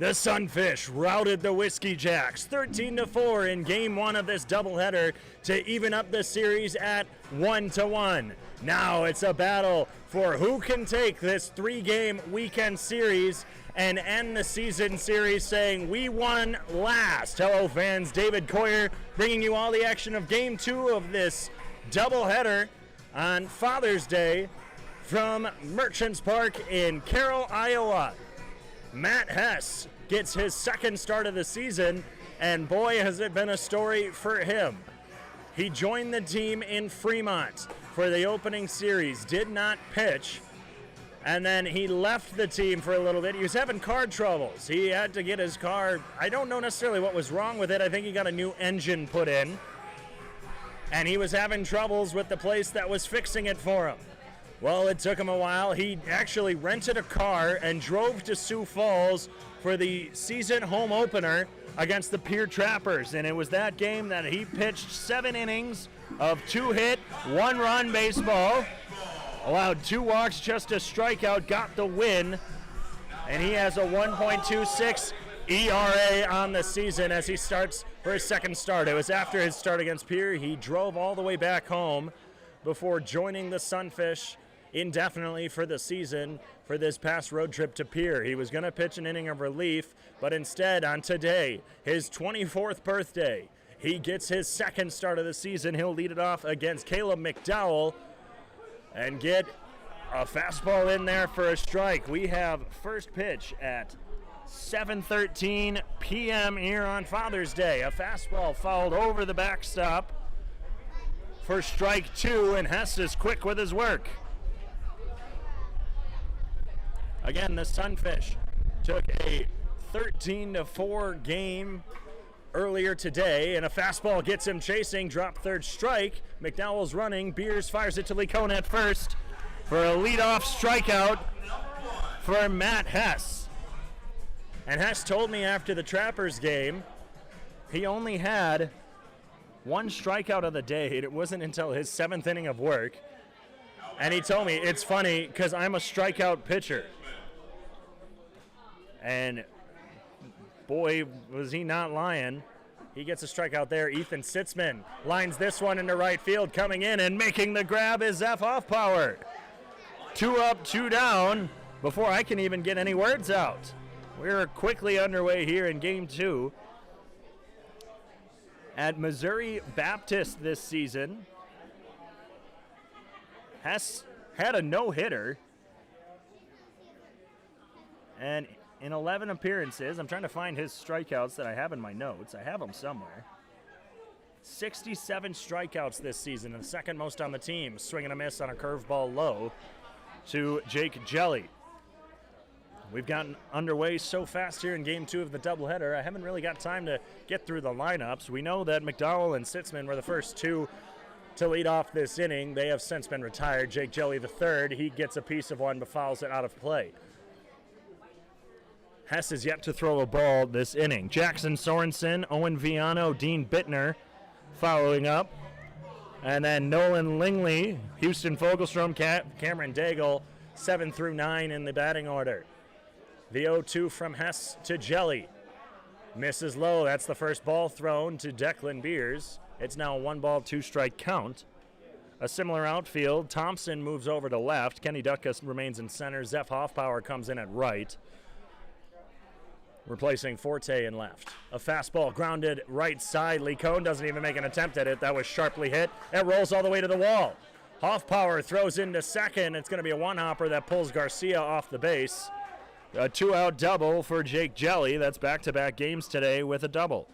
The Sunfish routed the Whiskey Jacks 13-4 in game one of this doubleheader to even up the series at 1-1. Now it's a battle for who can take this three-game weekend series and end the season series saying we won last. Hello fans, David Coyer bringing you all the action of game two of this doubleheader on Father's Day from Merchants Park in Carroll, Iowa. Matt Hess gets his second start of the season, and boy, has it been a story for him. He joined the team in Fremont for the opening series, did not pitch, and then he left the team for a little bit. He was having car troubles. He had to get his car, I don't know necessarily what was wrong with it. I think he got a new engine put in, and he was having troubles with the place that was fixing it for him. Well, it took him a while. He actually rented a car and drove to Sioux Falls for the season home opener against the Pier Trappers. And it was that game that he pitched 7 innings of 2-hit, 1-run baseball, allowed 2 walks, just a strikeout, got the win. And he has a 1.26 ERA on the season as he starts for his second start. It was after his start against Pier. He drove all the way back home before joining the Sunfish indefinitely for the season for this past road trip to Pier. He was going to pitch an inning of relief, but instead on today, his 24th birthday, he gets his second start of the season. He'll lead it off against Caleb McDowell and get a fastball in there for a strike. We have first pitch at 7:13 p.m. here on Father's Day. A fastball fouled over the backstop for strike 2, and Hess is quick with his work. Again, the Sunfish took a 13-4 game earlier today, and a fastball gets him chasing, drop third strike. McDowell's running. Beers fires it to Licon at first for a leadoff strikeout for Matt Hess. And Hess told me after the Trappers game he only had 1 strikeout of the day. It wasn't until his 7th inning of work. And he told me, it's funny because I'm a strikeout pitcher. And boy, was he not lying. He gets a strikeout there. Ethan Sitzman lines this one into right field. Coming in and making the grab is Zeph Hoffpower. 2 up, 2 down before I can even get any words out. We're quickly underway here in game 2 at Missouri Baptist this season. Hess had a no-hitter, and in 11 appearances, I'm trying to find his strikeouts that I have in my notes. I have them somewhere. 67 strikeouts this season, and the second most on the team. Swing and a miss on a curveball low to Jake Jelly. We've gotten underway so fast here in game 2 of the doubleheader, I haven't really got time to get through the lineups. We know that McDowell and Sitzman were the first 2 to lead off this inning. They have since been retired. Jake Jelly the third. He gets a piece of one but fouls it out of play. Hess is yet to throw a ball this inning. Jackson Sorensen, Owen Viano, Dean Bittner following up. And then Nolan Lingley, Houston Fogelstrom, Cameron Daigle, 7 through 9 in the batting order. The 0-2 from Hess to Jelly. Misses low. That's the first ball thrown to Declan Beers. It's now a 1-ball, 2-strike count. A similar outfield. Thompson moves over to left. Kenny Dutka remains in center. Zeph Hoffpower comes in at right, replacing Forte in left. A fastball grounded right side. Licon doesn't even make an attempt at it. That was sharply hit. It rolls all the way to the wall. Hoffpower throws into second. It's going to be a one-hopper that pulls Garcia off the base. A 2-out double for Jake Jelly. That's back-to-back games today with a double.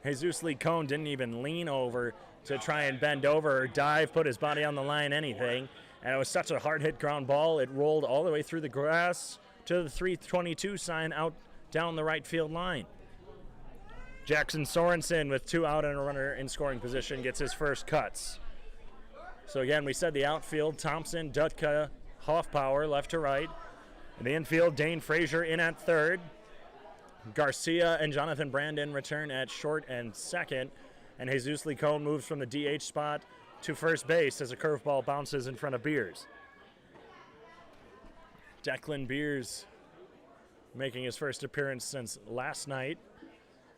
Jesus Licon didn't even lean over to try and bend over or dive, put his body on the line, anything. And it was such a hard-hit ground ball. It rolled all the way through the grass to the 322 sign out down the right field line. Jackson Sorensen with 2 out and a runner in scoring position gets his first cuts. So again, we said the outfield, Thompson, Dutka, Hoffpower, left to right. In the infield, Dane Frazier in at third. Garcia and Jonathan Brandon return at short and second. And Jesus Licon moves from the DH spot to first base as a curveball bounces in front of Beers. Declan Beers making his first appearance since last night,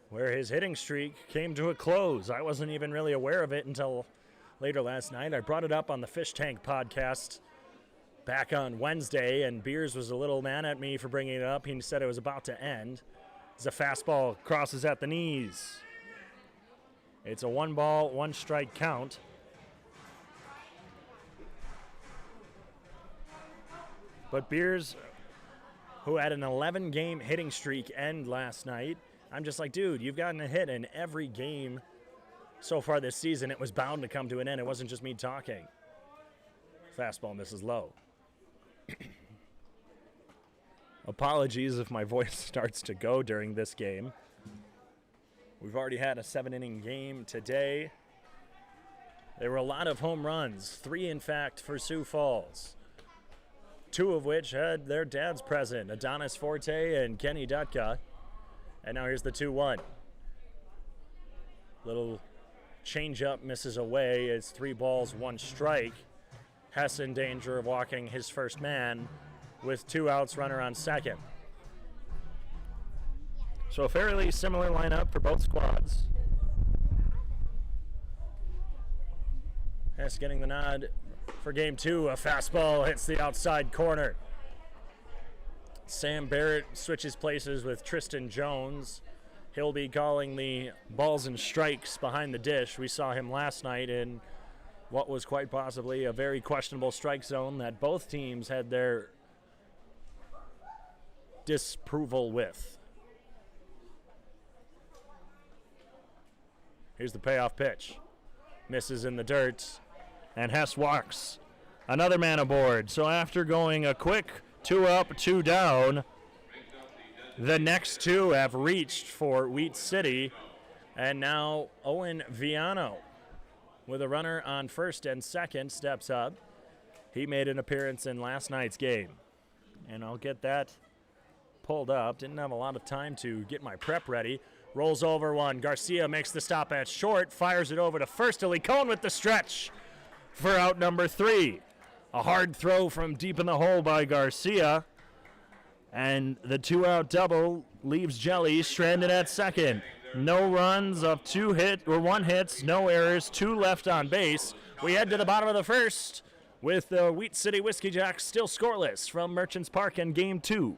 where his hitting streak came to a close. I wasn't even really aware of it until later last night. I brought it up on the Fish Tank podcast back on Wednesday, and Beers was a little mad at me for bringing it up. He said it was about to end. As a fastball crosses at the knees. It's a 1-ball, 1-strike count. But Beers, who had an 11-game hitting streak end last night, I'm just like, dude, you've gotten a hit in every game so far this season. It was bound to come to an end. It wasn't just me talking. Fastball misses low. Apologies if my voice starts to go during this game. We've already had a 7-inning game today. There were a lot of home runs, 3 in fact for Sioux Falls, 2 of which had their dads present, Adonis, Forte, and Kenny Dutka. And now here's the 2-1. Little changeup misses away. It's 3 balls, 1 strike. Hess in danger of walking his first man with 2 outs, runner on second. So a fairly similar lineup for both squads. Hess getting the nod for game 2. A fastball hits the outside corner. Sam Barrett switches places with Tristan Jones. He'll be calling the balls and strikes behind the dish. We saw him last night in what was quite possibly a very questionable strike zone that both teams had their disapproval with. Here's the payoff pitch. Misses in the dirt, and Hess walks. Another man aboard. So after going a quick 2 up, 2 down, the next 2 have reached for Wheat City, and now Owen Viano, with a runner on first and second, steps up. He made an appearance in last night's game, and I'll get that pulled up. Didn't have a lot of time to get my prep ready. Rolls over one. Garcia makes the stop at short, fires it over to first. Licon with the stretch for out number 3. A hard throw from deep in the hole by Garcia, and the 2-out double leaves Jelly stranded at second. No runs of 1 hits, no errors, 2 left on base. We head to the bottom of the first with the Wheat City Whiskey Jacks still scoreless from Merchants Park in game 2.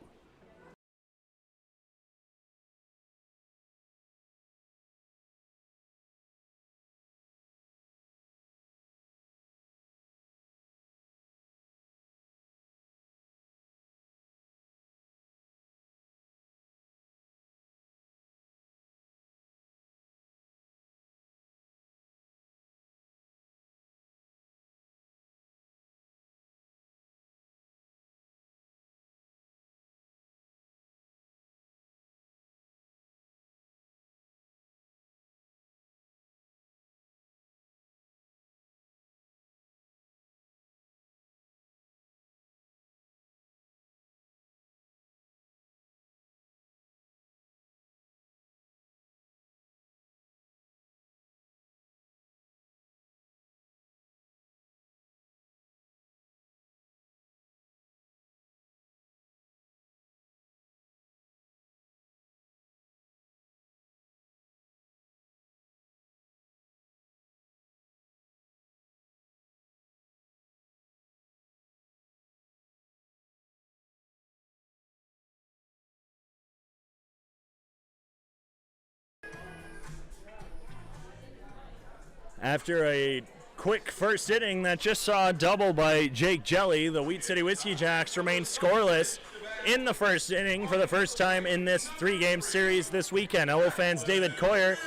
After a quick first inning that just saw a double by Jake Jelly, the Wheat City Whiskey Jacks remain scoreless in the first inning for the first time in this 3-game series this weekend. OFAN's David Coyer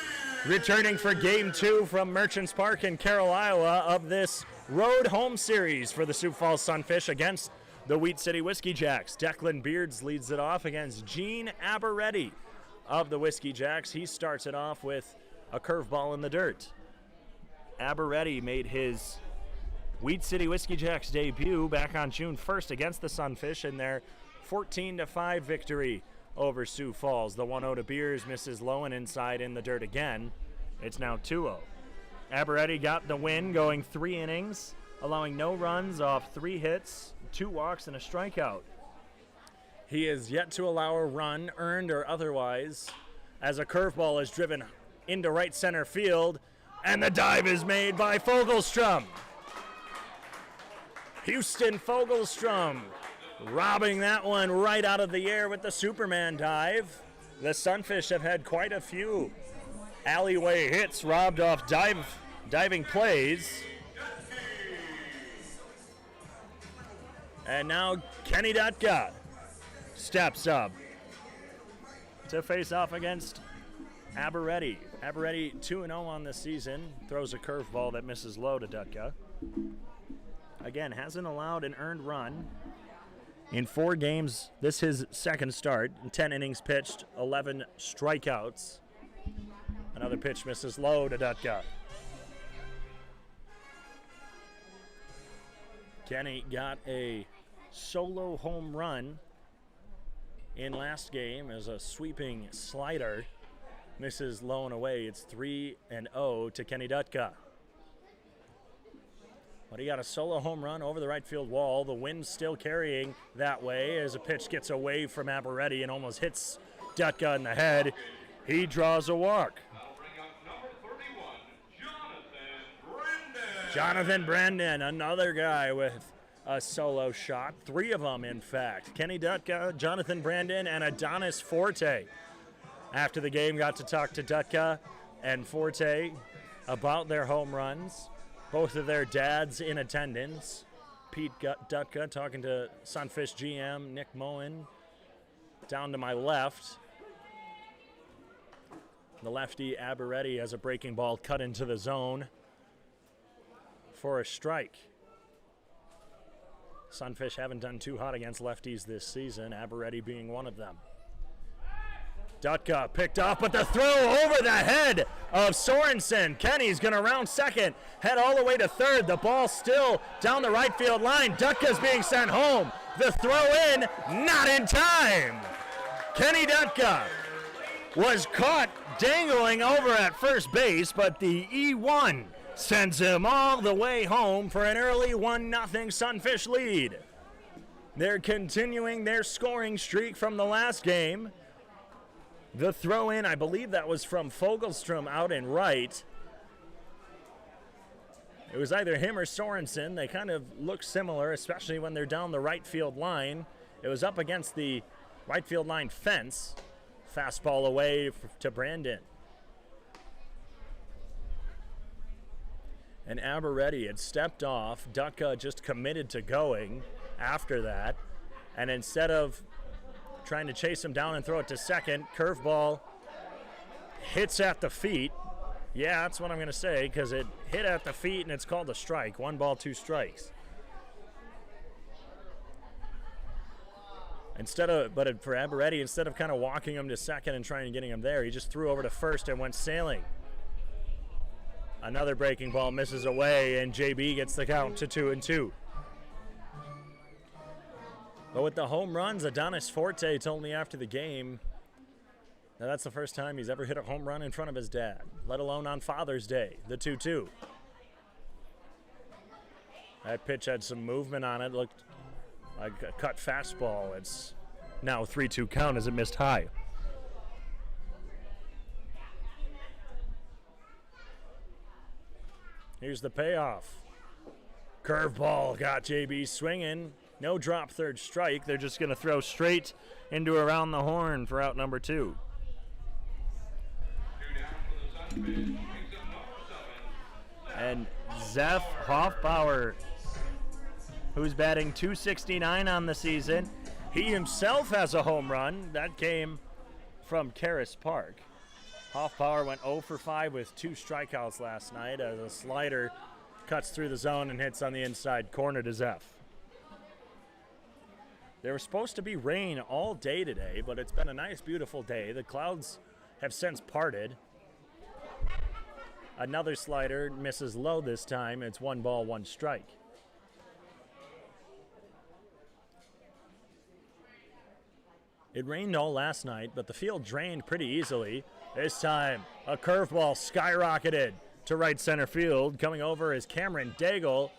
returning for game 2 from Merchants Park in Carroll, Iowa of this road home series for the Sioux Falls Sunfish against the Wheat City Whiskey Jacks. Declan Beards leads it off against Gene Aberetti of the Whiskey Jacks. He starts it off with a curveball in the dirt. Aberetti made his Wheat City Whiskey Jacks debut back on June 1st against the Sunfish in their 14-5 victory over Sioux Falls. The 1-0 to Beers misses low and inside in the dirt again. It's now 2-0. Aberetti got the win going 3 innings, allowing no runs off 3 hits, 2 walks, and a strikeout. He is yet to allow a run, earned or otherwise, as a curveball is driven into right center field, and the dive is made by Fogelstrom. Houston Fogelstrom robbing that one right out of the air with the Superman dive. The Sunfish have had quite a few alleyway hits robbed off diving plays. And now Kenny Dutka steps up to face off against Aberretti. Aberretti 2-0 on the season. Throws a curveball that misses low to Dutka. Again, hasn't allowed an earned run in 4 games. This is his second start. 10 innings pitched, 11 strikeouts. Another pitch misses low to Dutka. Kenny got a solo home run in last game as a sweeping slider misses low and away. It's 3-0 to Kenny Dutka. But he got a solo home run over the right field wall. The wind's still carrying that way as a pitch gets away from Aberretti and almost hits Dutka in the head. He draws a walk. Jonathan Brandon, another guy with a solo shot. 3 of them, in fact. Kenny Dutka, Jonathan Brandon, and Adonis Forte. After the game, got to talk to Dutka and Forte about their home runs. Both of their dads in attendance. Pete Dutka talking to Sunfish GM Nick Moen. Down to my left, the lefty Aberretti has a breaking ball cut into the zone for a strike. Sunfish haven't done too hot against lefties this season, Aberretti being one of them. Dutka picked off, but the throw over the head of Sorensen. Kenny's going to round second, head all the way to third. The ball still down the right field line. Dutka's being sent home. The throw in, not in time. Kenny Dutka was caught dangling over at first base, but the E1 sends him all the way home for an early 1-0 Sunfish lead. They're continuing their scoring streak from the last game. The throw in, I believe that was from Fogelstrom out in right. It was either him or Sorensen. They kind of look similar, especially when they're down the right field line. It was up against the right field line fence. Fastball away to Brandon. And Aberretti had stepped off. Dutka just committed to going after that. And instead of trying to chase him down and throw it to second, curveball hits at the feet. Yeah, that's what I'm going to say, because it hit at the feet and it's called a strike. 1 ball, 2 strikes. But for Aberretti, instead of kind of walking him to second and trying to get him there, he just threw over to first and went sailing. Another breaking ball misses away, and JB gets the count to 2-2. But with the home runs, Adonis Forte told me after the game that that's the first time he's ever hit a home run in front of his dad, let alone on Father's Day, the 2-2. That pitch had some movement on it, looked like a cut fastball. It's now 3-2 count as it missed high. Here's the payoff. Curveball got JB swinging. No drop, third strike. They're just going to throw straight into around the horn for out number 2. And Zeph Hoffbauer, who's batting .269 on the season, he himself has a home run. That came from Karis Park. Hoffbauer went 0 for 5 with 2 strikeouts last night as a slider cuts through the zone and hits on the inside corner to Zeph. There was supposed to be rain all day today, but it's been a nice, beautiful day. The clouds have since parted. Another slider misses low this time. It's 1 ball, 1 strike. It rained all last night, but the field drained pretty easily. This time, a curveball skyrocketed to right center field. Coming over is Cameron Daigle,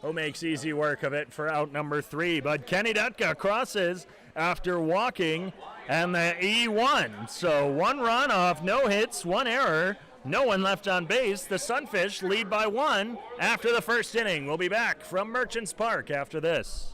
who makes easy work of it for out number 3. But Kenny Dutka crosses after walking, and the E1. So 1 run off, no hits, 1 error, no one left on base. The Sunfish lead by 1 after the first inning. We'll be back from Merchants Park after this.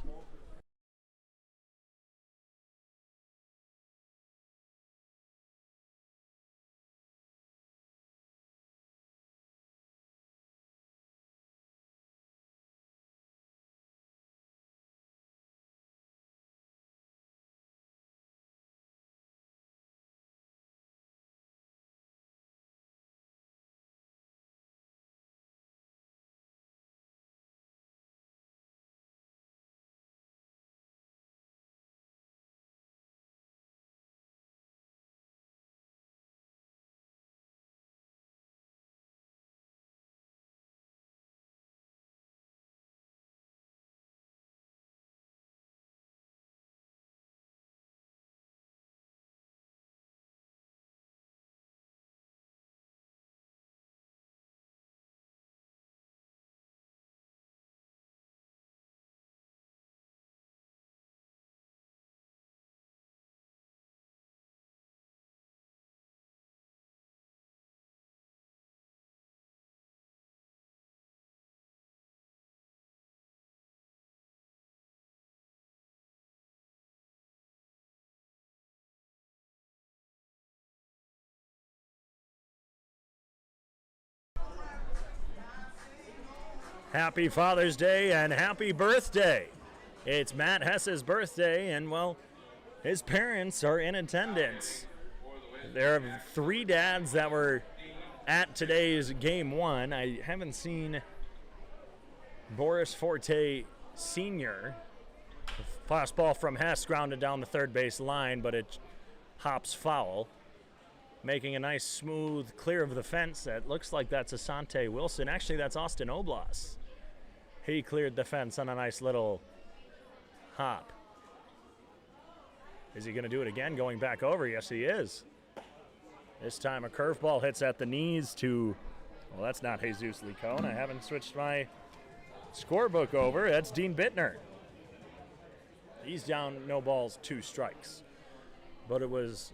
Happy Father's Day and happy birthday. It's Matt Hess's birthday, and well, his parents are in attendance. There are 3 dads that were at today's game 1. I haven't seen Boris Forte Sr. Fastball from Hess grounded down the third base line, but it hops foul, making a nice smooth clear of the fence. That looks like that's Asante Wilson. Actually, that's Austin Oblas. He cleared the fence on a nice little hop. Is he going to do it again, going back over? Yes, he is. This time a curveball hits at the knees to, well, that's not Jesus Licon. I haven't switched my scorebook over. That's Dean Bittner. He's down, no balls, 2 strikes. But it was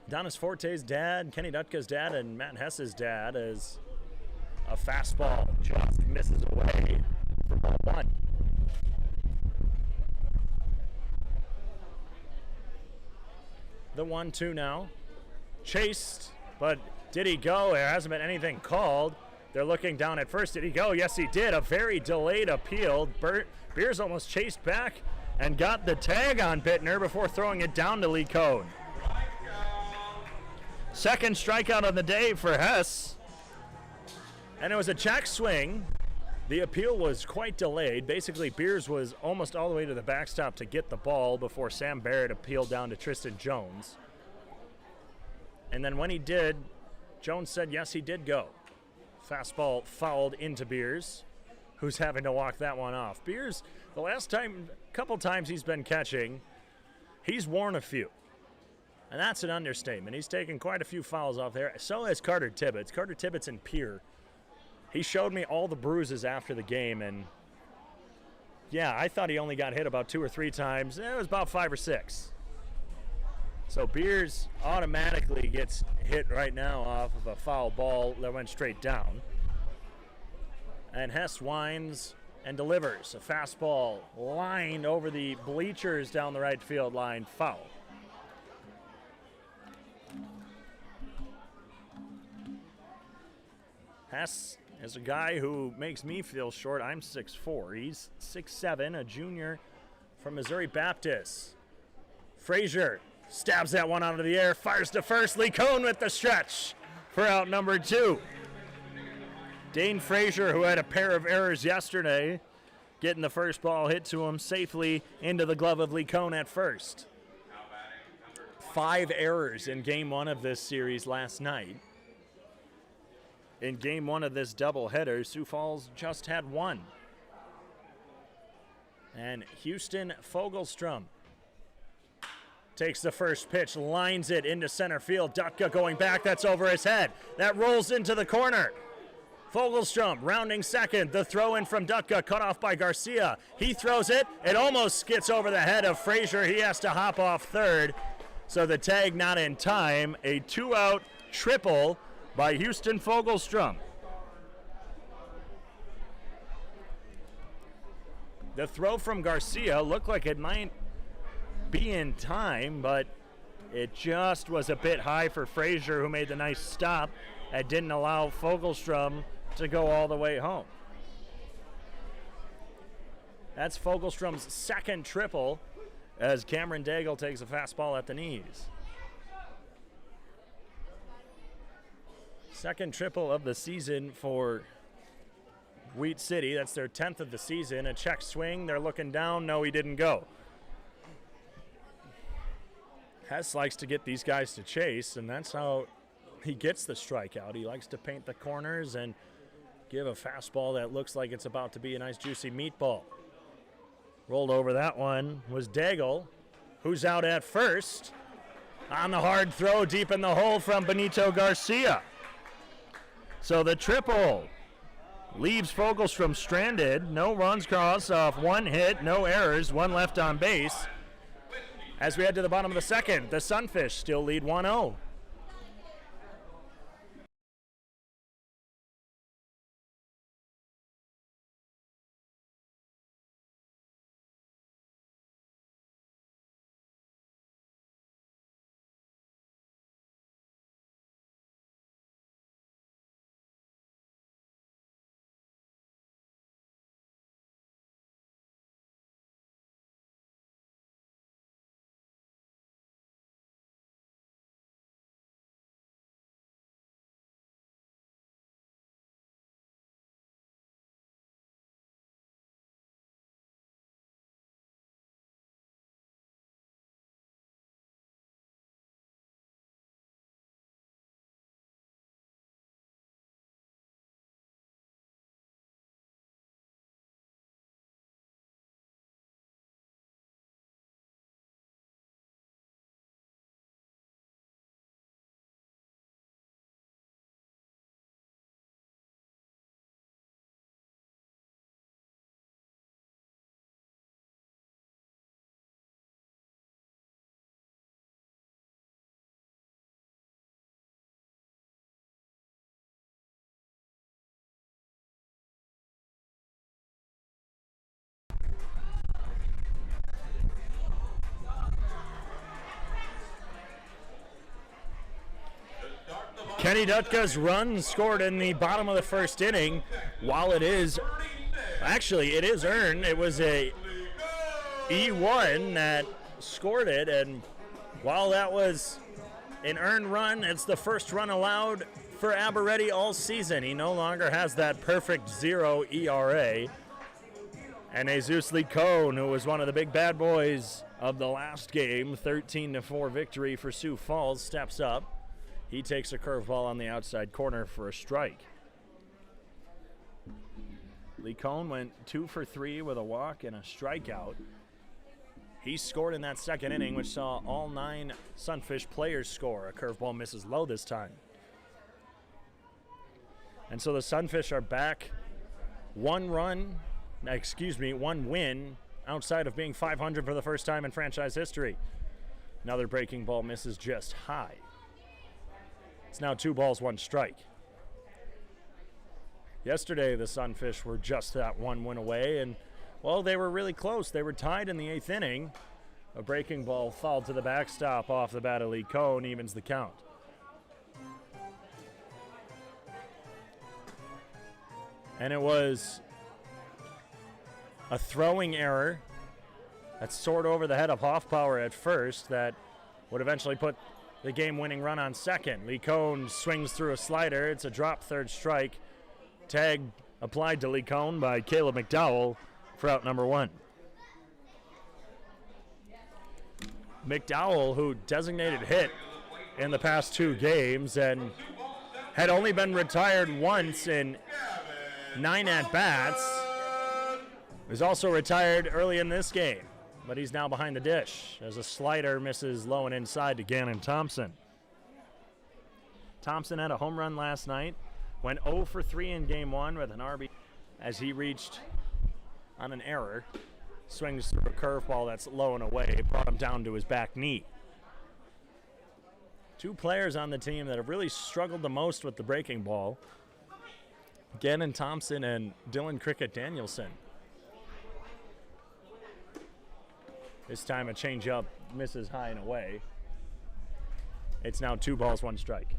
Adonis Forte's dad, Kenny Dutka's dad, and Matt Hess's dad as a fastball just misses away for ball 1. The 1-2 now. Chased, but did he go? There hasn't been anything called. They're looking down at first. Did he go? Yes, he did. A very delayed appeal. Beers almost chased back and got the tag on Bittner before throwing it down to Licon. Second strikeout of the day for Hess. And it was a check swing. The appeal was quite delayed. Basically, Beers was almost all the way to the backstop to get the ball before Sam Barrett appealed down to Tristan Jones. And then when he did, Jones said, yes, he did go. Fastball fouled into Beers, who's having to walk that one off. Beers, the last couple times he's been catching, he's worn a few. And that's an understatement. He's taken quite a few fouls off there. So has Carter Tibbetts. Carter Tibbetts in Pier. He showed me all the bruises after the game, and yeah, I thought he only got hit about 2 or 3 times. It was about 5 or 6. So Beers automatically gets hit right now off of a foul ball that went straight down. And Hess winds and delivers a fastball lined over the bleachers down the right field line, foul. Hess is a guy who makes me feel short. I'm 6'4". He's 6'7", a junior from Missouri Baptist. Frazier stabs that one out of the air, fires to first. Licon with the stretch for out number 2. Dane Frazier, who had a pair of errors yesterday, getting the first ball hit to him safely into the glove of Licon at first. 5 errors in game 1 of this series last night. In game 1 of this doubleheader, Sioux Falls just had 1. And Houston Fogelstrom takes the first pitch, lines it into center field. Dutka going back, that's over his head. That rolls into the corner. Fogelstrom rounding second. The throw in from Dutka, cut off by Garcia. He throws it. It almost skits over the head of Frazier. He has to hop off third. So the tag not in time. A 2-out triple by Houston Fogelstrom. The throw from Garcia looked like it might be in time, but it just was a bit high for Frazier, who made the nice stop and didn't allow Fogelstrom to go all the way home. That's Fogelstrom's second triple as Cameron Daigle takes a fastball at the knees. Second triple of the season for Wheat City. That's their 10th of the season. A check swing. They're looking down. No, he didn't go. Hess likes to get these guys to chase, and that's how he gets the strikeout. He likes to paint the corners and give a fastball that looks like it's about to be a nice juicy meatball. Rolled over that one was Daigle, who's out at first. On the hard throw deep in the hole from Benito Garcia. So the triple leaves Fogelstrom stranded. No runs crossed off, one hit, no errors, one left on base. As we head to the bottom of the second, the Sunfish still lead 1-0. Kenny Dutka's run scored in the bottom of the first inning. While it is earned. It was a E1 that scored it, and while that was an earned run, it's the first run allowed for Aberretti all season. He no longer has that perfect 0 ERA. And Jesus Licon, who was one of the big bad boys of the last game, 13-4 victory for Sioux Falls, steps up. He takes a curveball on the outside corner for a strike. Licon went 2 for 3 with a walk and a strikeout. He scored in that second inning, which saw all 9 Sunfish players score. A curveball misses low this time. And so the Sunfish are back one win outside of being 500 for the first time in franchise history. Another breaking ball misses just high. It's now 2 balls, 1 strike. Yesterday, the Sunfish were just that 1 win away, and, well, they were really close. They were tied in the 8th inning. A breaking ball fouled to the backstop off the bat of Licon evens the count. And it was a throwing error that soared over the head of Hoffpower at first that would eventually put the game-winning run on second. Licon swings through a slider. It's a drop third strike. Tag applied to Licon by Caleb McDowell for out number 1. McDowell, who designated hit in the past 2 games and had only been retired once in 9 at-bats, was also retired early in this game. But he's now behind the dish as a slider misses low and inside to Gannon Thompson. Thompson had a home run last night, Went 0 for 3 in game 1 with an RB as he reached on an error. Swings through a curveball that's low and away. Brought him down to his back knee. 2 players on the team that have really struggled the most with the breaking ball. Gannon Thompson and Dylan Cricket Danielson. This time a changeup misses high and away. It's now 2 balls, 1 strike.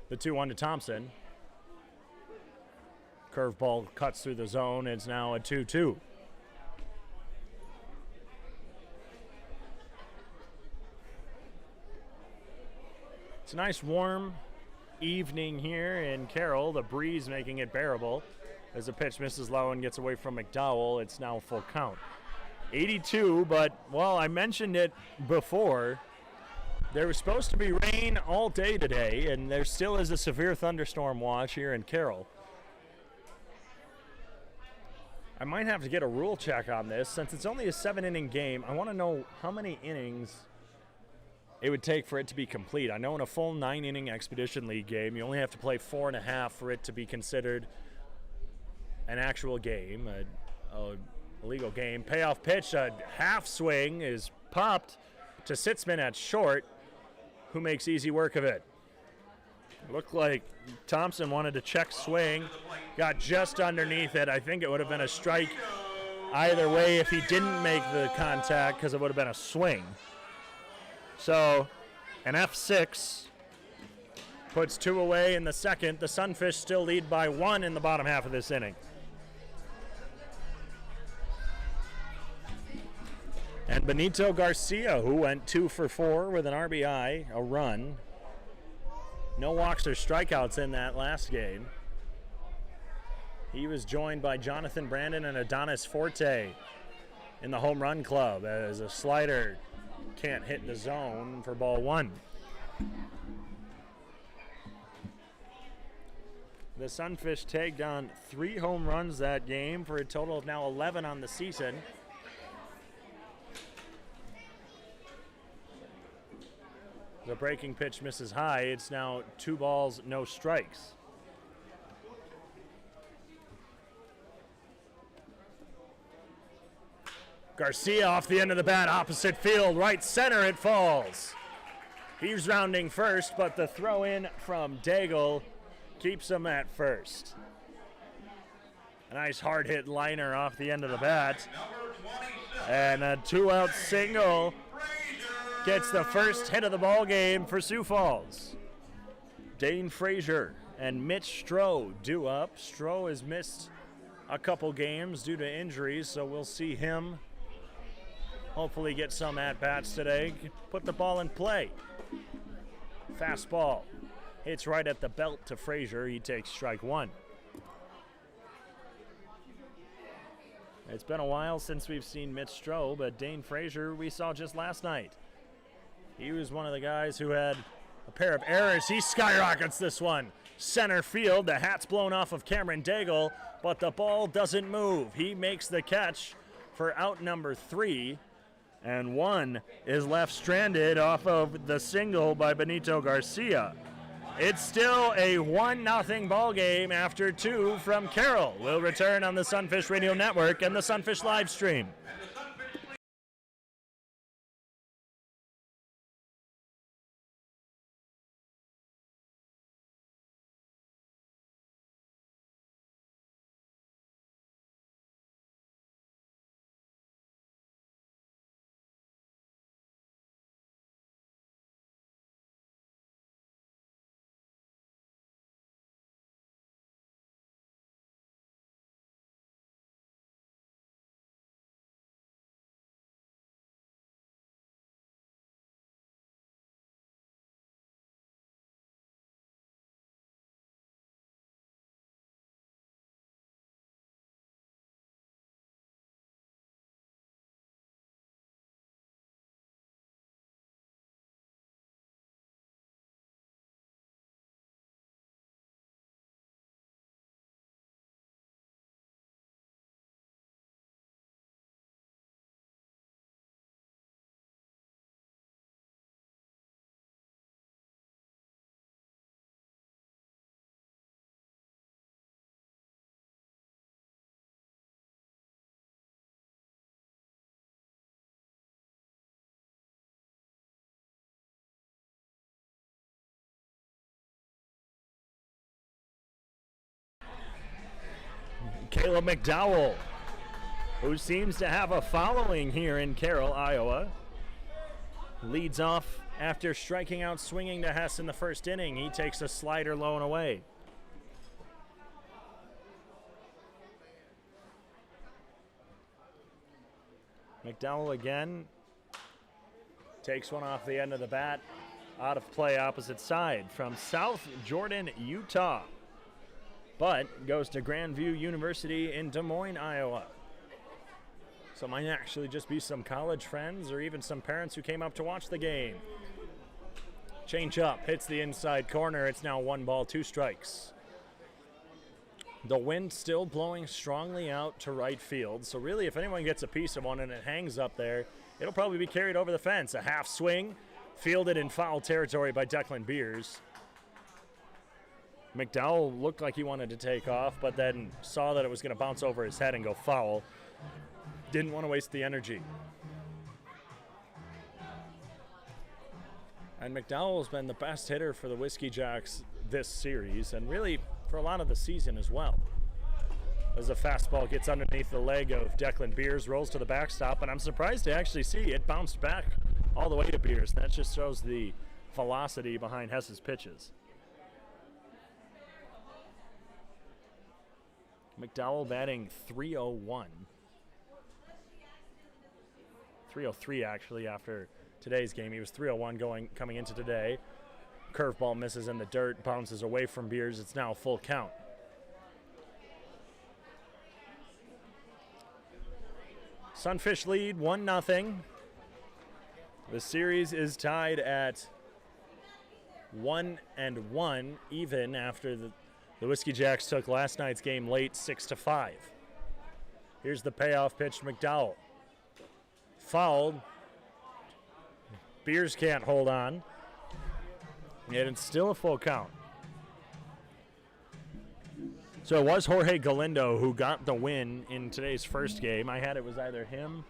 The 2-1 to Thompson. Curveball cuts through the zone. It's now a 2-2. It's a nice warm evening here in Carroll. The breeze making it bearable. As the pitch misses low and gets away from McDowell, it's now full count. 82, but, well, I mentioned it before. There was supposed to be rain all day today, and there still is a severe thunderstorm watch here in Carroll. I might have to get a rule check on this. Since it's only a 7-inning game, I want to know how many innings it would take for it to be complete. I know in a full 9-inning Expedition League game, you only have to play 4.5 for it to be considered an actual game, a legal game. Payoff pitch, a half swing is popped to Sitzman at short, who makes easy work of it. Looked like Thompson wanted to check swing, got just underneath it. I think it would have been a strike either way if he didn't make the contact, because it would have been a swing. So an F6 puts 2 away in the second. The Sunfish still lead by 1 in the bottom half of this inning. And Benito Garcia, who went 2 for 4 with an RBI, a run. No walks or strikeouts in that last game. He was joined by Jonathan Brandon and Adonis Forte in the home run club as a slider can't hit the zone for ball 1. The Sunfish tagged on 3 home runs that game for a total of now 11 on the season. The breaking pitch misses high. It's now 2 balls, no strikes. Garcia off the end of the bat, opposite field, right center it falls. He's rounding first, but the throw in from Daigle keeps him at first. A nice hard hit liner off the end of the bat. And a 2-out single gets the first hit of the ball game for Sioux Falls. Dane Frazier and Mitch Stroh due up. Stroh has missed a couple games due to injuries, so we'll see him hopefully get some at-bats today. Put the ball in play. Fastball hits right at the belt to Frazier. He takes strike 1. It's been a while since we've seen Mitch Stroh, but Dane Frazier we saw just last night. He was one of the guys who had a pair of errors. He skyrockets this one. Center field, the hat's blown off of Cameron Daigle, but the ball doesn't move. He makes the catch for out number 3, and 1 is left stranded off of the single by Benito Garcia. It's still a 1-0 ball game after 2 from Carroll. We'll return on the Sunfish Radio Network and the Sunfish live stream. Caleb McDowell, who seems to have a following here in Carroll, Iowa, leads off after striking out swinging to Hess in the first inning. He takes a slider low and away. McDowell again takes one off the end of the bat, out of play opposite side from South Jordan, Utah, but goes to Grandview University in Des Moines, Iowa. So it might actually just be some college friends or even some parents who came up to watch the game. Change up, hits the inside corner. It's now 1 ball, 2 strikes. The wind still blowing strongly out to right field. So really, if anyone gets a piece of one and it hangs up there, it'll probably be carried over the fence. A half swing, fielded in foul territory by Declan Beers. McDowell looked like he wanted to take off, but then saw that it was going to bounce over his head and go foul. Didn't want to waste the energy. And McDowell's been the best hitter for the Whiskey Jacks this series, and really for a lot of the season as well. As a fastball gets underneath the leg of Declan Beers, rolls to the backstop, and I'm surprised to actually see it bounced back all the way to Beers. That just shows the velocity behind Hess's pitches. McDowell batting .301. 303 actually after today's game. He was .301 coming into today. Curveball misses in the dirt, bounces away from Beers. It's now a full count. Sunfish lead 1-0. The series is tied at 1-1 even after the Whiskey Jacks took last night's game late 6-5. Here's the payoff pitch to McDowell. Fouled. Beers can't hold on. And it's still a full count. So it was Jorge Galindo who got the win in today's first game. I had it was either him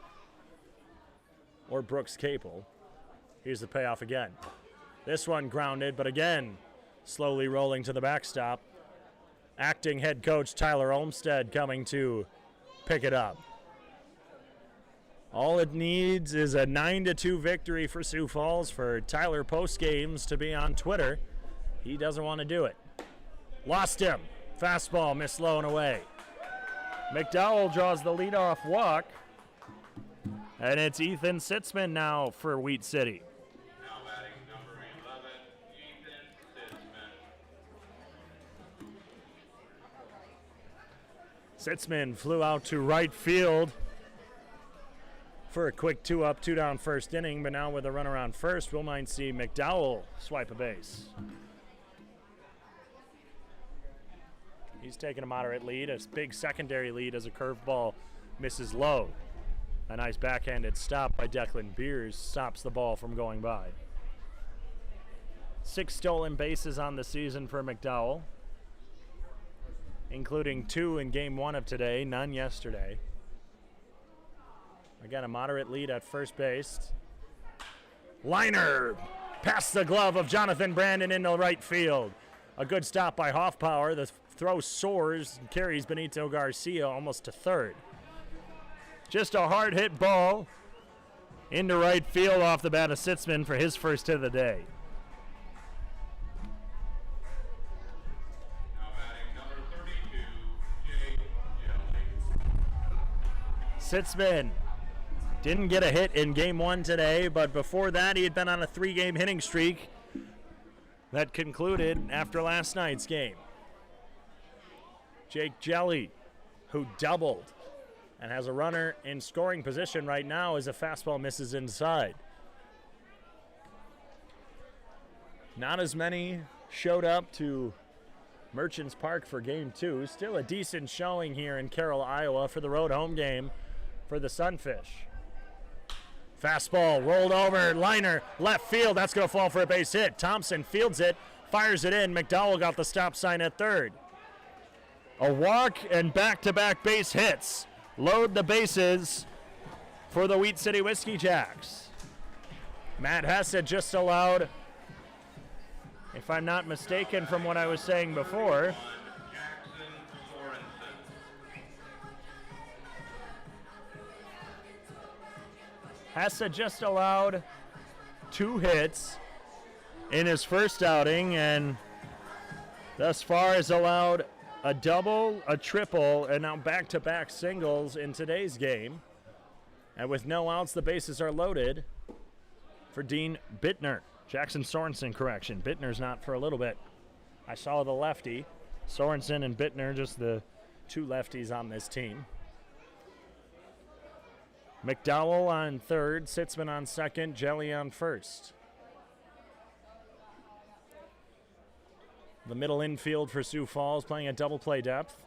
or Brooks Capel. Here's the payoff again. This one grounded, but again, slowly rolling to the backstop. Acting head coach Tyler Olmstead coming to pick it up. All it needs is a 9-2 victory for Sioux Falls for Tyler Post Games to be on Twitter. He doesn't want to do it. Lost him. Fastball missed low and away. McDowell draws the leadoff walk. And it's Ethan Sitzman now for Wheat City. Now batting number 11, Ethan Sitzman. Sitzman flew out to right field for a quick 2-up, 2-down first inning, but now with a runner on first, we might see McDowell swipe a base. He's taking a moderate lead, a big secondary lead as a curveball misses low. A nice backhanded stop by Declan Beers stops the ball from going by. 6 stolen bases on the season for McDowell, including 2 in game 1 of today, none yesterday. Again, a moderate lead at first base. Liner past the glove of Jonathan Brandon into right field. A good stop by Hoffpower. The throw soars and carries Benito Garcia almost to third. Just a hard hit ball into right field off the bat of Sitzman for his first hit of the day. Now batting number 32, Jay Jelly. Sitzman didn't get a hit in game 1 today, but before that he had been on a 3-game hitting streak that concluded after last night's game. Jake Jelly, who doubled and has a runner in scoring position right now as a fastball misses inside. Not as many showed up to Merchants Park for game 2. Still a decent showing here in Carroll, Iowa for the road home game for the Sunfish. Fastball rolled over, liner, left field. That's going to fall for a base hit. Thompson fields it, fires it in. McDowell got the stop sign at third. A walk and back-to-back base hits load the bases for the Wheat City Whiskey Jacks. Matt Hess had just allowed, if I'm not mistaken from what I was saying before, Hesse just allowed 2 hits in his first outing, and thus far has allowed a double, a triple, and now back-to-back singles in today's game. And with no outs, the bases are loaded for Dean Bittner. Jackson Sorensen, correction. Bittner's not for a little bit. I saw the lefty. Sorensen and Bittner, just the 2 lefties on this team. McDowell on third, Sitzman on second, Jelly on first. The middle infield for Sioux Falls playing a double play depth.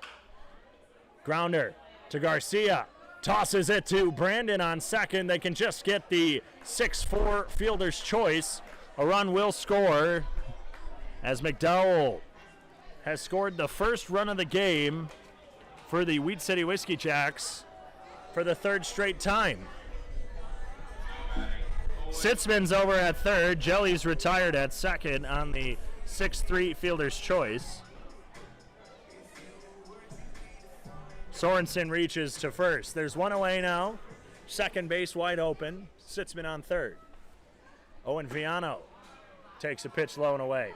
Grounder to Garcia. Tosses it to Brandon on second. They can just get the 6-4 fielder's choice. A run will score as McDowell has scored the first run of the game for the Weed City Whiskey Jacks for the 3rd straight time. Sitzman's over at third. Jelly's retired at second on the 6-3 fielder's choice. Sorensen reaches to first. There's 1 away now. Second base wide open. Sitzman on third. Owen Viano takes a pitch low and away.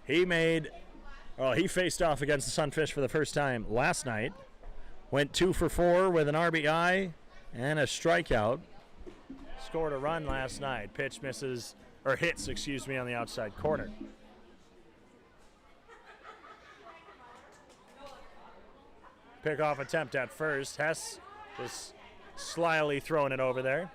He faced off against the Sunfish for the first time last night. Went 2 for 4 with an RBI and a strikeout. Scored a run last night. Pitch hits, on the outside corner. Pickoff attempt at first. Hess just slyly throwing it over there.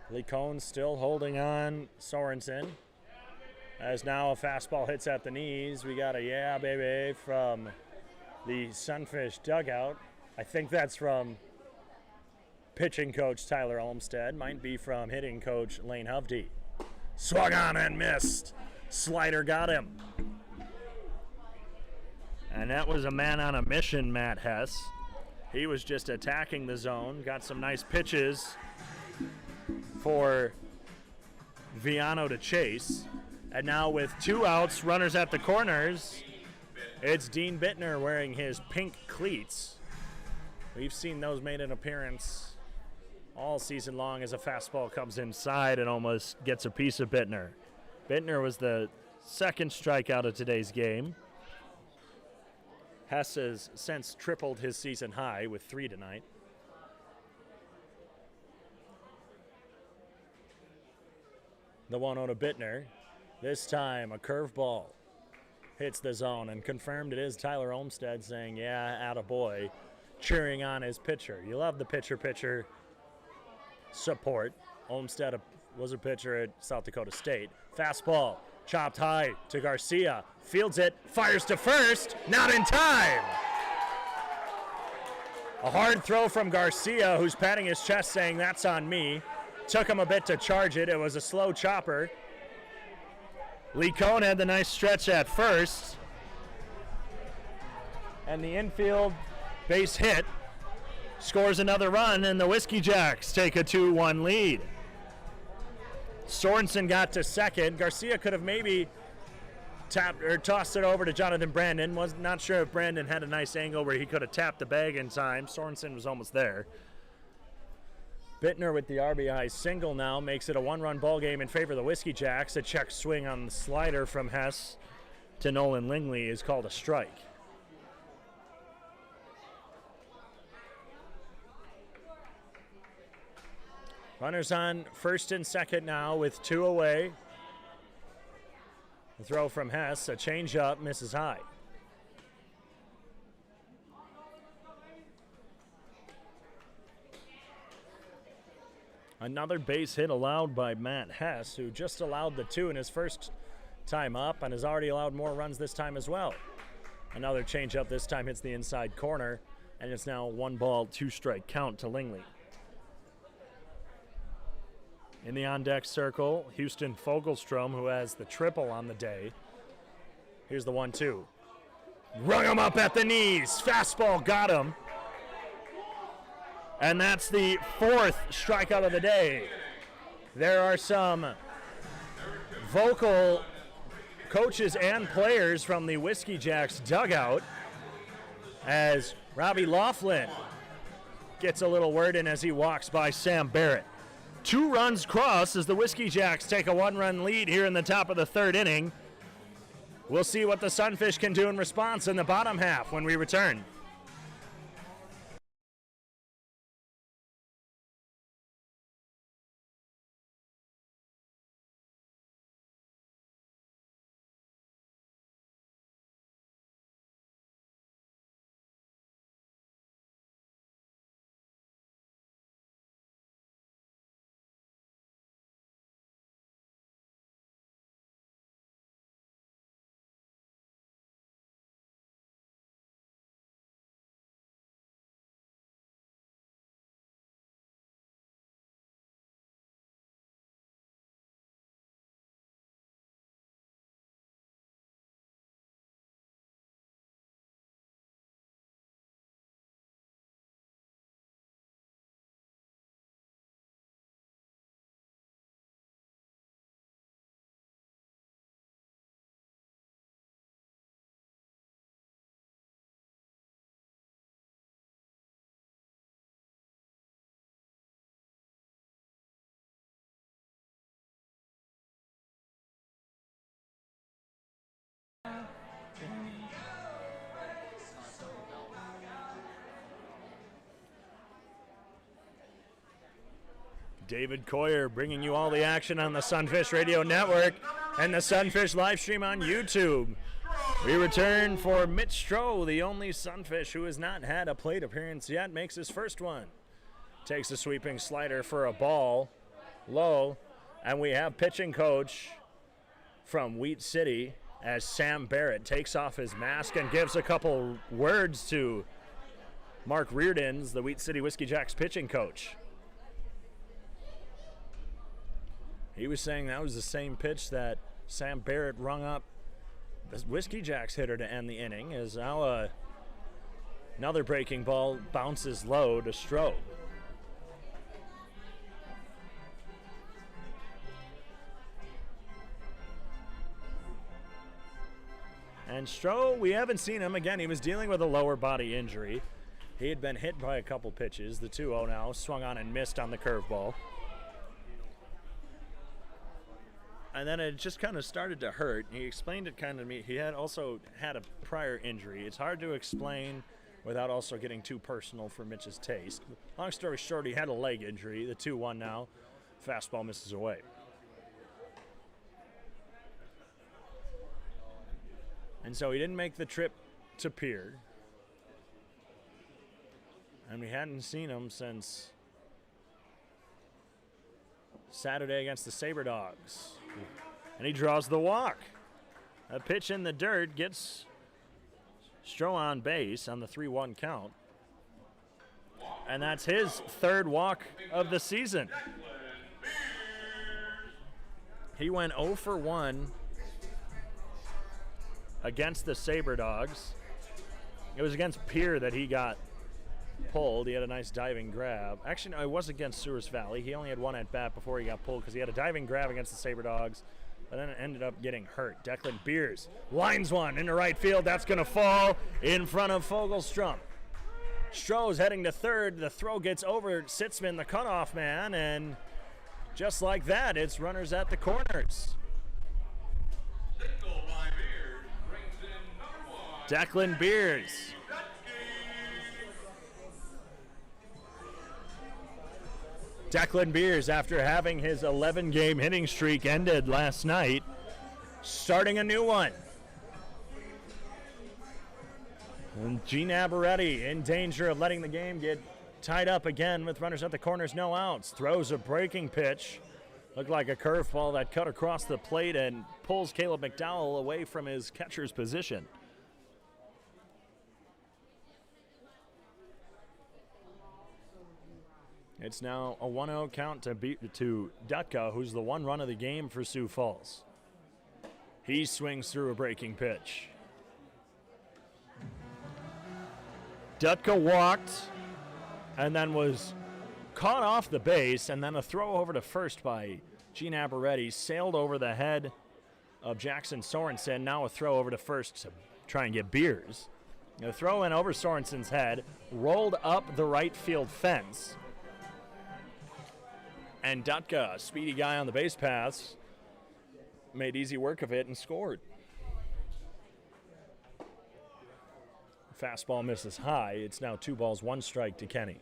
Licon still holding on Sorensen. As now a fastball hits at the knees. We got a yeah, baby, from the Sunfish dugout. I think that's from pitching coach Tyler Olmstead. Might be from hitting coach Lane Hovde. Swung on and missed. Slider got him. And that was a man on a mission, Matt Hess. He was just attacking the zone. Got some nice pitches for Viano to chase. And now with 2 outs, runners at the corners, it's Dean Bittner wearing his pink cleats. We've seen those made an appearance all season long as a fastball comes inside and almost gets a piece of Bittner. Bittner was the 2nd strikeout of today's game. Hess has since tripled his season high with 3 tonight. The 1-0 to Bittner. This time a curveball hits the zone, and confirmed it is Tyler Olmstead saying, yeah, attaboy, cheering on his pitcher. You love the pitcher support. Olmstead was a pitcher at South Dakota State. Fastball, chopped high to Garcia. Fields it, fires to first, not in time. A hard throw from Garcia, who's patting his chest saying, that's on me. Took him a bit to charge it. It was a slow chopper. Licon had the nice stretch at first. And the infield base hit scores another run, and the Whiskey Jacks take a 2-1 lead. Sorensen got to second. Garcia could have maybe tapped or tossed it over to Jonathan Brandon. Was not sure if Brandon had a nice angle where he could have tapped the bag in time. Sorensen was almost there. Bittner with the RBI single now makes it a 1-run ball game in favor of the Whiskey Jacks. A check swing on the slider from Hess to Nolan Lingley is called a strike. Runners on first and second now with 2 away. The throw from Hess, a changeup, misses high. Another base hit allowed by Matt Hess, who just allowed the 2 in his first time up and has already allowed more runs this time as well. Another changeup, this time hits the inside corner, and it's now 1-ball, 2-strike count to Lingley. In the on-deck circle, Houston Fogelstrom, who has the triple on the day. Here's the 1-2. Rung him up at the knees. Fastball got him. And that's the 4th strikeout of the day. There are some vocal coaches and players from the Whiskey Jacks dugout as Robbie Laughlin gets a little word in as he walks by Sam Barrett. 2 runs cross as the Whiskey Jacks take a 1-run lead here in the top of the 3rd inning. We'll see what the Sunfish can do in response in the bottom half when we return. David Coyer bringing you all the action on the Sunfish Radio Network and the Sunfish live stream on YouTube. We return for Mitch Stroh, the only Sunfish who has not had a plate appearance yet, makes his first one. Takes a sweeping slider for a ball, low, and we have pitching coach from Wheat City as Sam Barrett takes off his mask and gives a couple words to Mark Reardons, the Wheat City Whiskey Jacks pitching coach. He was saying that was the same pitch that Sam Barrett rung up the Whiskey Jacks hitter to end the inning, as now another breaking ball bounces low to Stroh. And Stroh, we haven't seen him. Again, he was dealing with a lower body injury. He had been hit by a couple pitches. The 2-0 now, swung on and missed on the curveball. And then it just kind of started to hurt. He explained it kind of to me. He had also had a prior injury. It's hard to explain without also getting too personal for Mitch's taste. Long story short, he had a leg injury. The 2-1 now. Fastball misses away. And so he didn't make the trip to Pier. And we hadn't seen him since Saturday against the Sabre Dogs. And he draws the walk. A pitch in the dirt gets Stroh on base on the 3-1 count. And that's his 3rd walk of the season. He went 0 for 1 against the Sabre Dogs. It was against Pier that he got pulled. He had a nice diving grab. Actually, no, it was against Sewers Valley. He only had 1 at bat before he got pulled because he had a diving grab against the Sabre Dogs, but then it ended up getting hurt. Declan Beers lines one into right field. That's going to fall in front of Fogelstrom. Stroh's heading to 3rd. The throw gets over Sitzman, the cutoff man, and just like that, it's runners at the corners. Declan Beers. Declan Beers, after having his 11-game hitting streak ended last night, starting a new one. And Gene Aberetti in danger of letting the game get tied up again with runners at the corners, no outs. Throws a breaking pitch. Looked like a curveball that cut across the plate and pulls Caleb McDowell away from his catcher's position. It's now a 1-0 count to Dutka, who's the 1 run of the game for Sioux Falls. He swings through a breaking pitch. Dutka walked and then was caught off the base, and then a throw over to first by Gene Aberetti sailed over the head of Jackson Sorensen. Now a throw over to first to try and get Beers. A throw in over Sorensen's head, rolled up the right field fence. And Dutka, a speedy guy on the base paths, made easy work of it and scored. Fastball misses high. It's now 2 balls, 1 strike to Kenny.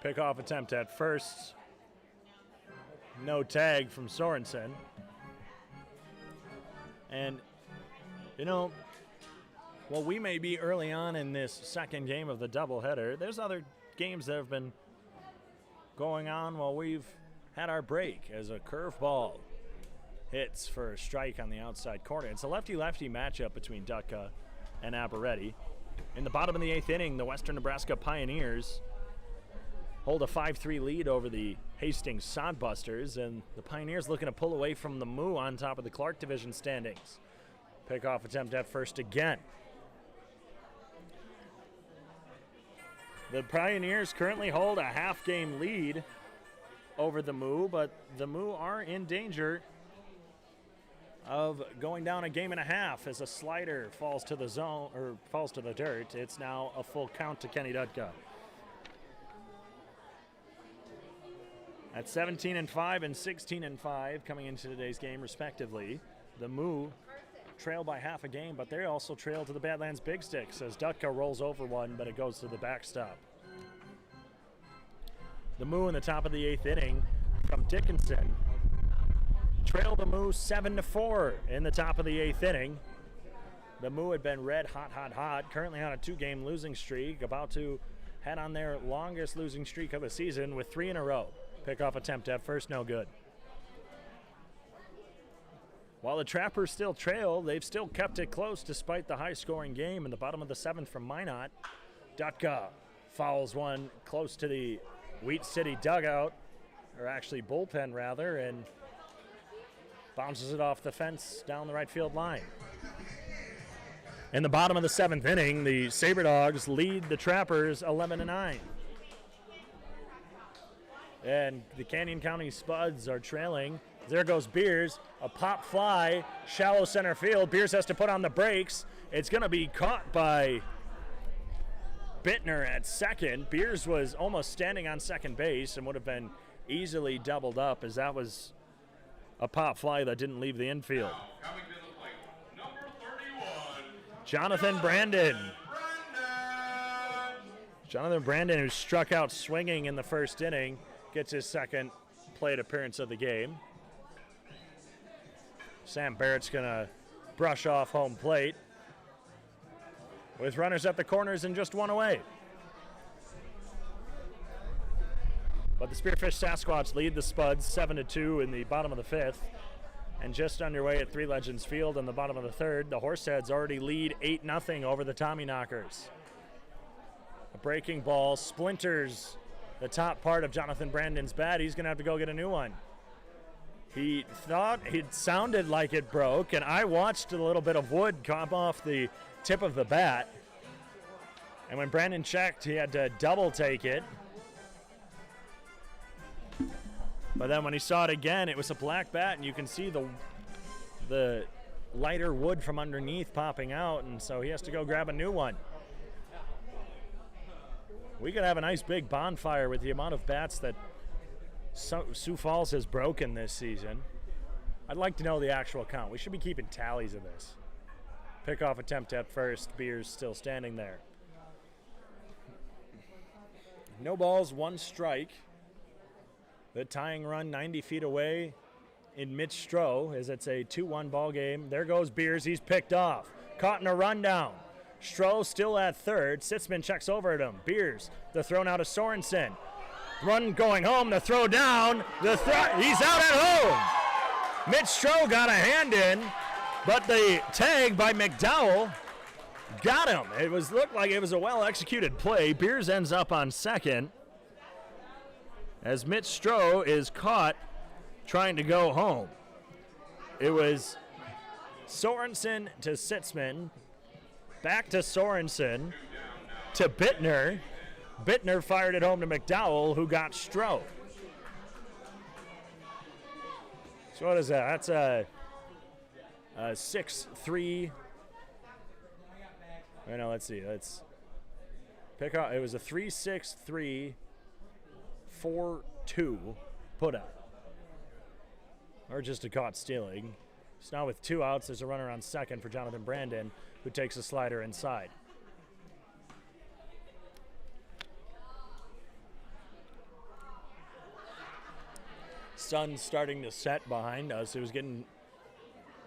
Pickoff attempt at first. No tag from Sorensen. And, you know, while we may be early on in this second game of the doubleheader, there's other games that have been going on while we've had our break as a curveball hits for a strike on the outside corner. It's a lefty-lefty matchup between Dutka and Aberretti. In the bottom of the 8th inning, the Western Nebraska Pioneers hold a 5-3 lead over the Hastings Sodbusters, and the Pioneers looking to pull away from the Moo on top of the Clark Division standings. Pickoff attempt at first again. The Pioneers currently hold a half-game lead over the Moo, but the Moo are in danger of going down a game and a half as a slider falls to the zone or falls to the dirt. It's now a full count to Kenny Dutka. At 17-5 and 16-5 coming into today's game, respectively, the Moo trail by half a game, but they also trail to the Badlands Big Sticks as Dutka rolls over one, but it goes to the backstop. The Moo in the top of the 8th inning from Dickinson trail the Moo 7-4 in the top of the 8th inning. The Moo had been red hot, currently on a 2-game losing streak, about to head on their longest losing streak of the season with 3 in a row. Pickoff attempt at first, no good. While the Trappers still trail, they've still kept it close despite the high-scoring game in the bottom of the 7th from Minot. Dutka fouls one close to the Wheat City dugout, or actually bullpen rather, and bounces it off the fence down the right field line. In the bottom of the 7th inning, the Sabre Dogs lead the Trappers 11-9. And the Canyon County Spuds are trailing. There goes Beers, a pop fly, shallow center field. Beers has to put on the brakes. It's going to be caught by Bittner at second. Beers was almost standing on second base and would have been easily doubled up as that was a pop fly that didn't leave the infield. Coming to the plate, number 31, Jonathan Brandon. Jonathan Brandon, who struck out swinging in the first inning, gets his second plate appearance of the game. Sam Barrett's going to brush off home plate with runners at the corners and just one away. But the Spearfish Sasquatch lead the Spuds 7-2 in the bottom of the 5th. And just underway at Three Legends Field in the bottom of the 3rd, the Horseheads already lead 8-0 over the Tommyknockers. A breaking ball splinters the top part of Jonathan Brandon's bat. He's going to have to go get a new one. He thought it sounded like it broke, and I watched a little bit of wood come off the tip of the bat. And when Brandon checked, he had to double take it. But then when he saw it again, it was a black bat, and you can see the lighter wood from underneath popping out, and so he has to go grab a new one. We could have a nice big bonfire with the amount of bats that Sioux Falls has broken this season. I'd like to know the actual count. We should be keeping tallies of this. Pickoff attempt at first. Beers still standing there. No balls, 1 strike. The tying run 90 feet away in Mitch Stroh as it's a 2-1 ball game. There goes Beers. He's picked off. Caught in a rundown. Stroh still at third. Sitzman checks over at him. Beers, the throw now to Sorensen. Run going home, the throw down. He's out at home. Mitch Stroh got a hand in, but the tag by McDowell got him. Looked like it was a well-executed play. Beers ends up on second as Mitch Stroh is caught trying to go home. It was Sorensen to Sitzman. Back to Sorensen. To Bittner. Bittner fired it home to McDowell, who got Stroh. So what is that? That's a 6-3. I know, let's see. Let's pick out. It was a 3-6-3, 4-2 put out. Or just a caught stealing. So now with 2 outs, there's a runner on second for Jonathan Brandon, who takes a slider inside. Sun starting to set behind us. It was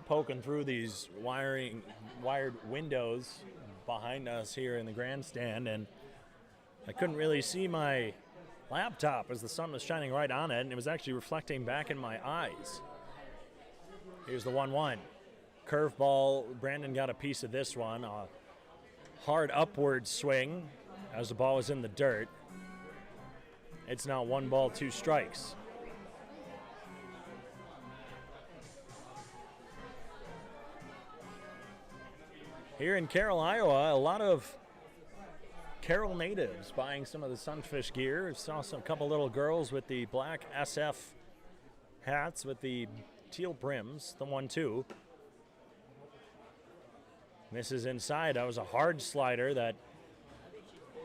poking through these wired windows behind us here in the grandstand, and I couldn't really see my laptop as the sun was shining right on it, and it was actually reflecting back in my eyes. Here's the 1-1. Curveball. Brandon got a piece of this one. A hard upward swing as the ball was in the dirt. It's now 1 ball, 2 strikes. Here in Carroll, Iowa, a lot of Carroll natives buying some of the Sunfish gear. Saw a couple little girls with the black SF hats with the teal brims, the 1-2. Misses inside. That was a hard slider that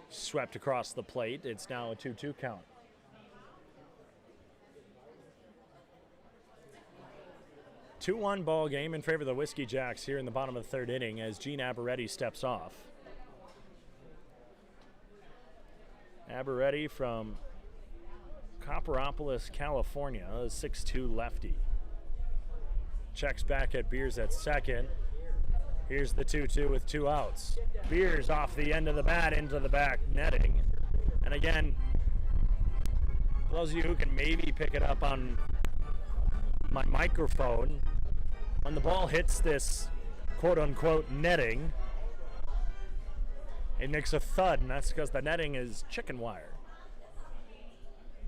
swept across the plate. It's now a 2-2 count. Two-1 ball game in favor of the Whiskey Jacks here in the bottom of the third inning as Gene Aberetti steps off. Aberetti from Copperopolis, California, a 6'2 lefty. Checks back at Beers at second. Here's the 2-2 with 2 outs. Beers off the end of the bat into the back netting. And again, for those of you who can maybe pick it up on my microphone, when the ball hits this quote-unquote netting, it makes a thud, and that's because the netting is chicken wire.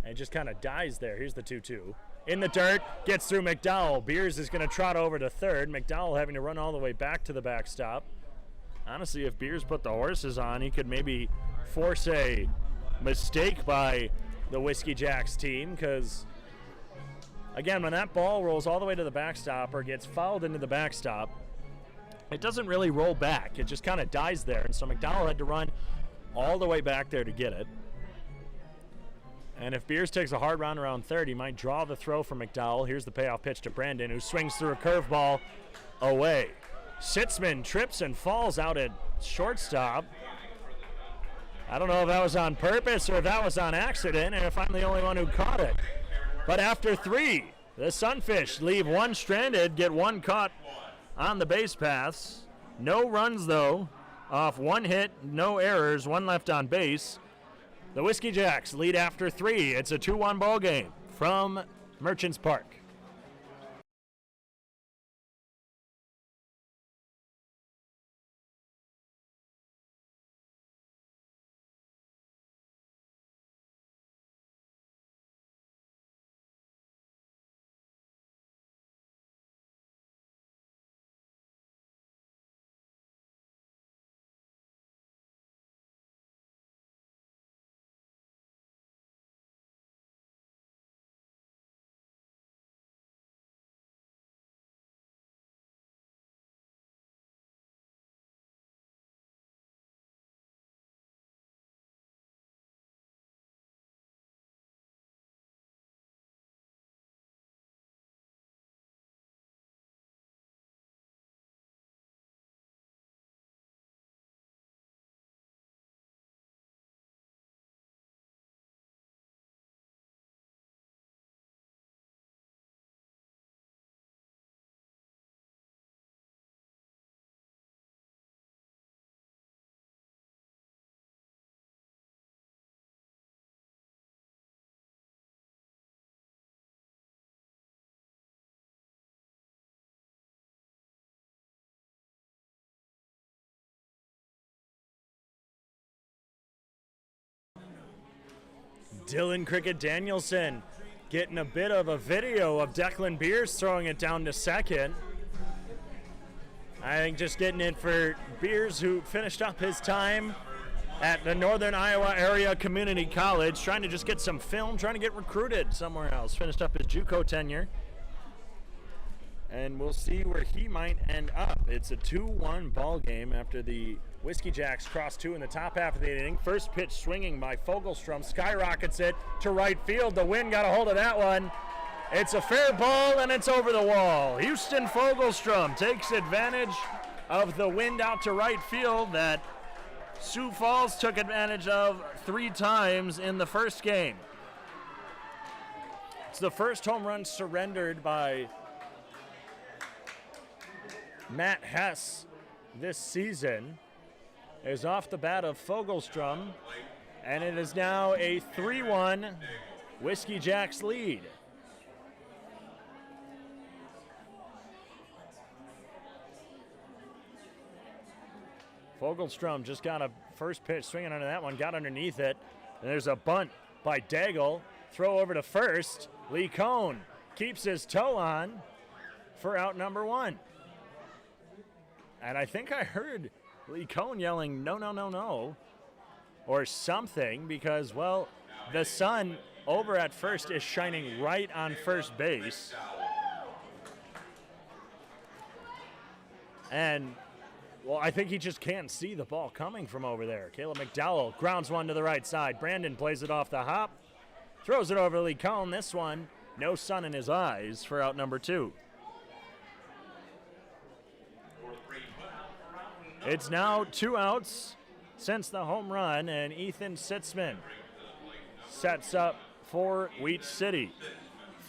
And it just kind of dies there. Here's the 2-2. In the dirt, gets through McDowell. Beers is going to trot over to third. McDowell having to run all the way back to the backstop. Honestly, if Beers put the horses on, he could maybe force a mistake by the Whiskey Jacks team, because again, when that ball rolls all the way to the backstop or gets fouled into the backstop, it doesn't really roll back. It just kind of dies there. And so McDowell had to run all the way back there to get it. And if Beers takes a hard round around third, he might draw the throw from McDowell. Here's the payoff pitch to Brandon, who swings through a curveball away. Sitzman trips and falls out at shortstop. I don't know if that was on purpose or if that was on accident, and if I'm the only one who caught it. But after 3, the Sunfish leave 1 stranded, get 1 caught on the base paths. No runs, though, off 1 hit, no errors, 1 left on base. The Whiskey Jacks lead after 3. It's a 2-1 ball game from Merchants Park. Dylan Cricket Danielson getting a bit of a video of Declan Beers throwing it down to second. I think just getting it for Beers, who finished up his time at the Northern Iowa Area Community College, trying to just get some film, trying to get recruited somewhere else. Finished up his JUCO tenure. And we'll see where he might end up. It's a 2-1 ball game after the Whiskey Jacks cross 2 in the top half of the inning. First pitch swinging by Fogelstrom, skyrockets it to right field. The wind got a hold of that one. It's a fair ball, and it's over the wall. Houston Fogelstrom takes advantage of the wind out to right field that Sioux Falls took advantage of 3 times in the first game. It's the first home run surrendered by Matt Hess this season. Is off the bat of Fogelstrom, and it is now a 3-1 Whiskey Jacks lead. Fogelstrom just got a first pitch swinging under that one, got underneath it, and there's a bunt by Daigle. Throw over to first. Licon keeps his toe on for out number 1. And I think I heard Licon yelling, no, no, no, no, or something, because, well, the sun over at first is shining right on first base. And, well, I think he just can't see the ball coming from over there. Caleb McDowell grounds one to the right side. Brandon plays it off the hop, throws it over to Licon. This one, no sun in his eyes for out number 2. It's now 2 outs since the home run, and Ethan Sitzman sets up for Wheat City.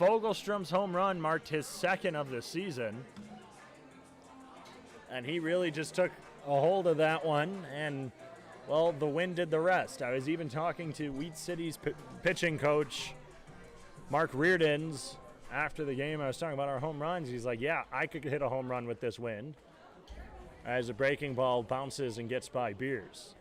Fogelstrom's home run marked his 2nd of the season, and he really just took a hold of that one, and, well, the wind did the rest. I was even talking to Wheat City's pitching coach, Mark Reardons, after the game. I was talking about our home runs. He's like, yeah, I could hit a home run with this wind, as a breaking ball bounces and gets by Beers.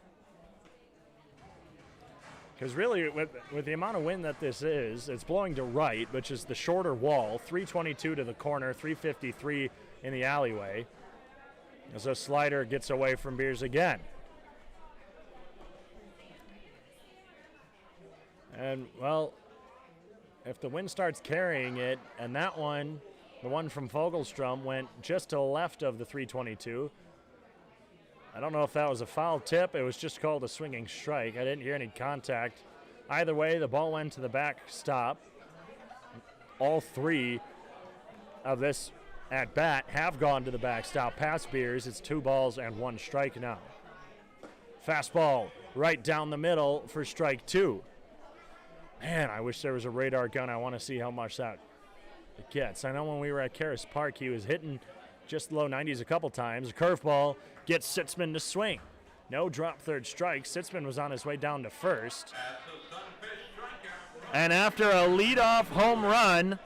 Because really, with the amount of wind that this is, it's blowing to right, which is the shorter wall, 322 to the corner, 353 in the alleyway. As a slider gets away from Beers again. And, well, if the wind starts carrying it, and that one, the one from Fogelstrom, went just to the left of the 322, I don't know if that was a foul tip. It was just called a swinging strike. I didn't hear any contact. Either way, the ball went to the backstop. All 3 of this at bat have gone to the backstop. Past Beers, it's 2 balls and 1 strike now. Fastball right down the middle for strike 2. Man, I wish there was a radar gun. I want to see how much that it gets. I know when we were at Karis Park, he was hitting just low 90s a couple times. A curveball gets Sitzman to swing. No drop third strike. Sitzman was on his way down to first. And after a leadoff home run,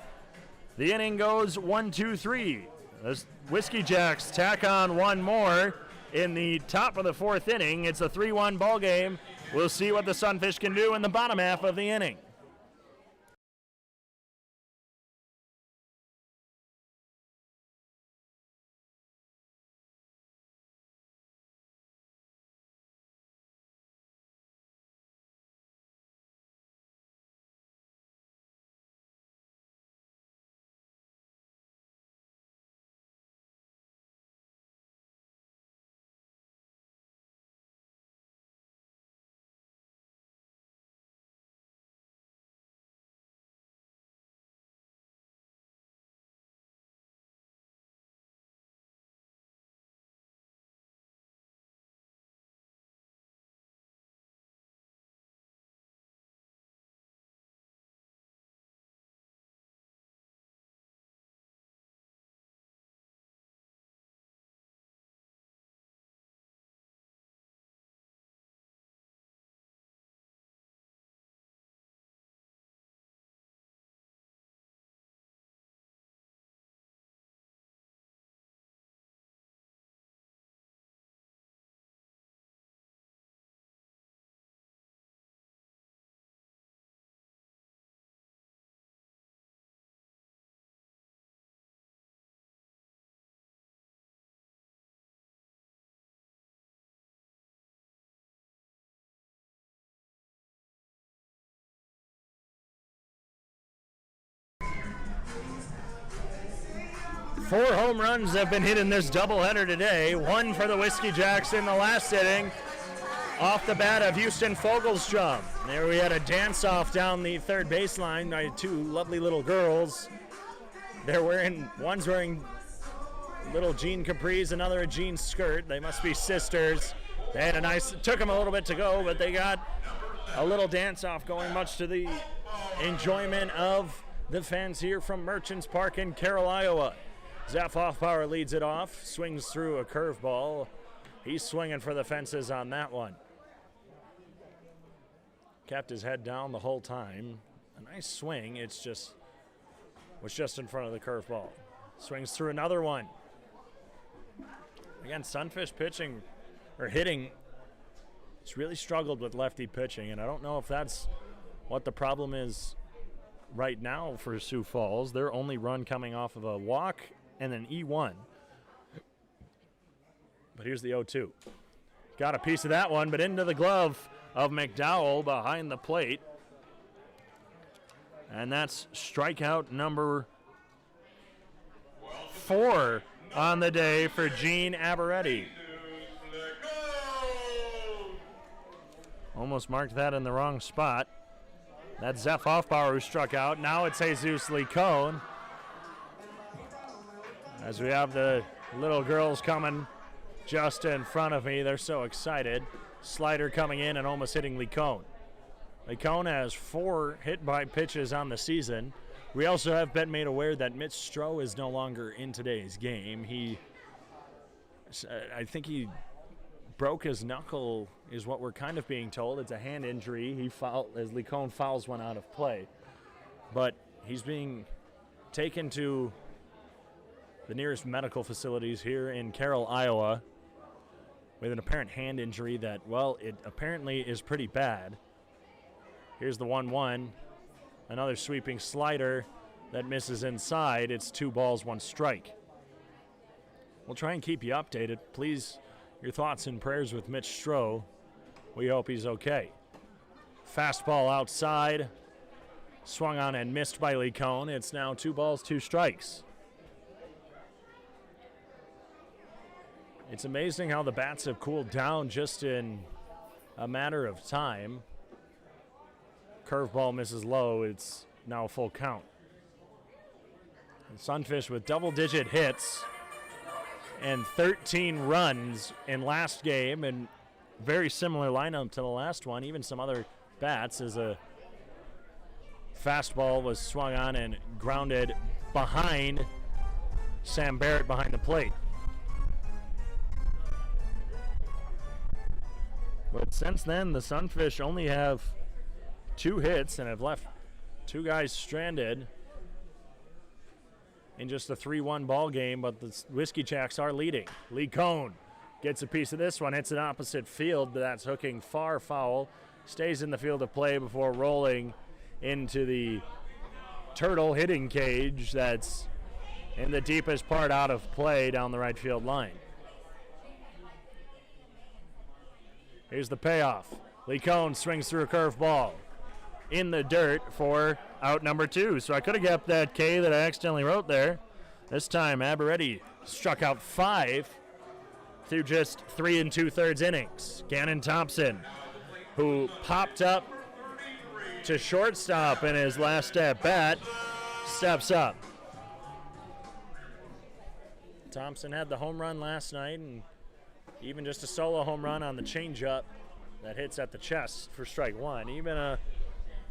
the inning goes 1-2-3. The Whiskey Jacks tack on one more in the top of the 4th inning. It's a 3-1 ball game. We'll see what the Sunfish can do in the bottom half of the inning. 4 home runs have been hit in this doubleheader today. 1 for the Whiskey Jacks in the last inning, off the bat of Houston Fogelstrom. There we had a dance-off down the third baseline by 2 lovely little girls. One's wearing little jean capris, another a jean skirt. They must be sisters. They had took them a little bit to go, but they got a little dance-off going, much to the enjoyment of the fans here from Merchants Park in Carroll, Iowa. Zeph Hoffbauer leads it off, swings through a curveball. He's swinging for the fences on that one. Kept his head down the whole time. A nice swing. Was just in front of the curveball. Swings through another one. Again, Sunfish pitching or hitting. It's really struggled with lefty pitching, and I don't know if that's what the problem is right now for Sioux Falls. Their only run coming off of a walk and an E1. But here's the 0-2. Got a piece of that one, but into the glove of McDowell behind the plate. And that's strikeout number 4 on the day for Gene Aberetti. Almost marked that in the wrong spot. That's Zeph Hoffbauer who struck out. Now it's Jesus Licon. As we have the little girls coming just in front of me, they're so excited. Slider coming in and almost hitting Licon. Licon has 4 hit by pitches on the season. We also have been made aware that Mitch Stroh is no longer in today's game. I think he broke his knuckle, is what we're kind of being told. It's a hand injury. As Licon fouls one out of play. But he's being taken to the nearest medical facilities here in Carroll, Iowa, with an apparent hand injury that, well, it apparently is pretty bad. Here's the 1-1. Another sweeping slider that misses inside. It's 2 balls, 1 strike. We'll try and keep you updated. Please, your thoughts and prayers with Mitch Stroh. We hope he's okay. Fastball outside. Swung on and missed by Licon. It's now 2 balls, 2 strikes. It's amazing how the bats have cooled down just in a matter of time. Curveball misses low. It's now a full count. And Sunfish with double-digit hits and 13 runs in last game, and very similar lineup to the last one. Even some other bats, as a fastball was swung on and grounded behind Sam Barrett behind the plate. But since then, the Sunfish only have 2 hits and have left 2 guys stranded in just a 3-1 ball game, but the Whiskey Jacks are leading. Licon gets a piece of this one, hits an opposite field, but that's hooking far foul. Stays in the field of play before rolling into the turtle hitting cage that's in the deepest part out of play down the right field line. Here's the payoff. Licon swings through a curveball in the dirt for out number 2. So I could have kept that K that I accidentally wrote there. This time, Aberetti struck out 5 through just 3 2/3 innings. Gannon Thompson, who popped up to shortstop in his last at bat, steps up. Thompson had the home run last night, and even just a solo home run on the changeup that hits at the chest for strike 1. Even a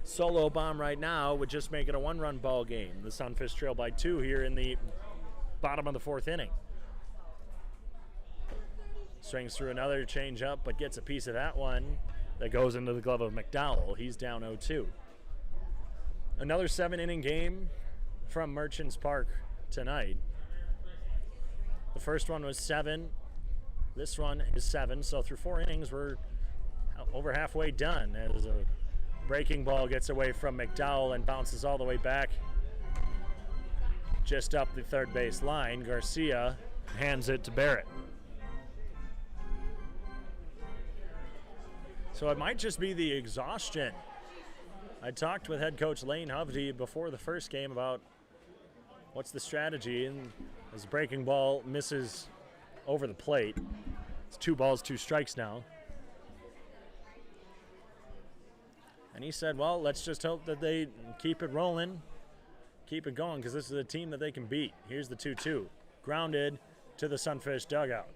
solo bomb right now would just make it a 1-run ball game. The Sunfish trail by 2 here in the bottom of the 4th inning. Swings through another changeup, but gets a piece of that one that goes into the glove of McDowell. He's down 0-2. Another 7-inning game from Merchants Park tonight. The first one was 7. This one is 7, so through 4 innings, we're over halfway done as a breaking ball gets away from McDowell and bounces all the way back just up the third base line. Garcia hands it to Barrett. So it might just be the exhaustion. I talked with head coach Lane Hovde before the first game about what's the strategy, and As the breaking ball misses over the plate. It's 2 balls, 2 strikes now. And he said, well, let's just hope that they keep it rolling, keep it going, because this is a team that they can beat. Here's the 2-2. Grounded to the Sunfish dugout.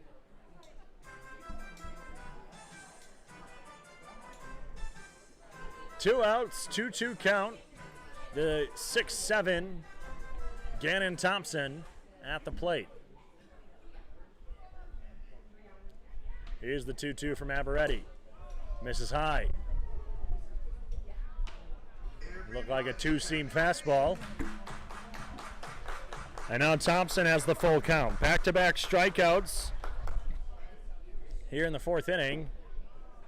Two outs, 2-2 count. The 6'7" Gannon Thompson at the plate. Here's the 2-2 from Aberretti. Misses high. Looked like a 2-seam fastball. And now Thompson has the full count. Back-to-back strikeouts here in the 4th inning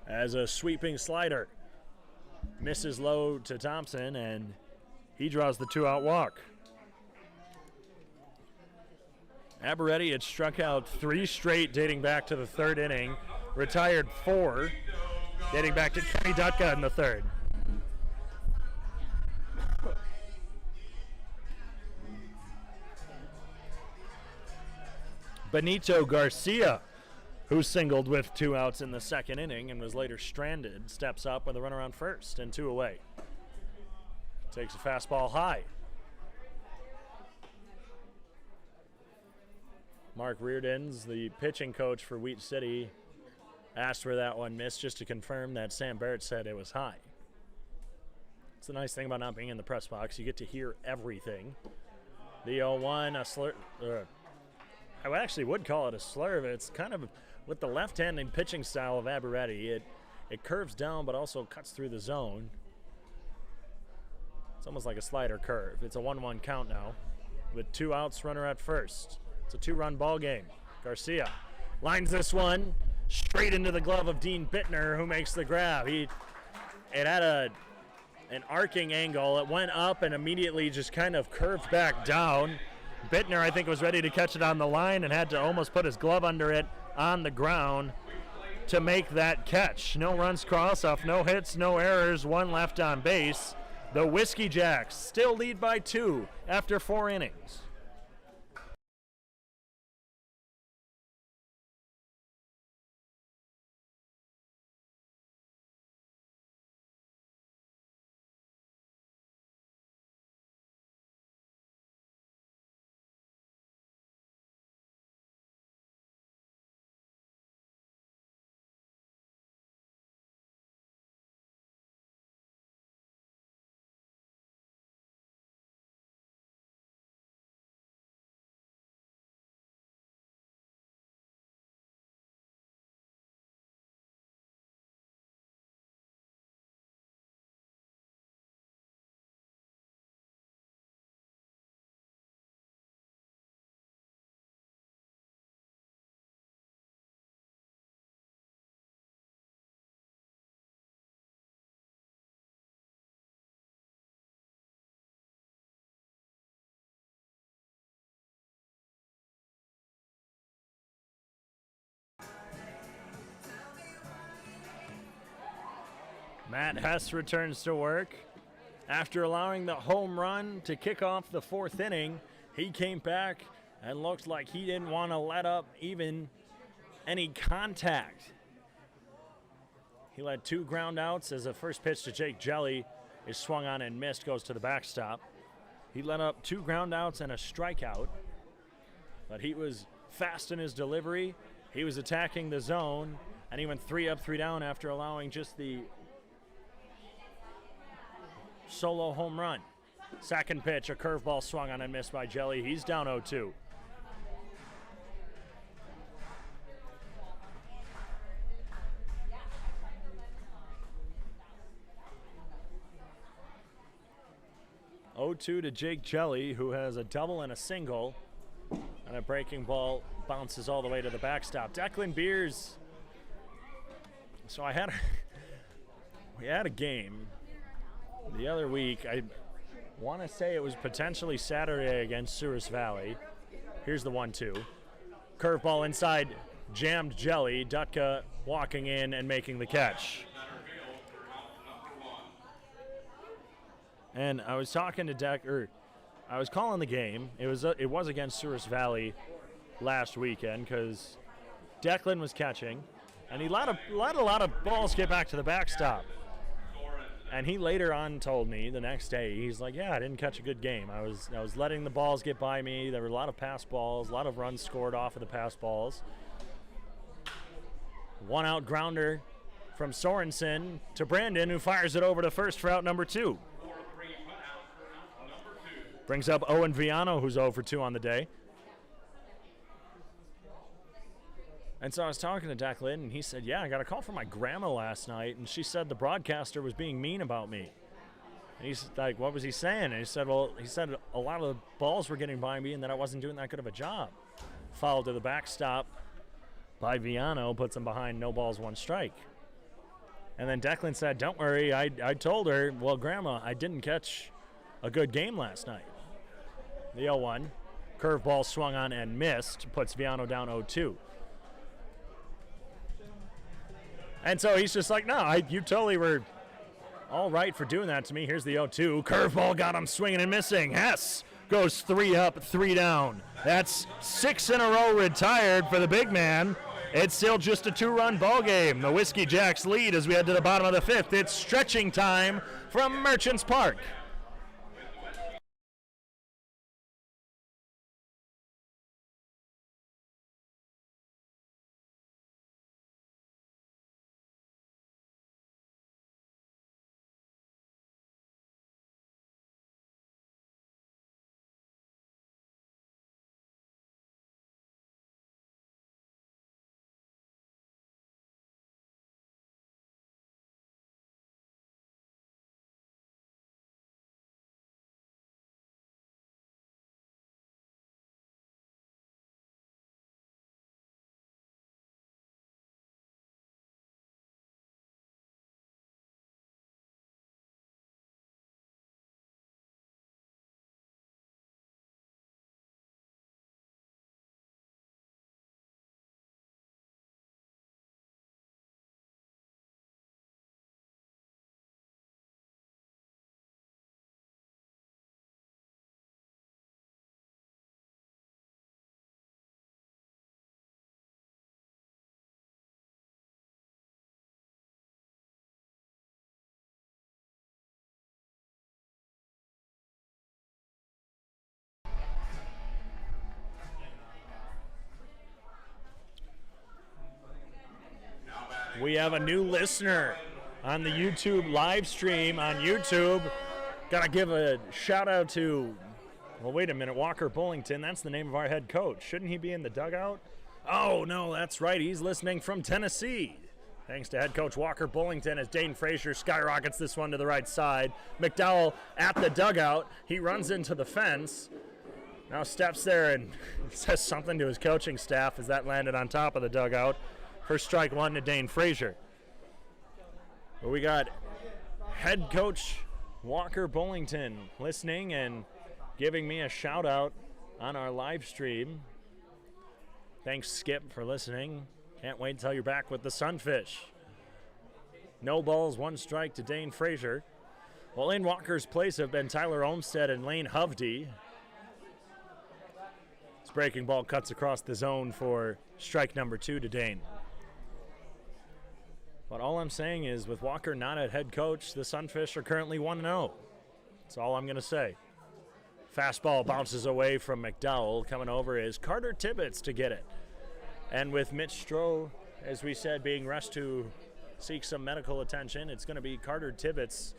as a sweeping slider misses low to Thompson, and he draws the 2-out walk. Aberretti had struck out 3 straight dating back to the 3rd inning, retired 4 dating back to Kenny Dutka in the 3rd. Benito Garcia, who singled with 2 outs in the 2nd inning and was later stranded, steps up with a runner on first and 2 away. Takes a fastball high. Mark Reardon's the pitching coach for Wheat City. Asked where that one missed just to confirm that Sam Barrett said it was high. It's the nice thing about not being in the press box. You get to hear everything. The 0-1, a slur. I actually would call it a slurve. It's kind of with the left-handed pitching style of Aberretti. It curves down but also cuts through the zone. It's almost like a slider curve. It's a 1-1 count now with 2 outs, runner at first. It's a 2-run ball game. Garcia lines this one straight into the glove of Dean Bittner, who makes the grab. It had an arcing angle. It went up and immediately just kind of curved back down. Bittner, I think, was ready to catch it on the line and had to almost put his glove under it on the ground to make that catch. No runs cross off, no hits, no errors, 1 left on base. The Whiskey Jacks still lead by 2 after 4 innings. Matt Hess returns to work. After allowing the home run to kick off the 4th inning, he came back and looked like he didn't want to let up even any contact. He led 2 ground outs as the first pitch to Jake Jelly is swung on and missed, goes to the backstop. He let up 2 ground outs and a strikeout, but he was fast in his delivery. He was attacking the zone, and he went 3 up, 3 down after allowing just the solo home run. Second pitch, a curveball swung on and missed by Jelly. He's down 0-2. To Jake Jelly, who has a double and a single, and a breaking ball bounces all the way to the backstop. Declan Beers. So we had a game the other week. I want to say it was potentially Saturday against Souris Valley. Here's the 1-2. Curveball inside, jammed Jelly. Dutka walking in and making the catch. And I was talking to I was calling the game. It was against Souris Valley last weekend because Declan was catching, and he let a lot of balls get back to the backstop. And he later on told me the next day, he's like, yeah, I didn't catch a good game. I was letting the balls get by me. There were a lot of pass balls, a lot of runs scored off of the pass balls. 1-out grounder from Sorensen to Brandon, who fires it over to first for out number 2. Brings up Owen Viano, who's 0 for 2 on the day. And so I was talking to Declan, and he said, yeah, I got a call from my grandma last night, and she said the broadcaster was being mean about me. And he's like, what was he saying? And he said, well, a lot of the balls were getting by me and that I wasn't doing that good of a job. Foul to the backstop by Viano, puts him behind, no balls, 1 strike. And then Declan said, don't worry, I told her, well, Grandma, I didn't catch a good game last night. The 0-1, curveball swung on and missed, puts Viano down 0-2. And so he's just like, no, you totally were all right for doing that to me. Here's the 0-2. Curveball got him swinging and missing. Hess goes 3 up, 3 down. That's 6 in a row retired for the big man. It's still just a 2-run ball game. The Whiskey Jacks lead as we head to the bottom of the 5th. It's stretching time from Merchants Park. We have a new listener on the YouTube live stream on YouTube. Gotta give a shout out to, well, wait a minute, Walker Bullington. That's the name of our head coach. Shouldn't he be in the dugout? Oh, no, that's right. He's listening from Tennessee. Thanks to head coach Walker Bullington as Dane Frazier skyrockets this one to the right side. McDowell at the dugout. He runs into the fence. Now steps there and says something to his coaching staff as that landed on top of the dugout. First strike 1 to Dane Frazier. But we got head coach Walker Bullington listening and giving me a shout out on our live stream. Thanks, Skip, for listening. Can't wait until you're back with the Sunfish. No balls, 1 strike to Dane Frazier. Well, in Walker's place have been Tyler Olmstead and Lane Hovde. This breaking ball cuts across the zone for strike number 2 to Dane. But all I'm saying is, with Walker not at head coach, the Sunfish are currently 1-0. That's all I'm going to say. Fastball bounces away from McDowell. Coming over is Carter Tibbetts to get it. And with Mitch Stroh, as we said, being rushed to seek some medical attention, it's going to be Carter Tibbetts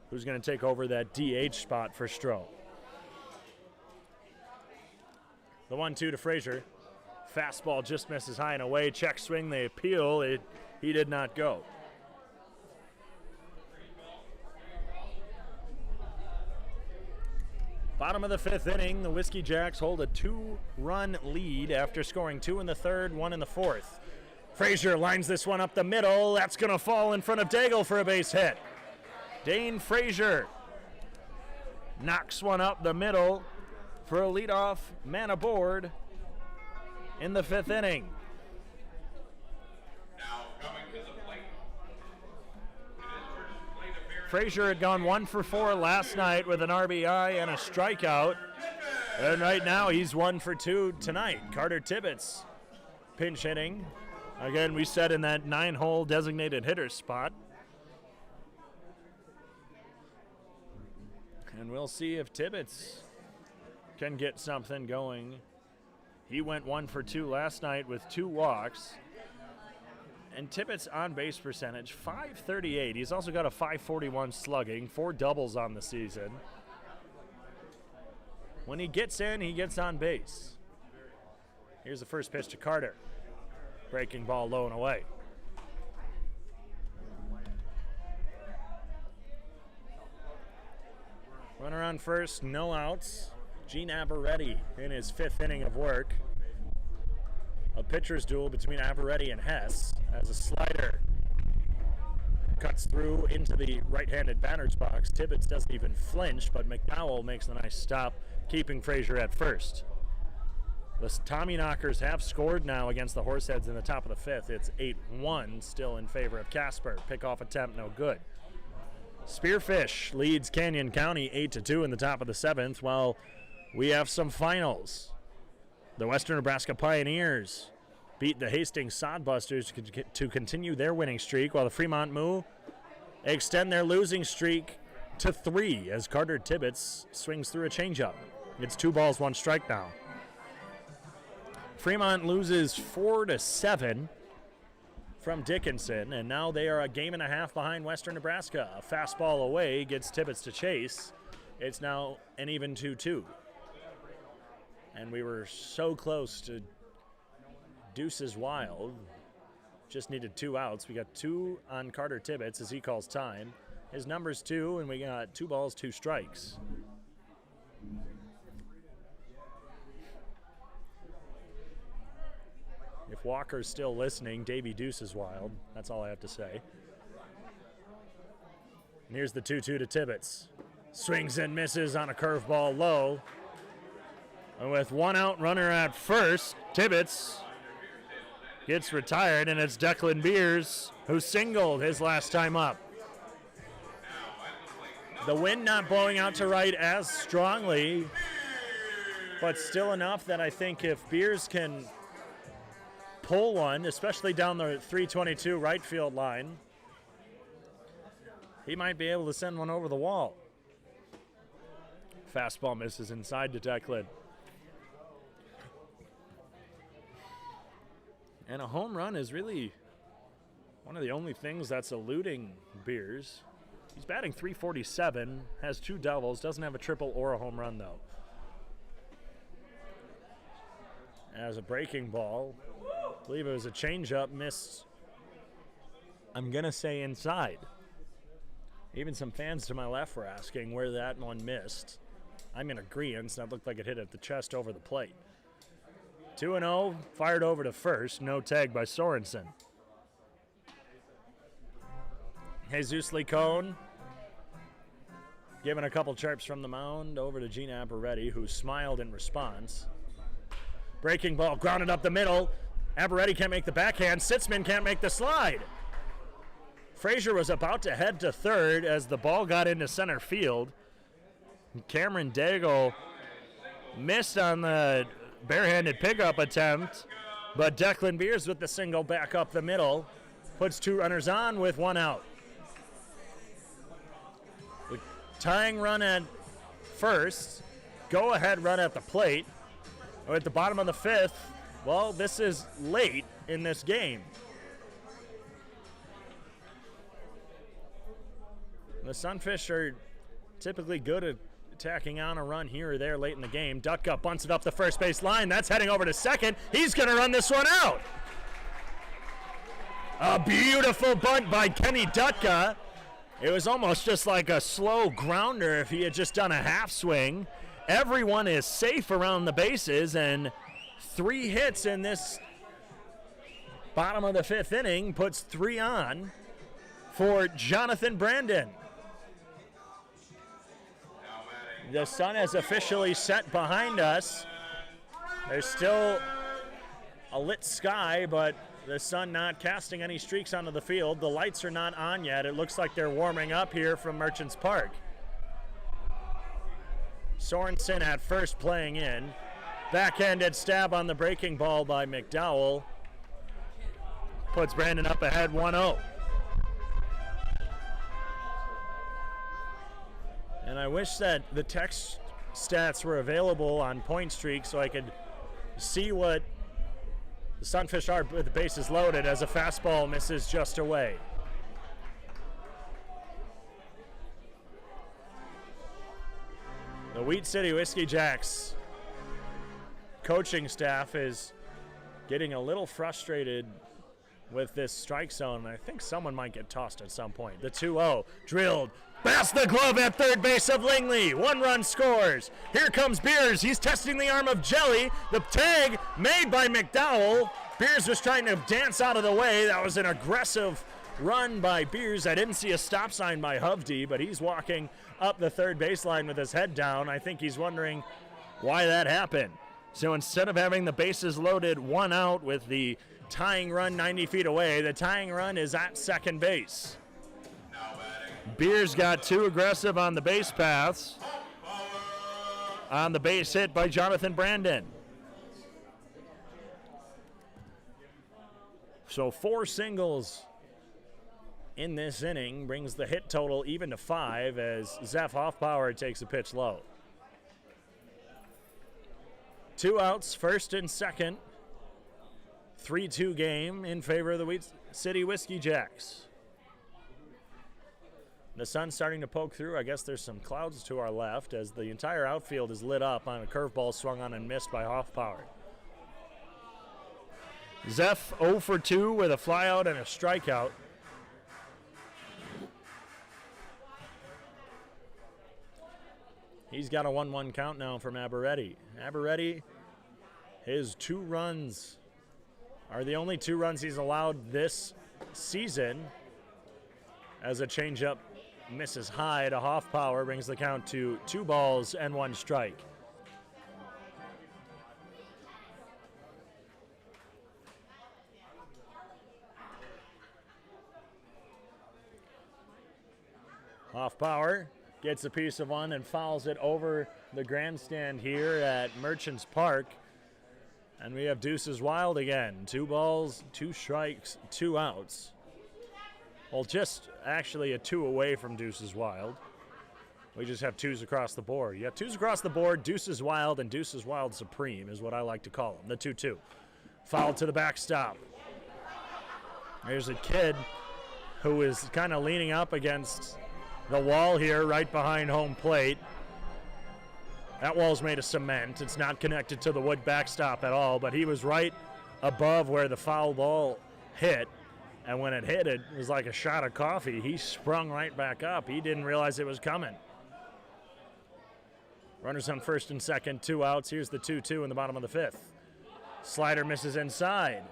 who's going to take over that DH spot for Stroh. The 1-2 to Frazier. Fastball just misses high and away. Check swing, they appeal. He did not go. Bottom of the 5th inning, the Whiskey Jacks hold a 2-run lead after scoring 2 in the 3rd, 1 in the 4th. Frazier lines this one up the middle. That's going to fall in front of Daigle for a base hit. Dane Frazier knocks one up the middle for a leadoff man aboard in the 5th inning. Now coming to the plate, it is first plate Frazier had gone 1 for 4 last night with an RBI and a strikeout. And right now he's 1 for 2 tonight. Carter Tibbetts pinch hitting. Again, we set in that 9-hole designated hitter spot. And we'll see if Tibbetts can get something going. He went 1 for 2 last night with 2 walks. And Tibbetts' on-base percentage, .538. He's also got a .541 slugging, 4 doubles on the season. When he gets in, he gets on base. Here's the first pitch to Carter. Breaking ball low and away. Runner on first, no outs. Gene Aberetti in his 5th inning of work. A pitcher's duel between Aberetti and Hess as a slider cuts through into the right-handed batter's box. Tibbetts doesn't even flinch, but McDowell makes the nice stop, keeping Frazier at first. The Tommyknockers have scored now against the Horseheads in the top of the 5th. It's 8-1 still in favor of Casper. Pickoff attempt, no good. Spearfish leads Canyon County 8-2 in the top of the 7th, while we have some finals. The Western Nebraska Pioneers beat the Hastings Sodbusters to continue their winning streak, while the Fremont Moo extend their losing streak to 3 as Carter Tibbetts swings through a changeup. It's 2 balls, 1 strike now. Fremont loses 4-7 from Dickinson, and now they are a game and a half behind Western Nebraska. A fastball away gets Tibbetts to chase. It's now an even 2-2. And we were so close to Deuces Wild. Just needed 2 outs. We got 2 on Carter Tibbetts as he calls time. His number's 2, and we got 2 balls, 2 strikes. If Walker's still listening, Davey Deuces Wild. That's all I have to say. And here's the 2-2 to Tibbetts. Swings and misses on a curveball low. And with 1 out runner at first, Tibbetts gets retired, and it's Declan Beers who singled his last time up. The wind not blowing out to right as strongly, but still enough that I think if Beers can pull one, especially down the 322 right field line, he might be able to send one over the wall. Fastball misses inside to Declan. And a home run is really one of the only things that's eluding Beers. He's batting .347, has 2 doubles, doesn't have a triple or a home run, though. As a breaking ball, I believe it was a changeup, missed, I'm going to say inside. Even some fans to my left were asking where that one missed. I'm in agreement. That looked like it hit at the chest over the plate. 2-0, fired over to first. No tag by Sorensen. Jesus Licon giving a couple chirps from the mound over to Gene Aberetti, who smiled in response. Breaking ball grounded up the middle. Aberetti can't make the backhand. Sitzman can't make the slide. Frazier was about to head to third as the ball got into center field. Cameron Daigle missed on the barehanded pickup attempt, but Declan Beers with the single back up the middle puts 2 runners on with 1 out. The tying run at first, go-ahead run at the plate. At the bottom of the 5th, well, this is late in this game. The Sunfish are typically good at tacking on a run here or there late in the game. Dutka bunts it up the first base line. That's heading over to second. He's going to run this one out. A beautiful bunt by Kenny Dutka. It was almost just like a slow grounder if he had just done a half swing. Everyone is safe around the bases, and 3 hits in this bottom of the 5th inning puts 3 on for Jonathan Brandon. The sun has officially set behind us. There's still a lit sky, but the sun not casting any streaks onto the field. The lights are not on yet. It looks like they're warming up here from Merchants Park. Sorensen at first playing in. Backhanded stab on the breaking ball by McDowell. Puts Brandon up ahead 1-0. And I wish that the text stats were available on Point Streak so I could see what the Sunfish are with the bases loaded as a fastball misses just away. The Wheat City Whiskey Jacks coaching staff is getting a little frustrated with this strike zone. I think someone might get tossed at some point. The 2-0 drilled past the glove at third base of Lingley. 1 run scores. Here comes Beers. He's testing the arm of Jelly. The tag made by McDowell. Beers was trying to dance out of the way. That was an aggressive run by Beers. I didn't see a stop sign by Hovde, but he's walking up the third baseline with his head down. I think he's wondering why that happened. So instead of having the bases loaded, 1 out with the tying run 90 feet away, the tying run is at second base. Beers got too aggressive on the base paths on the base hit by Jonathan Brandon. So 4 singles in this inning brings the hit total even to 5 as Zeph Hoffbauer takes a pitch low. 2 outs, first and second. 3-2 game in favor of the Wheat City Whiskey Jacks. The sun's starting to poke through. I guess there's some clouds to our left as the entire outfield is lit up on a curveball swung on and missed by Hoffbauer. Zeph 0 for 2 with a flyout and a strikeout. He's got a 1-1 count now from Aberetti. Aberetti, his 2 runs are the only 2 runs he's allowed this season as a changeup misses high to Hoffbauer, brings the count to 2 balls and 1 strike. Hoffbauer gets a piece of one and fouls it over the grandstand here at Merchants Park. And we have Deuces Wild again. 2 balls, 2 strikes, 2 outs. Well, just actually a 2 away from Deuces Wild. We just have 2s across the board. You have 2s across the board, Deuces Wild and Deuces Wild Supreme is what I like to call them, the 2-2. Foul to the backstop. There's a kid who is kind of leaning up against the wall here right behind home plate. That wall's made of cement. It's not connected to the wood backstop at all, but he was right above where the foul ball hit. And when it hit, it was like a shot of coffee. He sprung right back up. He didn't realize it was coming. Runners on first and second, 2 outs. Here's the 2-2 in the bottom of the 5th. Slider misses inside.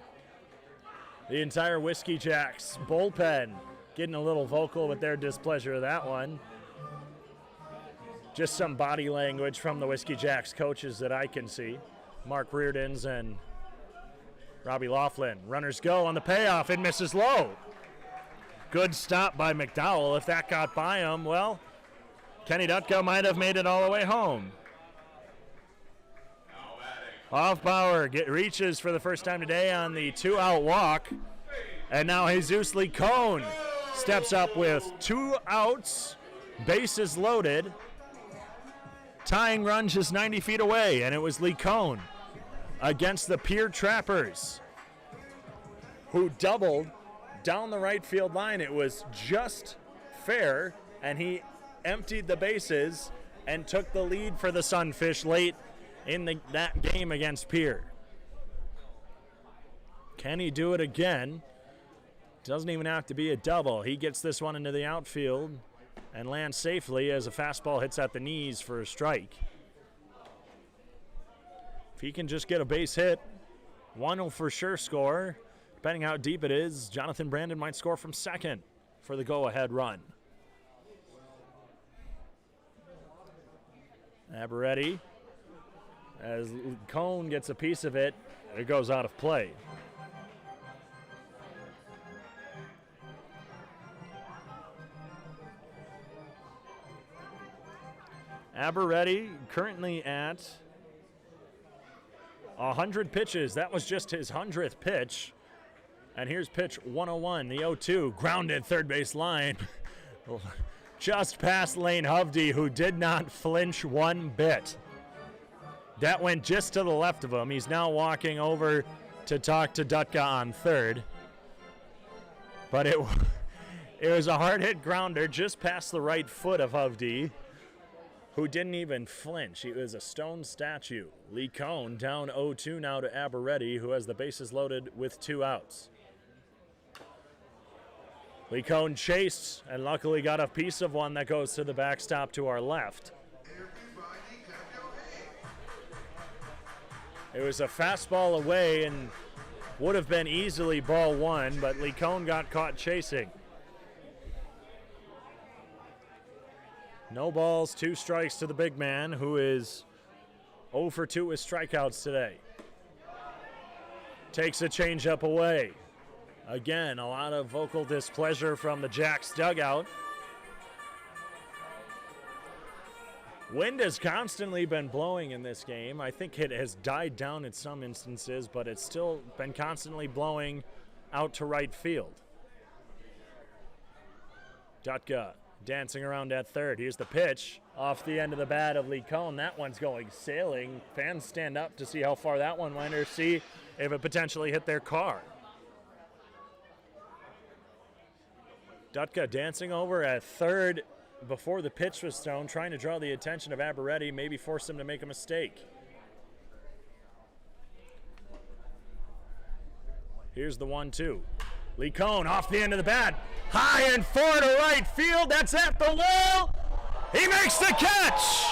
The entire Whiskey Jacks bullpen getting a little vocal with their displeasure of that one. Just some body language from the Whiskey Jacks coaches that I can see. Mark Reardons and Robbie Laughlin. Runners go on the payoff. It misses low. Good stop by McDowell. If that got by him, well, Kenny Dutka might have made it all the way home. Hoffbauer reaches for the first time today on the 2-out walk. And now Jesus Licon steps up with 2 outs, bases loaded. Tying run just 90 feet away, and it was Licon against the Pier Trappers, who doubled down the right field line. It was just fair, and he emptied the bases and took the lead for the Sunfish late in that game against Pier. Can he do it again? Doesn't even have to be a double. He gets this one into the outfield and lands safely as a fastball hits at the knees for a strike. If he can just get a base hit, one will for sure score. Depending how deep it is, Jonathan Brandon might score from second for the go-ahead run. Aberetti, as Cone gets a piece of it, it goes out of play. Aberretti currently at 100 pitches. That was just his 100th pitch. And here's pitch 101, the 0-2, grounded third base line. Just past Lane Hovde, who did not flinch one bit. That went just to the left of him. He's now walking over to talk to Dutka on third. But it was a hard hit grounder just past the right foot of Hovde, who didn't even flinch. He was a stone statue. Licon down 0-2 now to Aberretti, who has the bases loaded with 2 outs. Licon chased and luckily got a piece of one that goes to the backstop to our left. It was a fastball away and would have been easily ball 1, but Licon got caught chasing. No balls, 2 strikes to the big man, who is 0 for 2 with strikeouts today. Takes a changeup away. Again, a lot of vocal displeasure from the Jacks dugout. Wind has constantly been blowing in this game. I think it has died down in some instances, but it's still been constantly blowing out to right field. Dutka dancing around at third. Here's the pitch off the end of the bat of Licon. That one's going sailing. Fans stand up to see how far that one went or see if it potentially hit their car. Dutka dancing over at third before the pitch was thrown, trying to draw the attention of Aberretti, maybe force him to make a mistake. Here's the 1-2. Licon off the end of the bat, high and far to right field. That's at the wall. He makes the catch.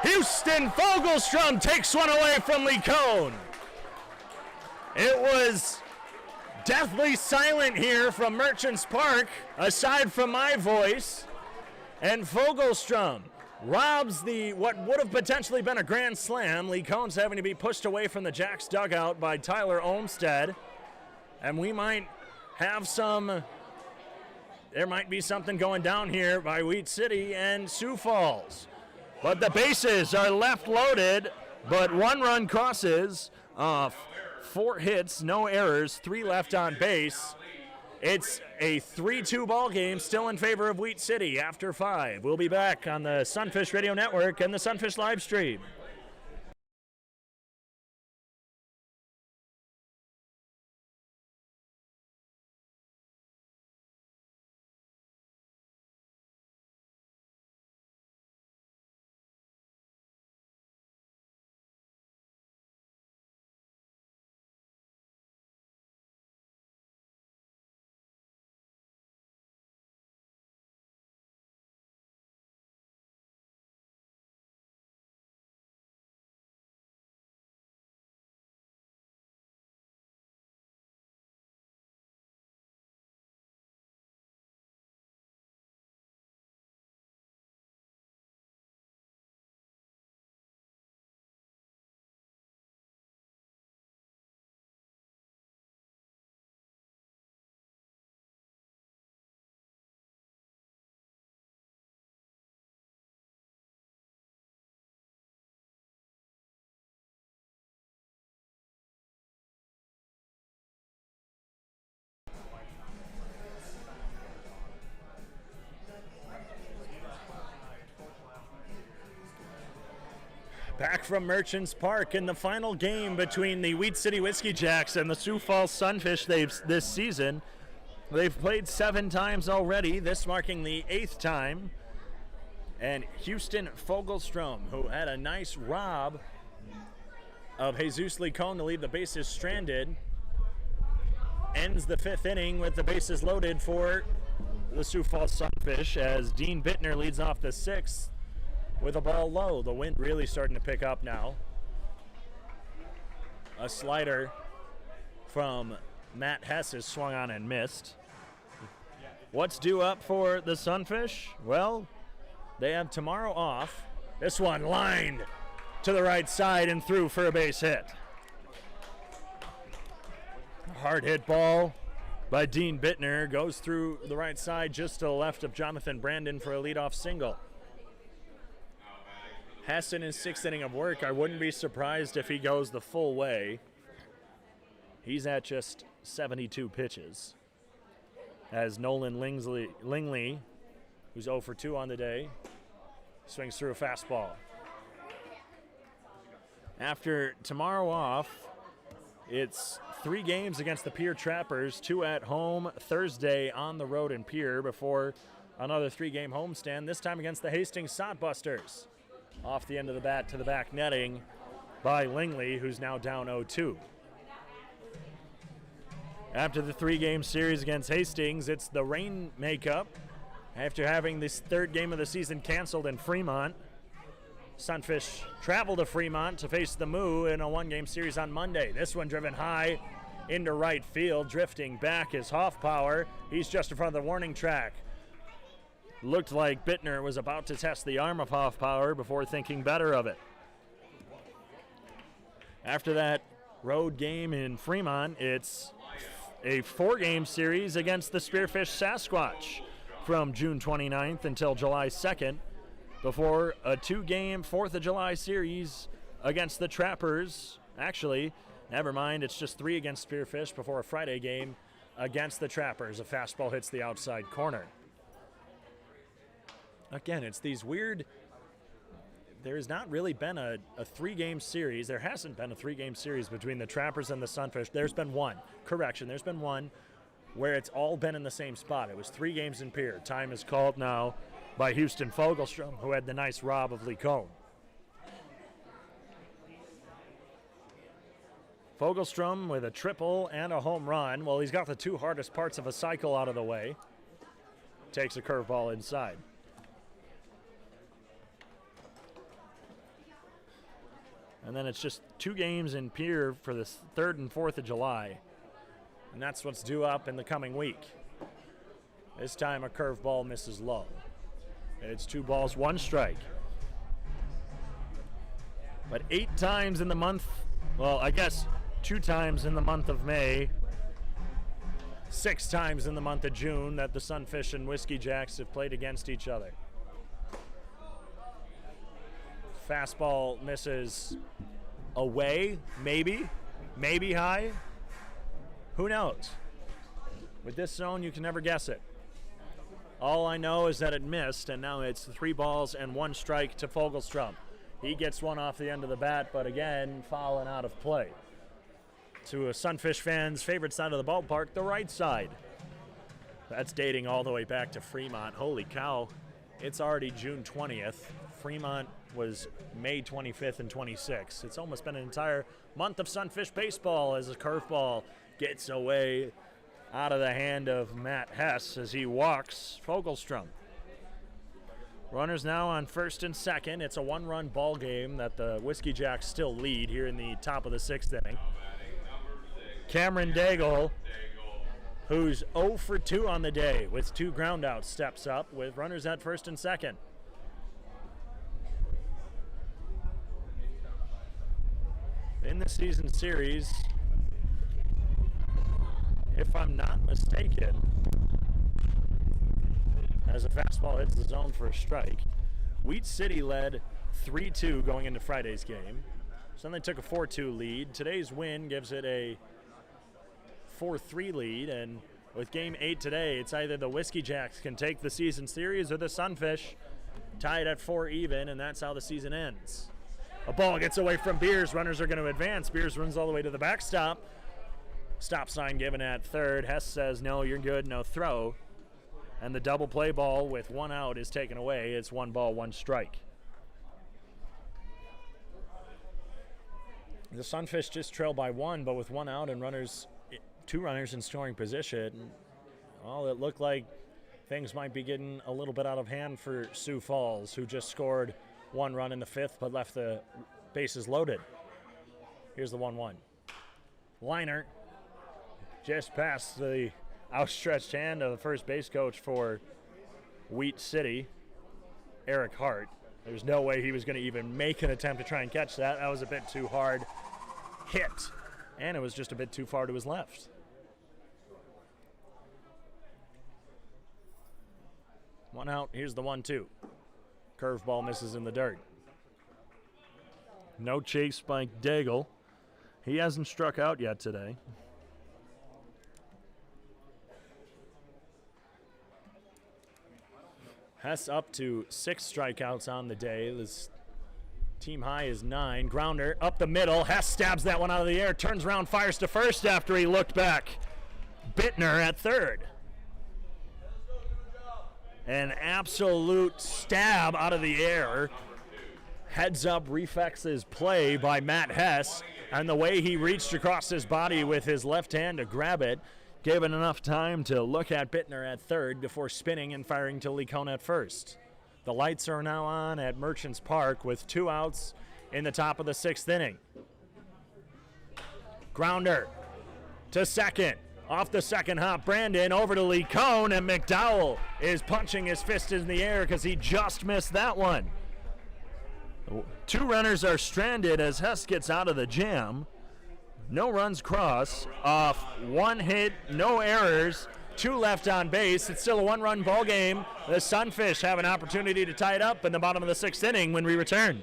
Houston Fogelstrom takes one away from Licon. It was deathly silent here from Merchants Park, aside from my voice. And Fogelstrom robs what would have potentially been a grand slam. Licon's having to be pushed away from the Jacks dugout by Tyler Olmstead. And we might have there might be something going down here by Wheat City and Sioux Falls. But the bases are left loaded, but 1 run crosses, 4 hits, no errors, 3 left on base. It's a 3-2 ball game, still in favor of Wheat City after 5. We'll be back on the Sunfish Radio Network and the Sunfish live stream. Back from Merchants Park in the final game between the Wheat City Whiskey Jacks and the Sioux Falls Sunfish this season. They've played 7 times already, this marking the 8th time. And Houston Fogelstrom, who had a nice rob of Jesus Licon to leave the bases stranded, ends the 5th inning with the bases loaded for the Sioux Falls Sunfish as Dean Bittner leads off the 6th. With a ball low, the wind really starting to pick up now. A slider from Matt Hess is swung on and missed. What's due up for the Sunfish? Well, they have tomorrow off. This one lined to the right side and through for a base hit. Hard hit ball by Dean Bittner goes through the right side just to the left of Jonathan Brandon for a leadoff single. Hess in his 6th inning of work. I wouldn't be surprised if he goes the full way. He's at just 72 pitches. As Nolan Lingley, who's 0 for 2 on the day, swings through a fastball. After tomorrow off, it's 3 games against the Pierre Trappers, 2 at home, Thursday on the road in Pierre before another 3-game homestand, this time against the Hastings Sodbusters. Off the end of the bat to the back netting by Lingley, who's now down 0-2. After the 3-game series against Hastings, it's the rain makeup. After having this 3rd game of the season canceled in Fremont, Sunfish travel to Fremont to face the Moo in a 1-game series on Monday. This one driven high into right field. Drifting back is Hoffpower. He's just in front of the warning track. Looked like Bittner was about to test the arm of Hoffpower before thinking better of it. After that road game in Fremont, it's a 4-game series against the Spearfish Sasquatch from June 29th until July 2nd before a 2-game 4th of July series against the Trappers. Actually, never mind, it's just 3 against Spearfish before a Friday game against the Trappers. A fastball hits the outside corner. Again, it's these weird, there's not really been a 3-game series. There hasn't been a 3-game series between the Trappers and the Sunfish. There's been one. Correction, there's been one where it's all been in the same spot. It was 3 games in Pierre. Time is called now by Houston Fogelstrom, who had the nice rob of Licon. Fogelstrom with a triple and a home run. Well, he's got the 2 hardest parts of a cycle out of the way. Takes a curveball inside. And then it's just 2 games in Pierre for the 3rd and 4th of July. And that's what's due up in the coming week. This time a curveball misses low. It's 2 balls, 1 strike. But 8 times in the month, well, I guess 2 times in the month of May, 6 times in the month of June that the Sunfish and Whiskey Jacks have played against each other. Fastball misses away, maybe high. Who knows? With this zone, you can never guess it. All I know is that it missed, and now it's 3 balls and 1 strike to Fogelstrom. He gets one off the end of the bat, but again, foul and out of play. To a Sunfish fan's favorite side of the ballpark, the right side. That's dating all the way back to Fremont. Holy cow, it's already June 20th. Fremont was May 25th and 26th. It's almost been an entire month of Sunfish baseball as a curveball gets away out of the hand of Matt Hess as he walks Fogelstrom. Runners now on 1st and 2nd. It's a 1-run ball game that the Whiskey Jacks still lead here in the top of the 6th inning. Cameron Daigle, who's 0 for 2 on the day with 2 groundouts, steps up with runners at 1st and 2nd. In the season series, if I'm not mistaken, as a fastball hits the zone for a strike, Wheat City led 3-2 going into Friday's game. So then they took a 4-2 lead. Today's win gives it a 4-3 lead, and with game 8 today, it's either the Whiskey Jacks can take the season series or the Sunfish tied at 4 even, and that's how the season ends. A ball gets away from Beers. Runners are going to advance. Beers runs all the way to the backstop. Stop sign given at 3rd. Hess says, no, you're good, no throw. And the double play ball with 1 out is taken away. It's 1 ball, 1 strike. The Sunfish just trail by 1, but with 1 out and 2 runners in scoring position, well, it looked like things might be getting a little bit out of hand for Sioux Falls, who just scored 1 run in the 5th, but left the bases loaded. Here's the 1-1. Liner just past the outstretched hand of the first base coach for Wheat City, Eric Hart. There's no way he was going to even make an attempt to try and catch that. That was a bit too hard hit, and it was just a bit too far to his left. 1 out. Here's the 1-2. Curveball misses in the dirt. No chase by Daigle. He hasn't struck out yet today. Hess up to 6 strikeouts on the day. This team high is 9. Grounder up the middle. Hess stabs that one out of the air, turns around, fires to first after he looked back. Bittner at third. An absolute stab out of the air. Heads up reflexes play by Matt Hess, and the way he reached across his body with his left hand to grab it gave it enough time to look at Bittner at third before spinning and firing to Licon at first. The lights are now on at Merchants Park with 2 outs in the top of the 6th inning. Grounder to second. Off the second hop, Brandon over to Licon, and McDowell is punching his fist in the air because he just missed that one. 2 runners are stranded as Hess gets out of the jam. No runs cross, off 1 hit, no errors, 2 left on base. It's still a 1-run ball game. The Sunfish have an opportunity to tie it up in the bottom of the 6th inning when we return.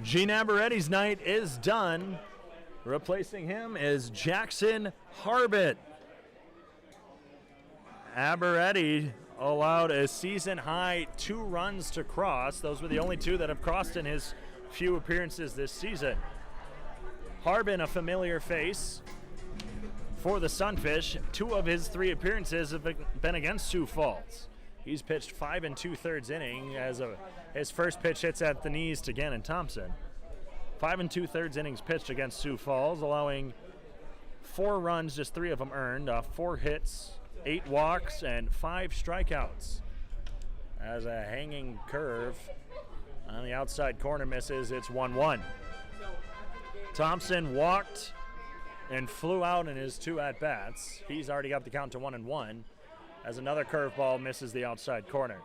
Gene Aberetti's night is done. Replacing him is Jackson Harbit. Aberetti allowed a season-high 2 runs to cross. Those were the only 2 that have crossed in his few appearances this season. Harbin, a familiar face for the Sunfish. 2 of his 3 appearances have been against Sioux Falls. He's pitched 5 2/3 inning as his first pitch hits at the knees to Gannon Thompson. 5 2/3 innings pitched against Sioux Falls, allowing 4 runs, just 3 of them earned, 4 hits, 8 walks, and 5 strikeouts. As a hanging curve on the outside corner misses, it's 1-1. Thompson walked and flew out in his 2 at-bats. He's already got the count to 1-1 as another curveball misses the outside corner.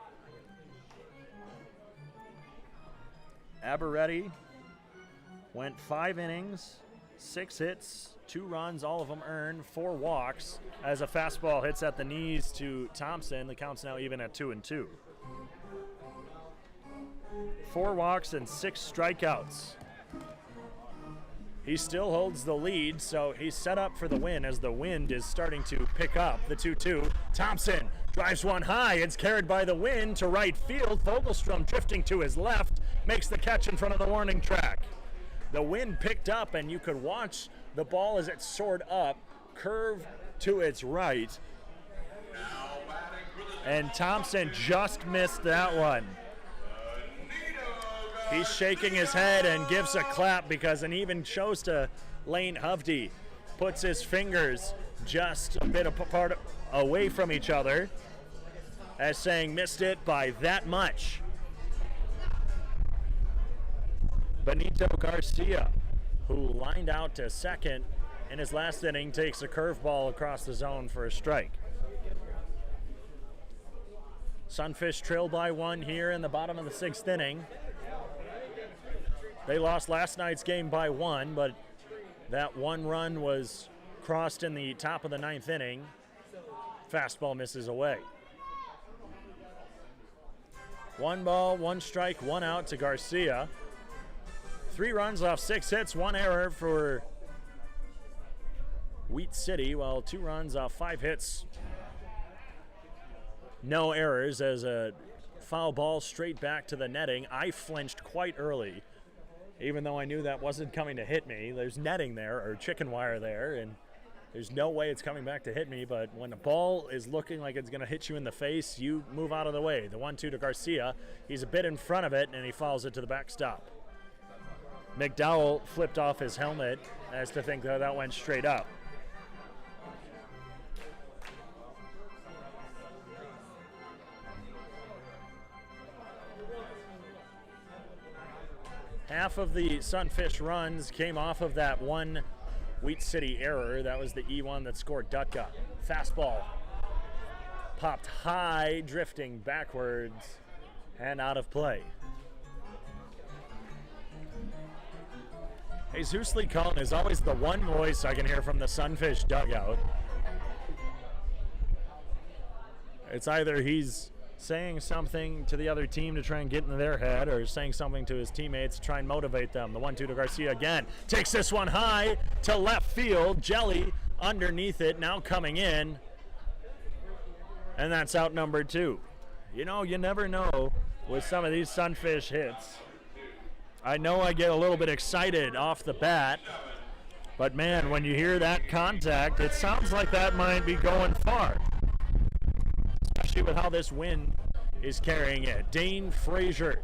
Aberetti went 5 innings, 6 hits, 2 runs, all of them earned, 4 walks. As a fastball hits at the knees to Thompson, the count's now even at 2-2. 4 walks and 6 strikeouts. He still holds the lead, so he's set up for the win as the wind is starting to pick up. The 2-2. Thompson drives one high. It's carried by the wind to right field. Fogelstrom drifting to his left makes the catch in front of the warning track. The wind picked up, and you could watch the ball as it soared up, curve to its right. And Thompson just missed that one. He's shaking his head and gives a clap because, and even shows to Lane Hovde, puts his fingers just a bit apart away from each other as saying missed it by that much. Benito Garcia, who lined out to second in his last inning, takes a curveball across the zone for a strike. Sunfish trail by 1 here in the bottom of the 6th inning. They lost last night's game by 1, but that 1 run was crossed in the top of the 9th inning. Fastball misses away. 1 ball, 1 strike, 1 out to Garcia. 3 runs off 6 hits, 1 error for Wheat City, while 2 runs off 5 hits. No errors as a foul ball straight back to the netting. I flinched quite early, even though I knew that wasn't coming to hit me. There's netting there, or chicken wire there, and there's no way it's coming back to hit me. But when the ball is looking like it's going to hit you in the face, you move out of the way. The 1-2 to Garcia. He's a bit in front of it, and he fouls it to the backstop. McDowell flipped off his helmet as to think that that went straight up. Half of the Sunfish runs came off of that one Wheat City error. That was the E1 that scored Dutka. Fastball popped high, drifting backwards and out of play. Jesus Licon is always the one voice I can hear from the Sunfish dugout. It's either he's saying something to the other team to try and get into their head, or saying something to his teammates to try and motivate them. The 1-2 to Garcia again. Takes this one high to left field. Jelly underneath it, now coming in. And that's out number 2. You know, you never know with some of these Sunfish hits. I know I get a little bit excited off the bat, but man, when you hear that contact, it sounds like that might be going far. Especially with how this wind is carrying it. Dane Frazier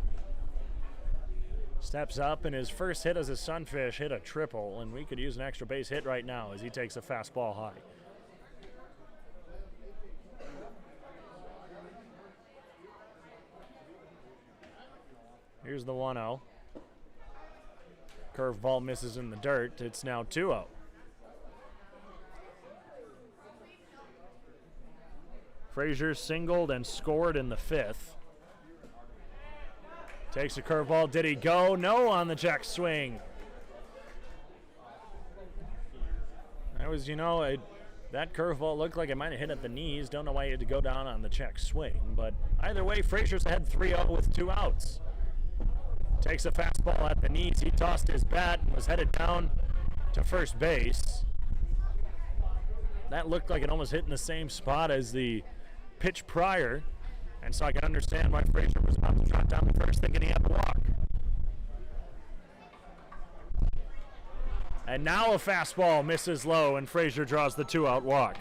steps up, and his first hit as a Sunfish hit a triple, and we could use an extra base hit right now as he takes a fastball high. Here's the 1-0. Curveball misses in the dirt. It's now 2-0. Frazier singled and scored in the 5th. Takes a curveball. Did he go? No on the check swing. That was, that curveball looked like it might have hit at the knees. Don't know why he had to go down on the check swing. But either way, Frazier's ahead 3-0 with 2 outs. Takes a fastball at the knees. He tossed his bat and was headed down to first base. That looked like it almost hit in the same spot as the pitch prior, and so I can understand why Frazier was about to drop down the first, thinking he had to walk. And now a fastball misses low, and Frazier draws the 2-out walk.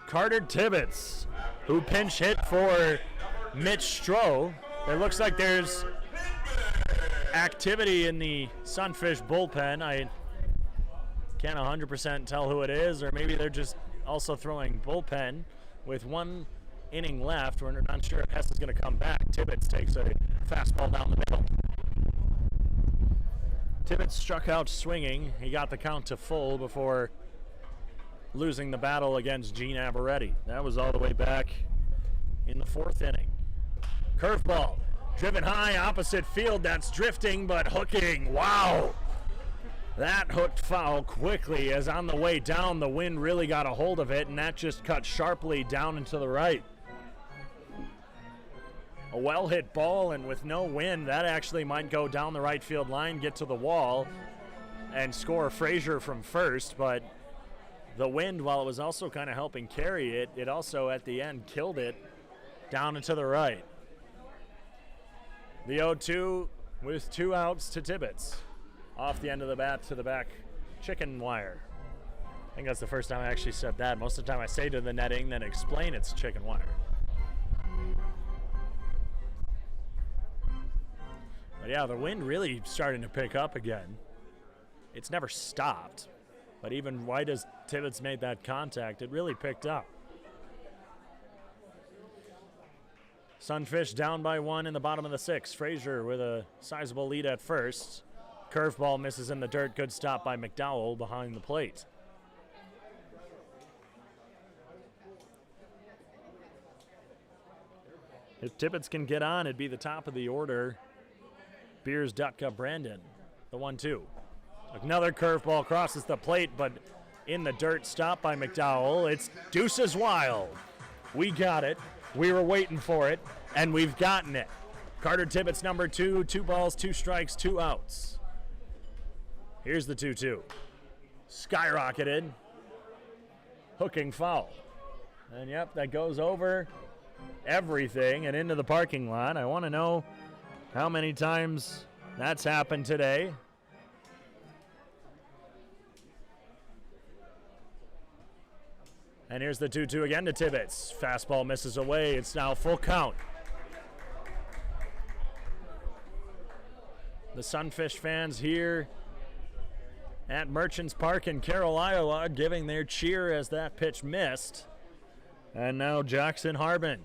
Carter Tibbetts, who pinch hit for Mitch Stroh. It looks like there's activity in the Sunfish bullpen. I can't 100% tell who it is, or maybe they're just also throwing bullpen with 1 inning left. We're not sure if Hess is going to come back. Tibbetts takes a fastball down the middle. Tibbetts struck out swinging. He got the count to full before losing the battle against Gene Aberetti. That was all the way back in the 4th inning. Curveball, driven high, opposite field. That's drifting, but hooking. Wow! That hooked foul quickly, as on the way down, the wind really got a hold of it, and that just cut sharply down and to the right. A well-hit ball, and with no wind, that actually might go down the right field line, get to the wall, and score Frazier from first, but the wind, while it was also kind of helping carry it, it also at the end killed it down and to the right. The 0-2 with 2 outs to Tibbetts. Off the end of the bat to the back chicken wire. I think that's the first time I actually said that. Most of the time I say to the netting, then explain it's chicken wire. But yeah, the wind really starting to pick up again. It's never stopped. But even right as Tibbetts made that contact, it really picked up. Sunfish down by 1 in the bottom of the 6th. Frazier with a sizable lead at first. Curveball misses in the dirt. Good stop by McDowell behind the plate. If Tibbetts can get on, it'd be the top of the order Beers, Dutka, Brandon. The 1-2. Another curveball crosses the plate, but in the dirt, stopped by McDowell. It's Deuces Wild. We got it. We were waiting for it, and we've gotten it. Carter Tibbetts, number 2. 2 balls, 2 strikes, 2 outs. Here's the 2-2. Skyrocketed. Hooking foul. And yep, that goes over everything and into the parking lot. I want to know how many times that's happened today. And here's the 2-2 again to Tibbetts. Fastball misses away. It's now full count. The Sunfish fans here at Merchants Park in Carroll, Iowa, giving their cheer as that pitch missed. And now Jackson Harbin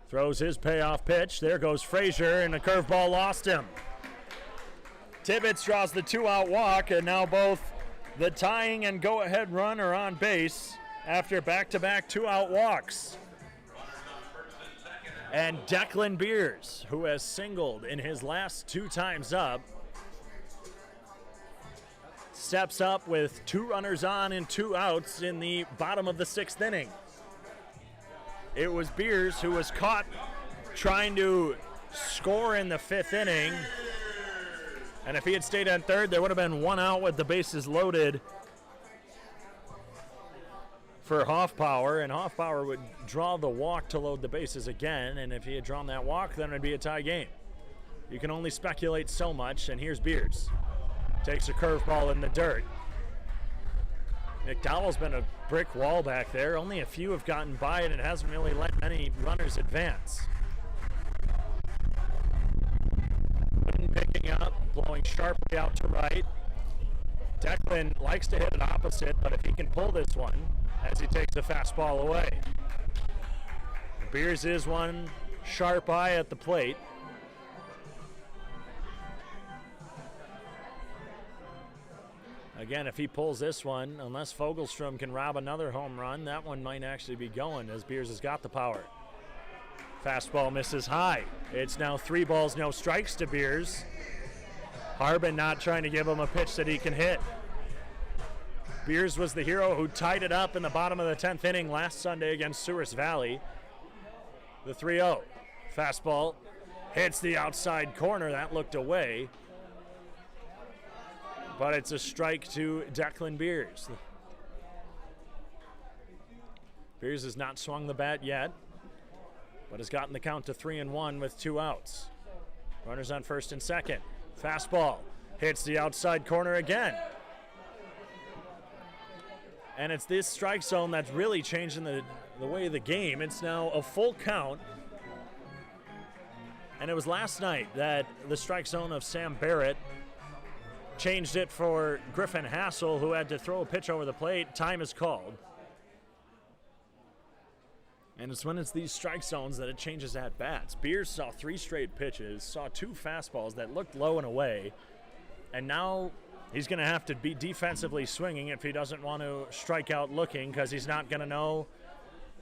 throws his payoff pitch. There goes Frazier, and a curveball lost him. Tibbetts draws the 2-out walk, and now both the tying and go-ahead run are on base after back-to-back 2-out walks. And Declan Beers, who has singled in his last 2 times up, steps up with 2 runners on and 2 outs in the bottom of the 6th inning. It was Beers who was caught trying to score in the 5th inning. And if he had stayed on third, there would have been 1 out with the bases loaded for Hoffpower. And Hoffpower would draw the walk to load the bases again. And if he had drawn that walk, then it would be a tie game. You can only speculate so much. And here's Beers. Takes a curveball in the dirt. McDowell's been a brick wall back there. Only a few have gotten by it, and it hasn't really let many runners advance. Wind picking up, blowing sharply out to right. Declan likes to hit it opposite, but if he can pull this one as he takes the fastball away. Beers is one sharp eye at the plate. Again, if he pulls this one, unless Fogelstrom can rob another home run, that one might actually be going as Beers has got the power. Fastball misses high. It's now 3 balls, no strikes to Beers. Harbin not trying to give him a pitch that he can hit. Beers was the hero who tied it up in the bottom of the 10th inning last Sunday against Sewers Valley. The 3-0. Fastball hits the outside corner. That looked away. But it's a strike to Declan Beers. Beers has not swung the bat yet, but has gotten the count to 3-1 with 2 outs. Runners on first and second. Fastball hits the outside corner again. And it's this strike zone that's really changing the way of the game. It's now a full count. And it was last night that the strike zone of Sam Barrett changed it for Griffin Hassel, who had to throw a pitch over the plate. Time is called. And it's when it's these strike zones that it changes at bats. Beers saw 3 straight pitches, saw 2 fastballs that looked low and away, and now he's going to have to be defensively swinging if he doesn't want to strike out looking, because he's not going to know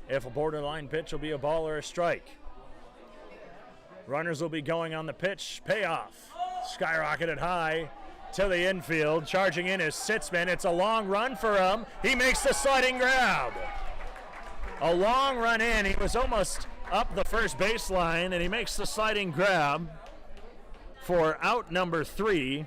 if a borderline pitch will be a ball or a strike. Runners will be going on the pitch. Payoff. Skyrocketed high to the infield. Charging in is Sitzman. It's a long run for him. He makes the sliding grab. A long run in. He was almost up the first baseline, and he makes the sliding grab for out number 3.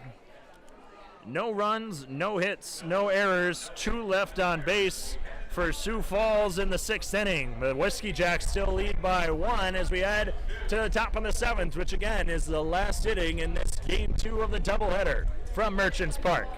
No runs, no hits, no errors. 2 left on base for Sioux Falls in the 6th inning. The Whiskey Jacks still lead by 1 as we head to the top of the 7th, which again is the last inning in this game 2 of the doubleheader from Merchants Park.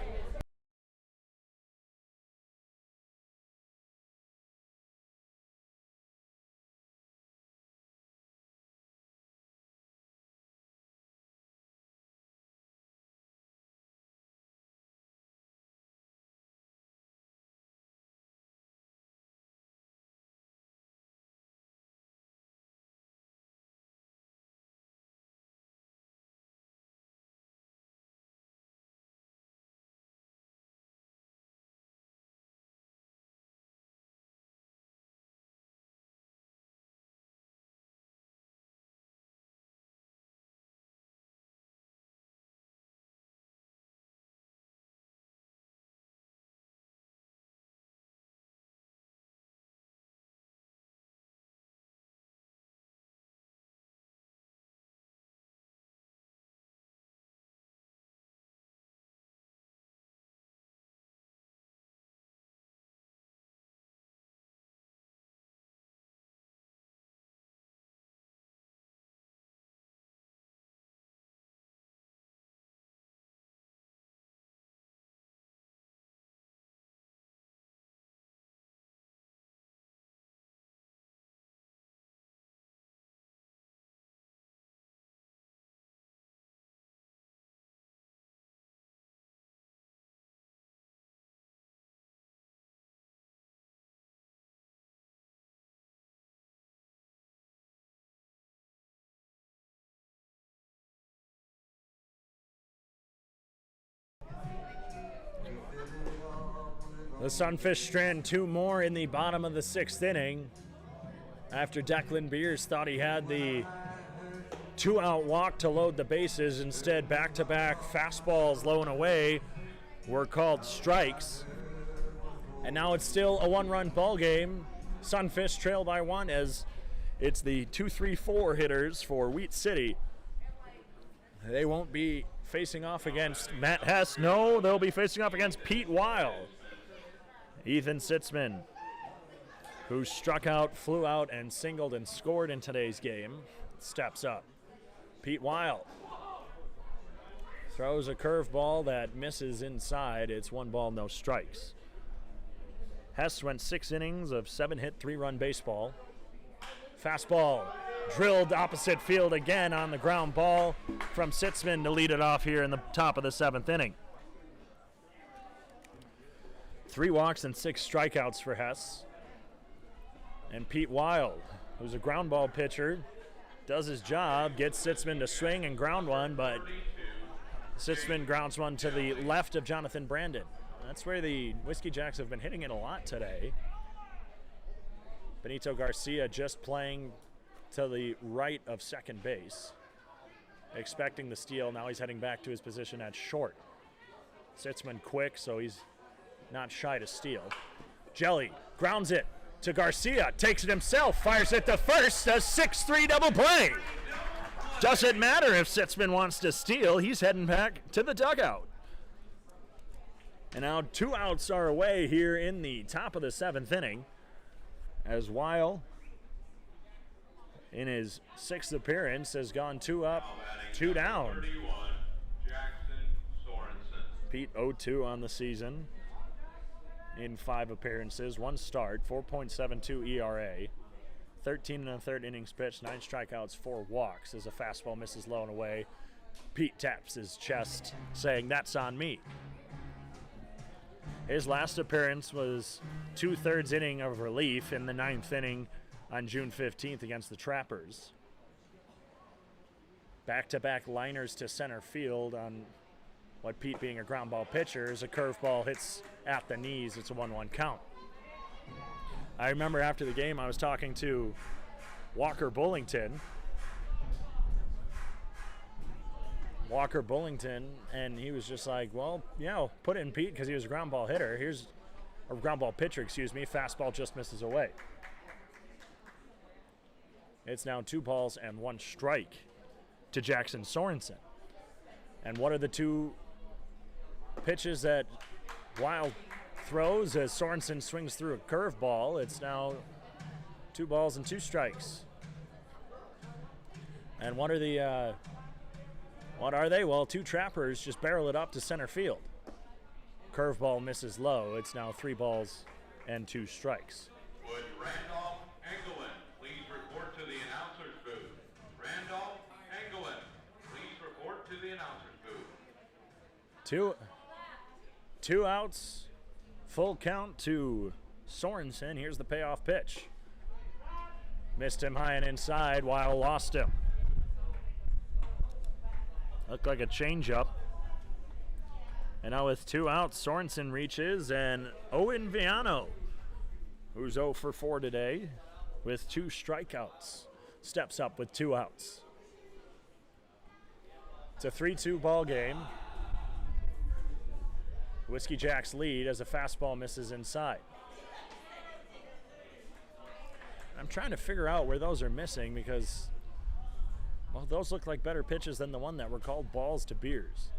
The Sunfish strand 2 more in the bottom of the 6th inning after Declan Beers thought he had the 2-out walk to load the bases. Instead, back-to-back fastballs low and away were called strikes. And now it's still a 1-run ball game. Sunfish trail by 1 as it's the 2-3-4 hitters for Wheat City. They won't be facing off against Matt Hess. No, they'll be facing off against Pete Weil. Ethan Sitzman, who struck out, flew out, and singled and scored in today's game, steps up. Pete Weil throws a curveball that misses inside. It's 1 ball, no strikes. Hess went 6 innings of 7-hit, 3-run baseball. Fastball drilled opposite field again on the ground ball from Sitzman to lead it off here in the top of the 7th inning. 3 walks and 6 strikeouts for Hess. And Pete Weil, who's a ground ball pitcher, does his job, gets Sitzman to swing and ground one, but Sitzman grounds one to the left of Jonathan Brandon. That's where the Whiskey Jacks have been hitting it a lot today. Benito Garcia just playing to the right of second base, expecting the steal. Now he's heading back to his position at short. Sitzman quick, so he's not shy to steal. Jelly grounds it to Garcia, takes it himself, fires it to first, a 6-3 double play. Doesn't matter if Sitzman wants to steal, he's heading back to the dugout. And now 2 outs are away here in the top of the 7th inning as Weil, in his 6th appearance, has gone 2 up, 2 down. Pete 0-2 on the season in 5 appearances, 1 start, 4.72 ERA, 13 1/3 innings pitched, 9 strikeouts, 4 walks. As a fastball misses low and away, Pete taps his chest, saying, "That's on me." His last appearance was 2/3 inning of relief in the 9th inning on June 15th against the Trappers. Back-to-back liners to center field on what Pete, being a ground ball pitcher, is a curveball hits at the knees. It's a 1-1 count. I remember after the game I was talking to Walker Bullington, and he was just like, well, put in Pete because he was a ground ball hitter. Here's a ground ball pitcher, fastball just misses away. It's now 2 balls and 1 strike to Jackson Sorensen. And what are the 2 pitches that Weil throws as Sorensen swings through a curveball? It's now 2 balls and 2 strikes. And what are they? Well, 2 Trappers just barrel it up to center field. Curveball misses low. It's now 3 balls and 2 strikes. Would Randolph Engelin please report to the announcer's booth? Randolph Engelin, please report to the announcer's booth. 2 outs, full count to Sorensen. Here's the payoff pitch. Missed him high and inside. Weil lost him. Looked like a changeup. And now with 2 outs, Sorensen reaches, and Owen Viano, who's 0 for 4 today with 2 strikeouts, steps up with 2 outs. It's a 3-2 ball game. Whiskey Jacks lead as a fastball misses inside. I'm trying to figure out where those are missing because, well, those look like better pitches than the one that were called balls to Beers.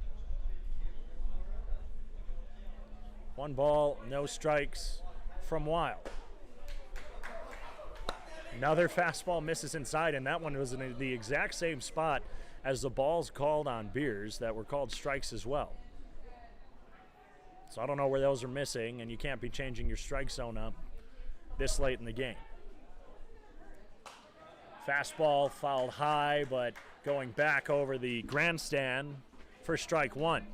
1 ball, no strikes from Weil. Another fastball misses inside, and that one was in the exact same spot as the balls called on Beers that were called strikes as well. So I don't know where those are missing, and you can't be changing your strike zone up this late in the game. Fastball fouled high, but going back over the grandstand for strike 1.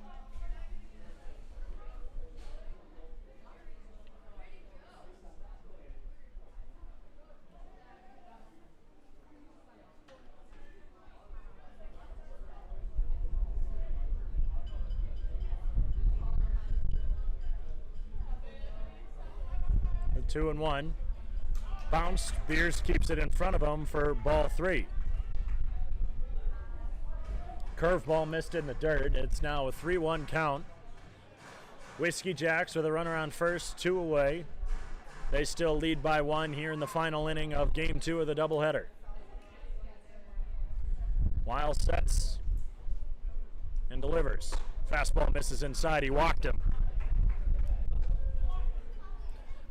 2-1. Bounced. Beers keeps it in front of him for ball 3. Curveball missed in the dirt. It's now a 3-1 count. Whiskey Jacks with a runner on first, 2 away. They still lead by 1 here in the final inning of Game 2 of the doubleheader. Weil sets and delivers. Fastball misses inside. He walked him.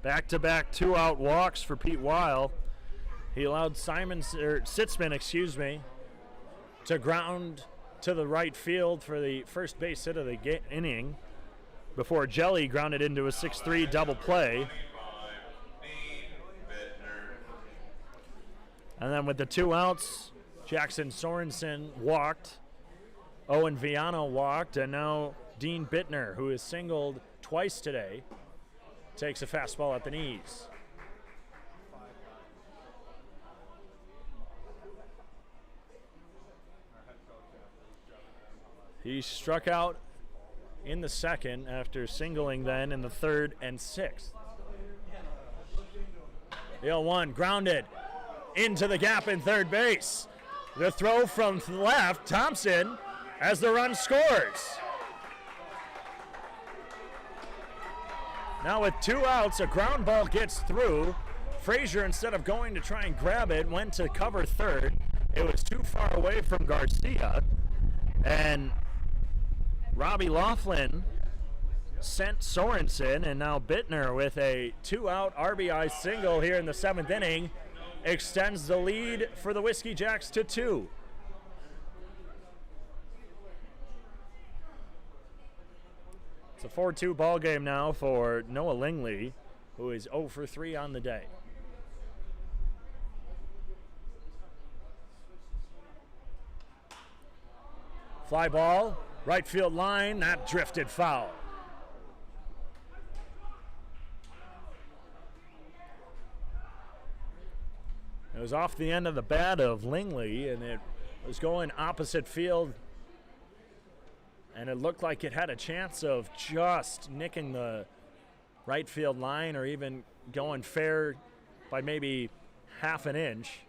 Back-to-back 2-out walks for Pete Weil. He allowed Sitzman, to ground to the right field for the first base hit of the inning before Jelly grounded into a 6-3 double play. And then with the 2 outs, Jackson Sorensen walked, Owen Viano walked, and now Dean Bittner, who has singled twice today, takes a fastball at the knees. He struck out in the second after singling then in the third and 6th. The 0-1 grounded into the gap in third base. The throw from left, Thompson, as the run scores. Now with 2 outs, a ground ball gets through. Frazier, instead of going to try and grab it, went to cover third. It was too far away from Garcia. And Robbie Laughlin sent Sorensen, and now Bittner with a 2-out RBI single here in the 7th inning extends the lead for the Whiskey Jacks to 2. It's a 4-2 ball game now for Noah Lingley, who is 0 for 3 on the day. Fly ball, right field line, that drifted foul. It was off the end of the bat of Lingley, and it was going opposite field, and it looked like it had a chance of just nicking the right field line or even going fair by maybe half an inch.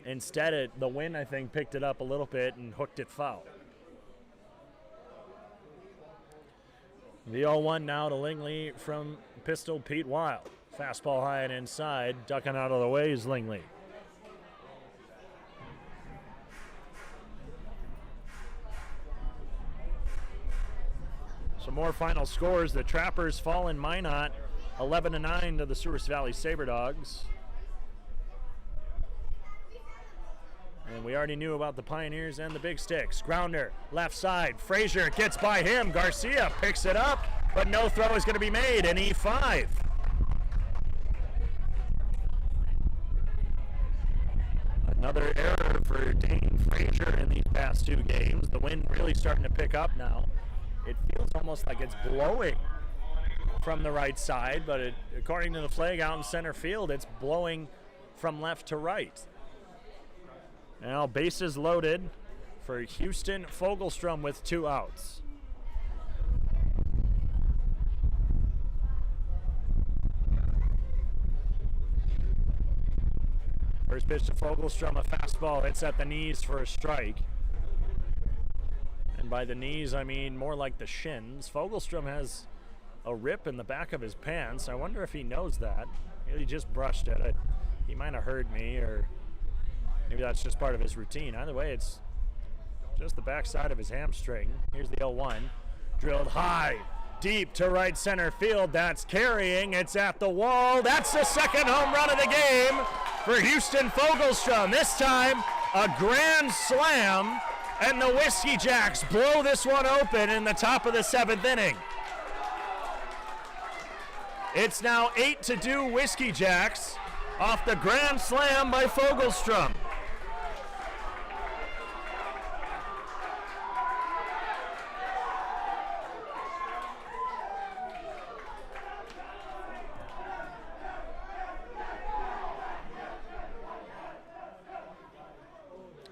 Instead, the wind, I think, picked it up a little bit and hooked it foul. The 0-1 now to Lingley from Pistol Pete Weil. Fastball high and inside, ducking out of the way is Lingley. Some more final scores. The Trappers fall in Minot 11-9 to the Sewers Valley Saberdogs. And we already knew about the Pioneers and the Big Sticks. Grounder, left side. Frazier gets by him. Garcia picks it up, but no throw is going to be made in E5. Another error for Dane Frazier in these past 2 games. The wind really starting to pick up now. It feels almost like it's blowing from the right side, but according to the flag out in center field, it's blowing from left to right. Now bases loaded for Houston Fogelstrom with 2 outs. First pitch to Fogelstrom, a fastball hits at the knees for a strike. And by the knees, I mean more like the shins. Fogelstrom has a rip in the back of his pants. I wonder if he knows that. He just brushed it. He might have heard me, or maybe that's just part of his routine. Either way, it's just the backside of his hamstring. Here's the 0-1. Drilled high, deep to right center field. That's carrying. It's at the wall. That's the second home run of the game for Houston Fogelstrom. This time, a grand slam, and the Whiskey Jacks blow this one open in the top of the 7th inning. It's now 8-2 Whiskey Jacks off the grand slam by Fogelstrom.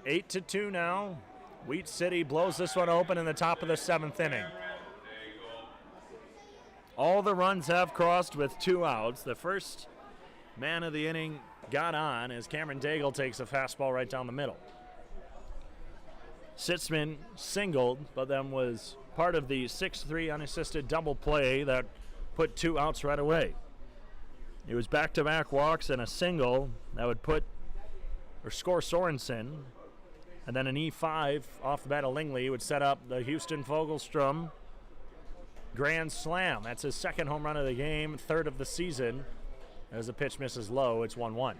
Eight to 2 now. Wheat City blows this one open in the top of the 7th inning. All the runs have crossed with 2 outs. The first man of the inning got on as Cameron Daigle takes a fastball right down the middle. Sitzman singled, but then was part of the 6-3 unassisted double play that put 2 outs right away. It was back-to-back walks and a single that would score Sorensen, and then an E5 off the bat of Lingley would set up the Houston Fogelstrom grand slam. That's his 2nd home run of the game, 3rd of the season. As the pitch misses low, it's 1-1.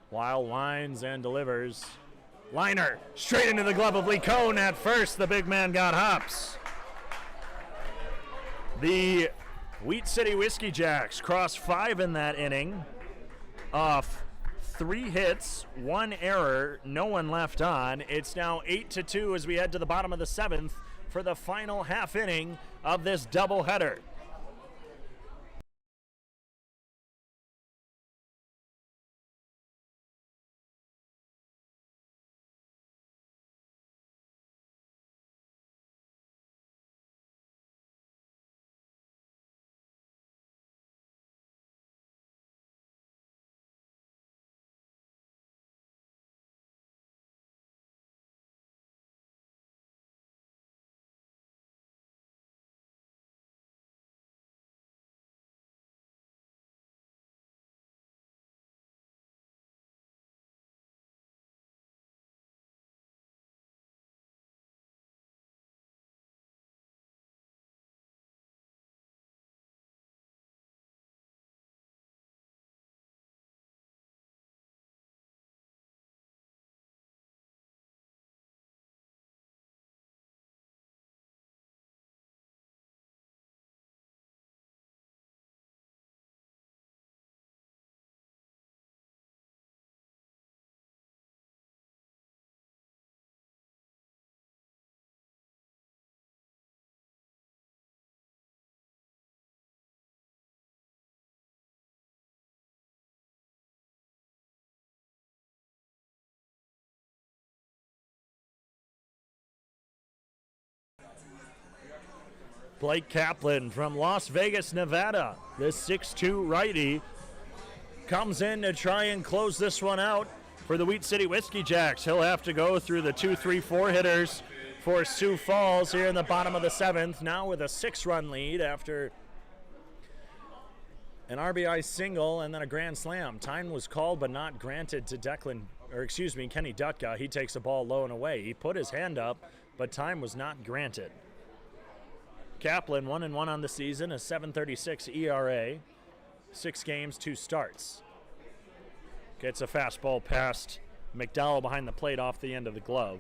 Wild lines and delivers. Liner straight into the glove of Licon at first. The big man got hops. The Wheat City Whiskey Jacks crossed 5 in that inning off 3 hits, 1 error, no one left on. It's now 8-2 as we head to the bottom of the 7th for the final half inning of this doubleheader. Blake Kaplan from Las Vegas, Nevada. This 6'2 righty comes in to try and close this one out for the Wheat City Whiskey Jacks. He'll have to go through the 2, 3, 4 hitters for Sioux Falls here in the bottom of the 7th, now with a 6-run lead after an RBI single and then a grand slam. Time was called but not granted to Kenny Dutka. He takes the ball low and away. He put his hand up, but time was not granted. Kaplan 1-1 on the season, a 7.36 ERA, 6 games, 2 starts. Gets a fastball past McDowell behind the plate off the end of the glove.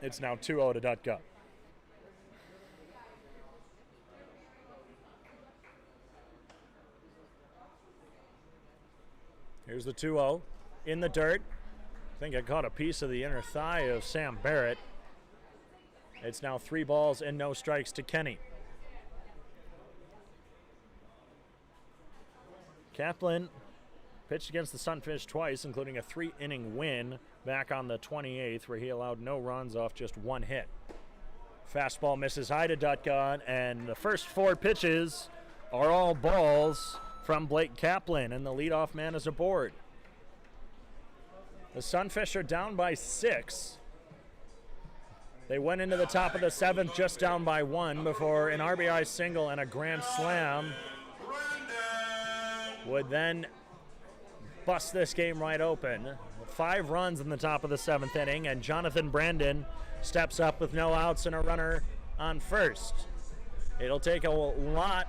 It's now 2-0 to Dutka. Here's the 2-0 in the dirt. I think I caught a piece of the inner thigh of Sam Barrett. It's now 3 balls and no strikes to Kenny. Kaplan pitched against the Sunfish twice, including a 3-inning win back on the 28th, where he allowed no runs off just 1 hit. Fastball misses high to Dutka, and the first 4 pitches are all balls from Blake Kaplan, and the leadoff man is aboard. The Sunfish are down by 6. They went into the top of the 7th just down by 1 before an RBI single and a grand slam would then bust this game right open. 5 runs in the top of the 7th inning, and Jonathan Brandon steps up with no outs and a runner on first. It'll take a lot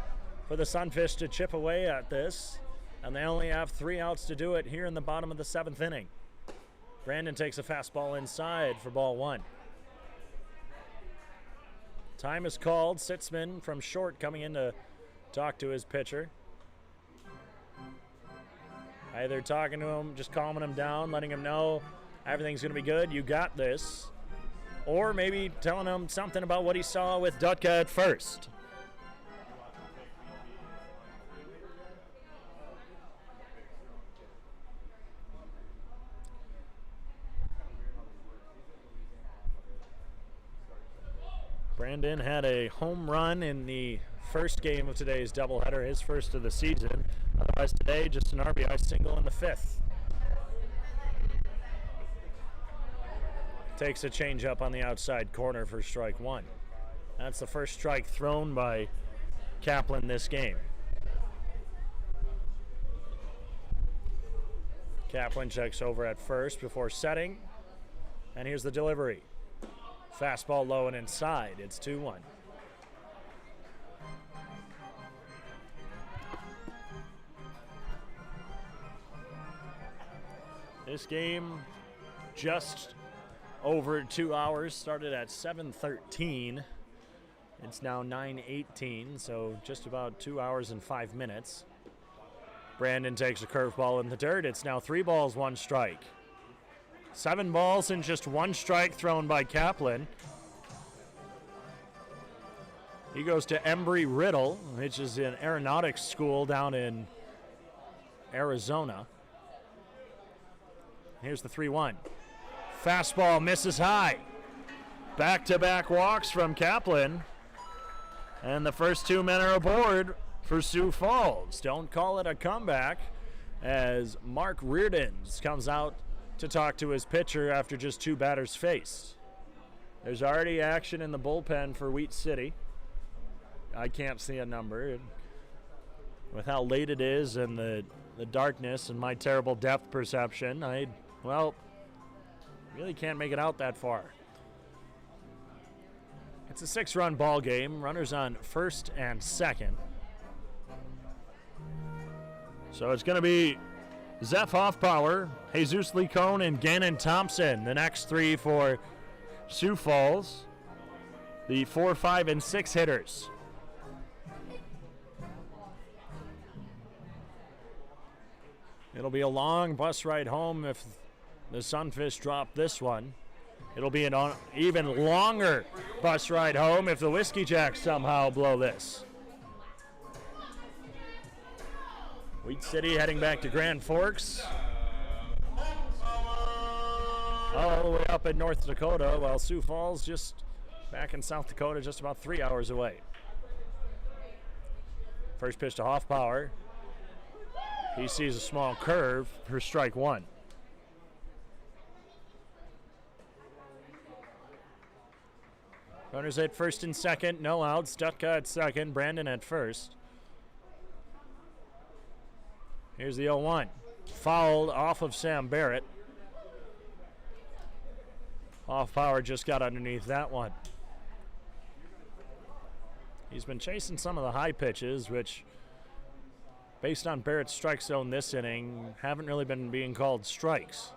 for the Sunfish to chip away at this, and they only have 3 outs to do it here in the bottom of the 7th inning. Brandon takes a fastball inside for ball 1. Time is called. Sitzman from short coming in to talk to his pitcher. Either talking to him, just calming him down, letting him know everything's going to be good, you got this. Or maybe telling him something about what he saw with Dutka at first. Brandon had a home run in the first game of today's doubleheader, his first of the season. Otherwise today, just an RBI single in the fifth. Takes a changeup on the outside corner for strike one. That's the first strike thrown by Kaplan this game. Kaplan checks over at first before setting. And here's the delivery. Fastball low and inside. It's 2-1. This game just over 2 hours. Started at 7:13. It's now 9:18, so just about 2 hours and 5 minutes. Brandon takes a curveball in the dirt. It's now 3 balls, 1 strike. 7 balls and just 1 strike thrown by Kaplan. He goes to Embry-Riddle, which is an aeronautics school down in Arizona. Here's the 3-1. Fastball misses high. Back-to-back walks from Kaplan. And the first 2 men are aboard for Sioux Falls. Don't call it a comeback as Mark Reardons comes out to talk to his pitcher after just 2 batters faced. There's already action in the bullpen for Wheat City. I can't see a number. With how late it is and the darkness and my terrible depth perception, really can't make it out that far. It's a 6-run ball game. Runners on first and second. So it's going to be Zeph Hoffpower, Jesus Licon, and Gannon Thompson, the next 3 for Sioux Falls. The 4, 5, and 6 hitters. It'll be a long bus ride home if the Sunfish drop this one. It'll be an even longer bus ride home if the Whiskey Jacks somehow blow this. Wheat City heading back to Grand Forks. All the way up in North Dakota, while Sioux Falls just back in South Dakota, just about 3 hours away. First pitch to Hoffpower. He sees a small curve for strike one. Runners at first and second, no outs. Dutka at second, Brandon at first. Here's the 0-1. Fouled off of Sam Barrett. Hoffpower just got underneath that one. He's been chasing some of the high pitches, which, based on Barrett's strike zone this inning, haven't really been being called strikes.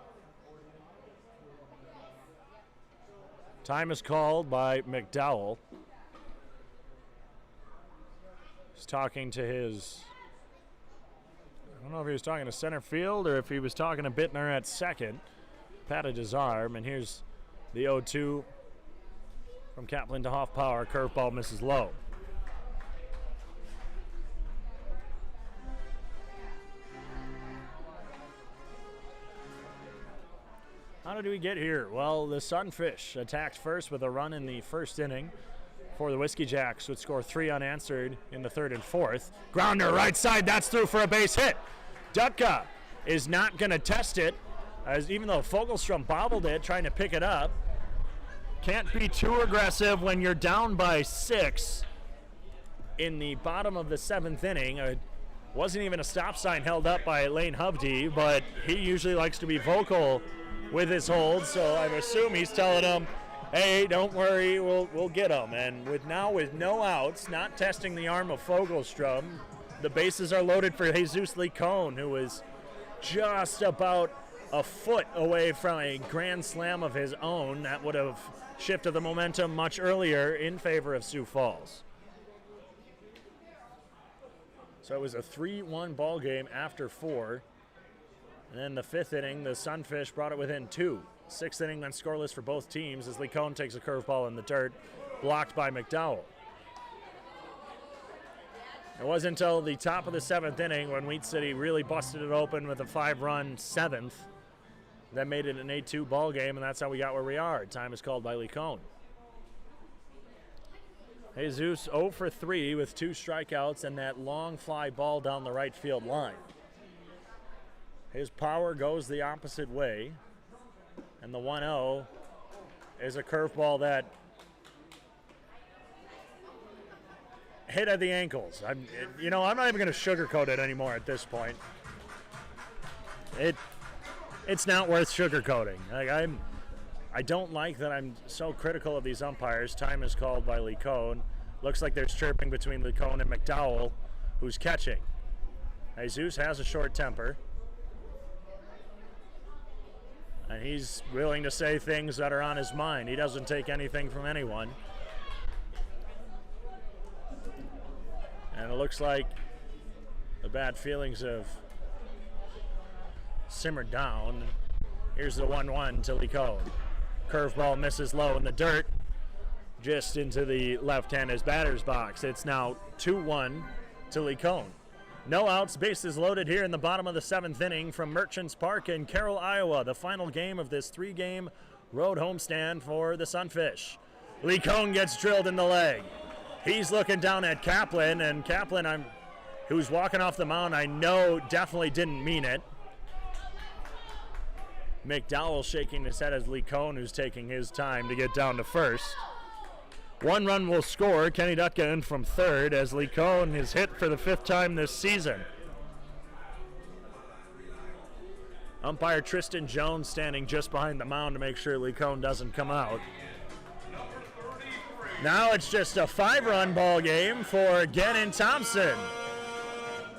Time is called by McDowell. He's talking to his, I don't know if he was talking to center field or if he was talking to Bittner at second. Patted his arm, and here's the 0-2 from Kaplan to Hoffpower. Curveball misses low. How did we get here? Well, the Sunfish attacked first with a run in the first inning for the Whiskey Jacks, would score 3 unanswered in the third and fourth. Grounder right side, that's through for a base hit. Dutka is not going to test it, as even though Fogelstrom bobbled it, trying to pick it up. Can't be too aggressive when you're down by 6 in the bottom of the 7th inning. Wasn't even a stop sign held up by Lane Hovde, but he usually likes to be vocal with his hold, so I assume he's telling him, hey, don't worry, we'll get him. And with no outs, not testing the arm of Fogelstrom, the bases are loaded for Jesus Licon, who was just about a foot away from a grand slam of his own. That would have shifted the momentum much earlier in favor of Sioux Falls. So it was a 3-1 ball game after 4. And then the 5th inning, the Sunfish brought it within 2. 6th inning, then scoreless for both teams as Licon takes a curveball in the dirt, blocked by McDowell. It wasn't until the top of the 7th inning when Wheat City really busted it open with a 5-run 7th that made it an 8-2 ball game, and that's how we got where we are. Time is called by Licon. Jesus 0 for 3 with 2 strikeouts and that long fly ball down the right field line. His power goes the opposite way, and the 1-0 is a curveball that hit at the ankles. I'm not even going to sugarcoat it anymore at this point. It's not worth sugarcoating. I don't like that I'm so critical of these umpires. Time is called by Licon. Looks like there's chirping between Licon and McDowell, who's catching. Jesus has a short temper, and he's willing to say things that are on his mind. He doesn't take anything from anyone. And it looks like the bad feelings have simmered down. Here's the 1-1 to Licon. Curveball misses low in the dirt, just into the left-handed batter's box. It's now 2-1 to Licon. No outs, bases loaded here in the bottom of the 7th inning from Merchants Park in Carroll, Iowa, the final game of this 3-game road homestand for the Sunfish. Licon gets drilled in the leg. He's looking down at Kaplan, and Kaplan, who's walking off the mound, I know definitely didn't mean it. McDowell shaking his head as Licon, who's taking his time to get down to first. 1 run will score. Kenny Dutka in from third as Licon is hit for the 5th time this season. Umpire Tristan Jones standing just behind the mound to make sure Licon doesn't come out. Now it's just a 5-run ball game for Gannon Thompson.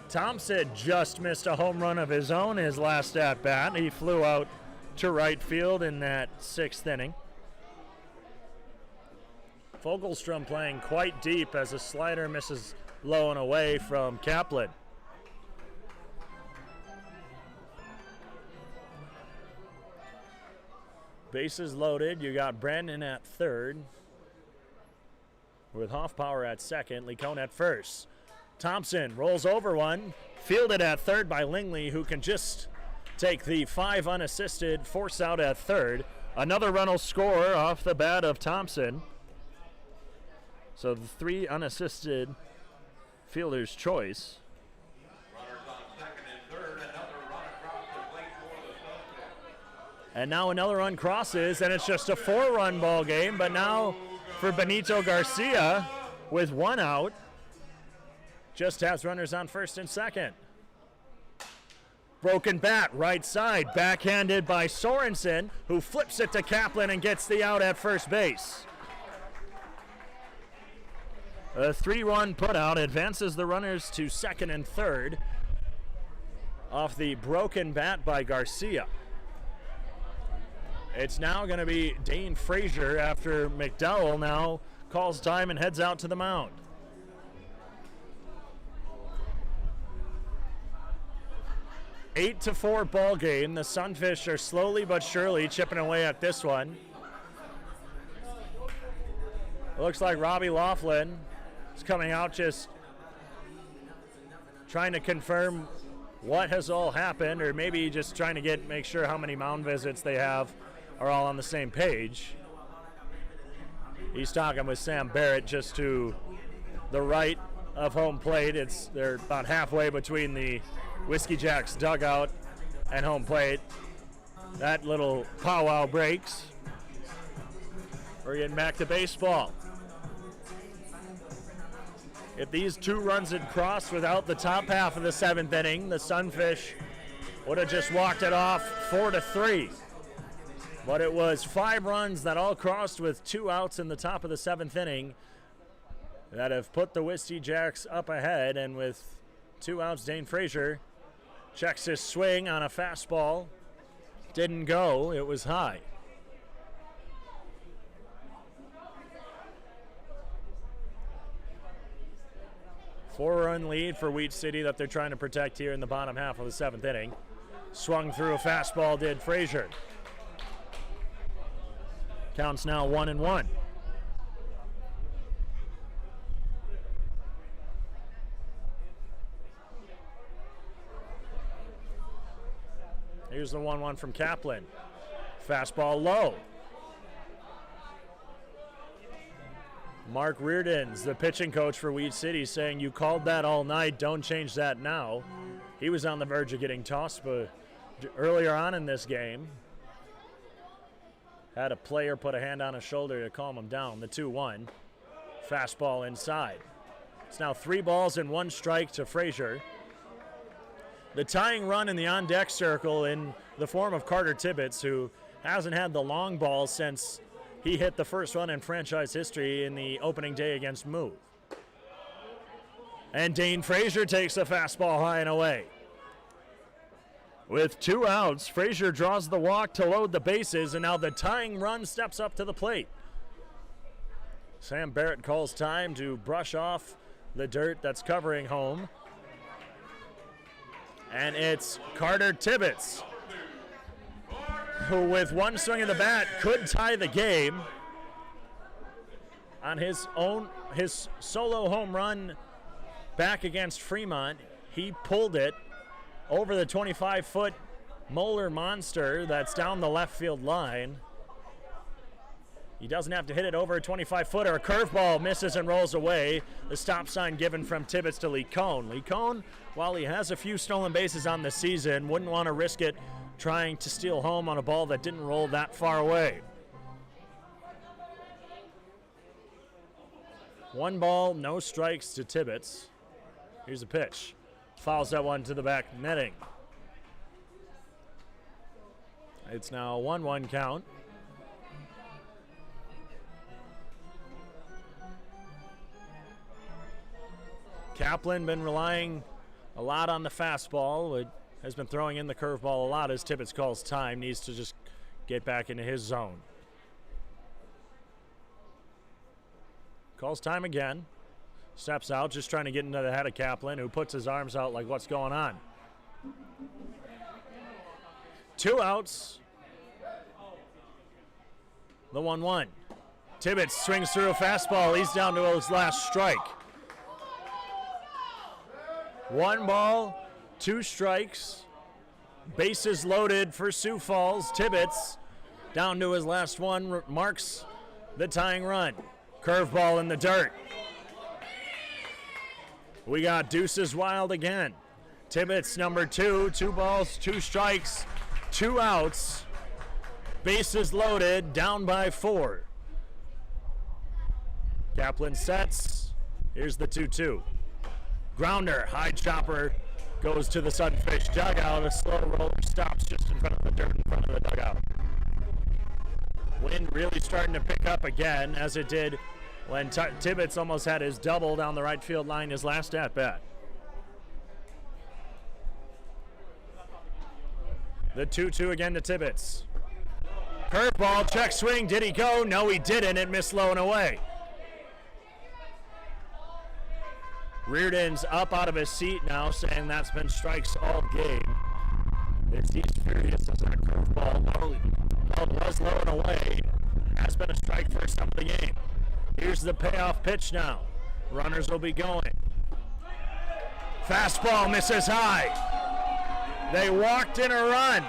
Thompson just missed a home run of his own his last at-bat. He flew out to right field in that 6th inning. Fogelstrom playing quite deep as a slider misses low and away from Kaplan. Bases loaded. You got Brandon at third, with Hoffpower at second, Licon at first. Thompson rolls over one, fielded at third by Lingley, who can just take the 5 unassisted, force out at third. Another run will score off the bat of Thompson. So the 3 unassisted fielder's choice. Runners on second and third, another run across the plate for the Sunfish. And now another run crosses, and it's just a 4-run ball game, but now for Benito Garcia with 1 out. Just has runners on first and second. Broken bat, right side, backhanded by Sorensen, who flips it to Kaplan and gets the out at first base. A 3-run putout advances the runners to second and third off the broken bat by Garcia. It's now going to be Dane Frazier after McDowell now calls time and heads out to the mound. Eight to 4 ball game. The Sunfish are slowly but surely chipping away at this one. It looks like Robbie Laughlin is coming out just trying to confirm what has all happened, or maybe just trying to make sure how many mound visits they have are all on the same page. He's talking with Sam Barrett just to the right of home plate. They're about halfway between the Whiskey Jacks dugout and home plate. That little powwow breaks. We're getting back to baseball. If these 2 runs had crossed without the top half of the 7th inning, the Sunfish would have just walked it off 4-3. But it was 5 runs that all crossed with 2 outs in the top of the 7th inning that have put the Whiskey Jacks up ahead. And with 2 outs, Dane Frazier checks his swing on a fastball. Didn't go. It was high. Four-run lead for Wheat City that they're trying to protect here in the bottom half of the 7th inning. Swung through a fastball, did Frazier. Counts now 1-1. Here's the 1-1 from Kaplan. Fastball low. Mark Reardons, the pitching coach for Weed City, saying you called that all night, don't change that now. He was on the verge of getting tossed but earlier on in this game. Had a player put a hand on his shoulder to calm him down. The 2-1. Fastball inside. It's now 3 balls and 1 strike to Frazier. The tying run in the on-deck circle in the form of Carter Tibbetts, who hasn't had the long ball since he hit the first run in franchise history in the opening day against Move. And Dane Frazier takes a fastball high and away. With 2 outs, Frazier draws the walk to load the bases, and now the tying run steps up to the plate. Sam Barrett calls time to brush off the dirt that's covering home. And it's Carter Tibbetts, who with 1 swing of the bat could tie the game on his solo home run back against Fremont. He pulled it over the 25-foot molar monster that's down the left field line. He doesn't have to hit it over a 25-footer. A curveball misses and rolls away. The stop sign given from Tibbetts to Licon. Licon, while he has a few stolen bases on the season, wouldn't want to risk it trying to steal home on a ball that didn't roll that far away. 1 ball, no strikes to Tibbetts. Here's a pitch. Fouls that one to the back netting. It's now a 1-1 count. Kaplan been relying a lot on the fastball. Has been throwing in the curveball a lot as Tibbetts calls time. Needs to just get back into his zone. Calls time again. Steps out, just trying to get into the head of Kaplan, who puts his arms out like, what's going on? 2 outs. The 1-1. Tibbetts swings through a fastball. He's down to his last strike. 1 ball, 2 strikes. Bases loaded for Sioux Falls. Tibbetts down to his last one, marks the tying run. Curveball in the dirt. We got Deuces Wild again. Tibbetts number 2, 2 balls, 2 strikes, 2 outs. Bases loaded, down by 4. Kaplan sets. Here's the 2-2. Grounder, high chopper, goes to the Sunfish dugout. A slow roller stops just in front of the dirt in front of the dugout. Wind really starting to pick up again, as it did when Tibbetts almost had his double down the right field line his last at-bat. The 2-2 again to Tibbetts. Curveball, check swing, did he go? No, he didn't. It missed low and away. Reardon's up out of his seat now, saying that's been strikes all game. He's furious as that curveball was low and away. Has been a strike for some of the game. Here's the payoff pitch now. Runners will be going. Fastball misses high. They walked in a run.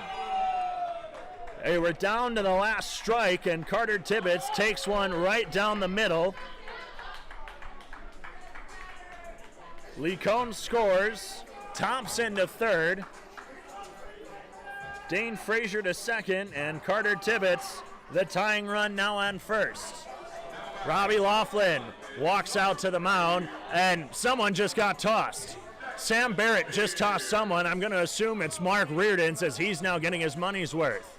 They were down to the last strike, and Carter Tibbetts takes one right down the middle. Licon scores. Thompson to third. Dane Frazier to second, and Carter Tibbetts, the tying run, now on first. Robbie Laughlin walks out to the mound, and someone just got tossed. Sam Barrett just tossed someone. I'm going to assume it's Mark Reardons, as he's now getting his money's worth.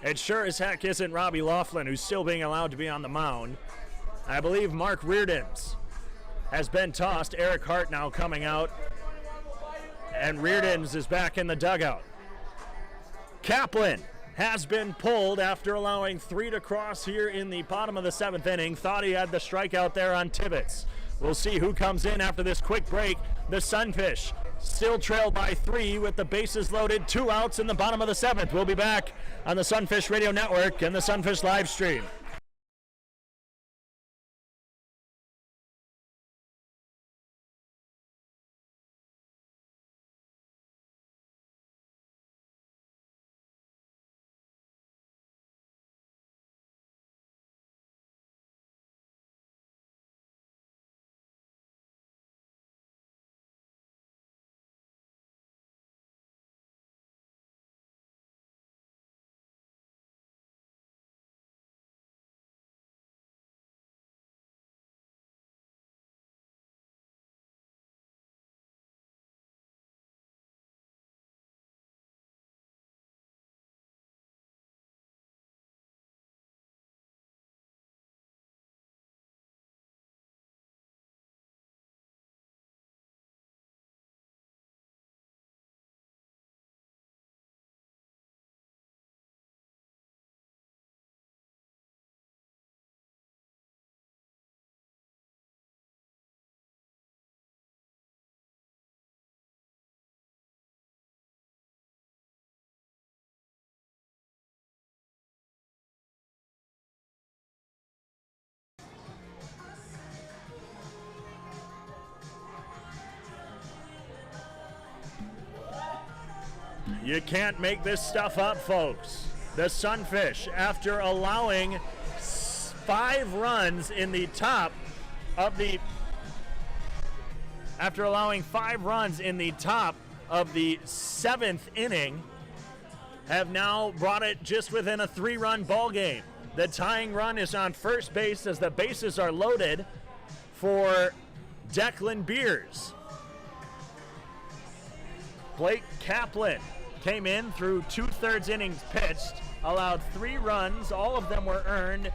It sure as heck isn't Robbie Laughlin, who's still being allowed to be on the mound. I believe Mark Reardons has been tossed. Eric Hart now coming out, and Reardons is back in the dugout. Kaplan has been pulled after allowing 3 to cross here in the bottom of the 7th inning. Thought he had the strikeout there on Tibbetts. We'll see who comes in after this quick break. The Sunfish still trailed by 3 with the bases loaded, 2 outs in the bottom of the 7th. We'll be back on the Sunfish Radio Network and the Sunfish live stream. You can't make this stuff up, folks. The Sunfish, after allowing 5 runs in the top of the After allowing 5 runs in the top of the 7th inning, have now brought it just within a 3-run ball game. The tying run is on first base as the bases are loaded for Declan Beers. Blake Kaplan came in through 2/3 innings pitched, allowed 3 runs, all of them were earned,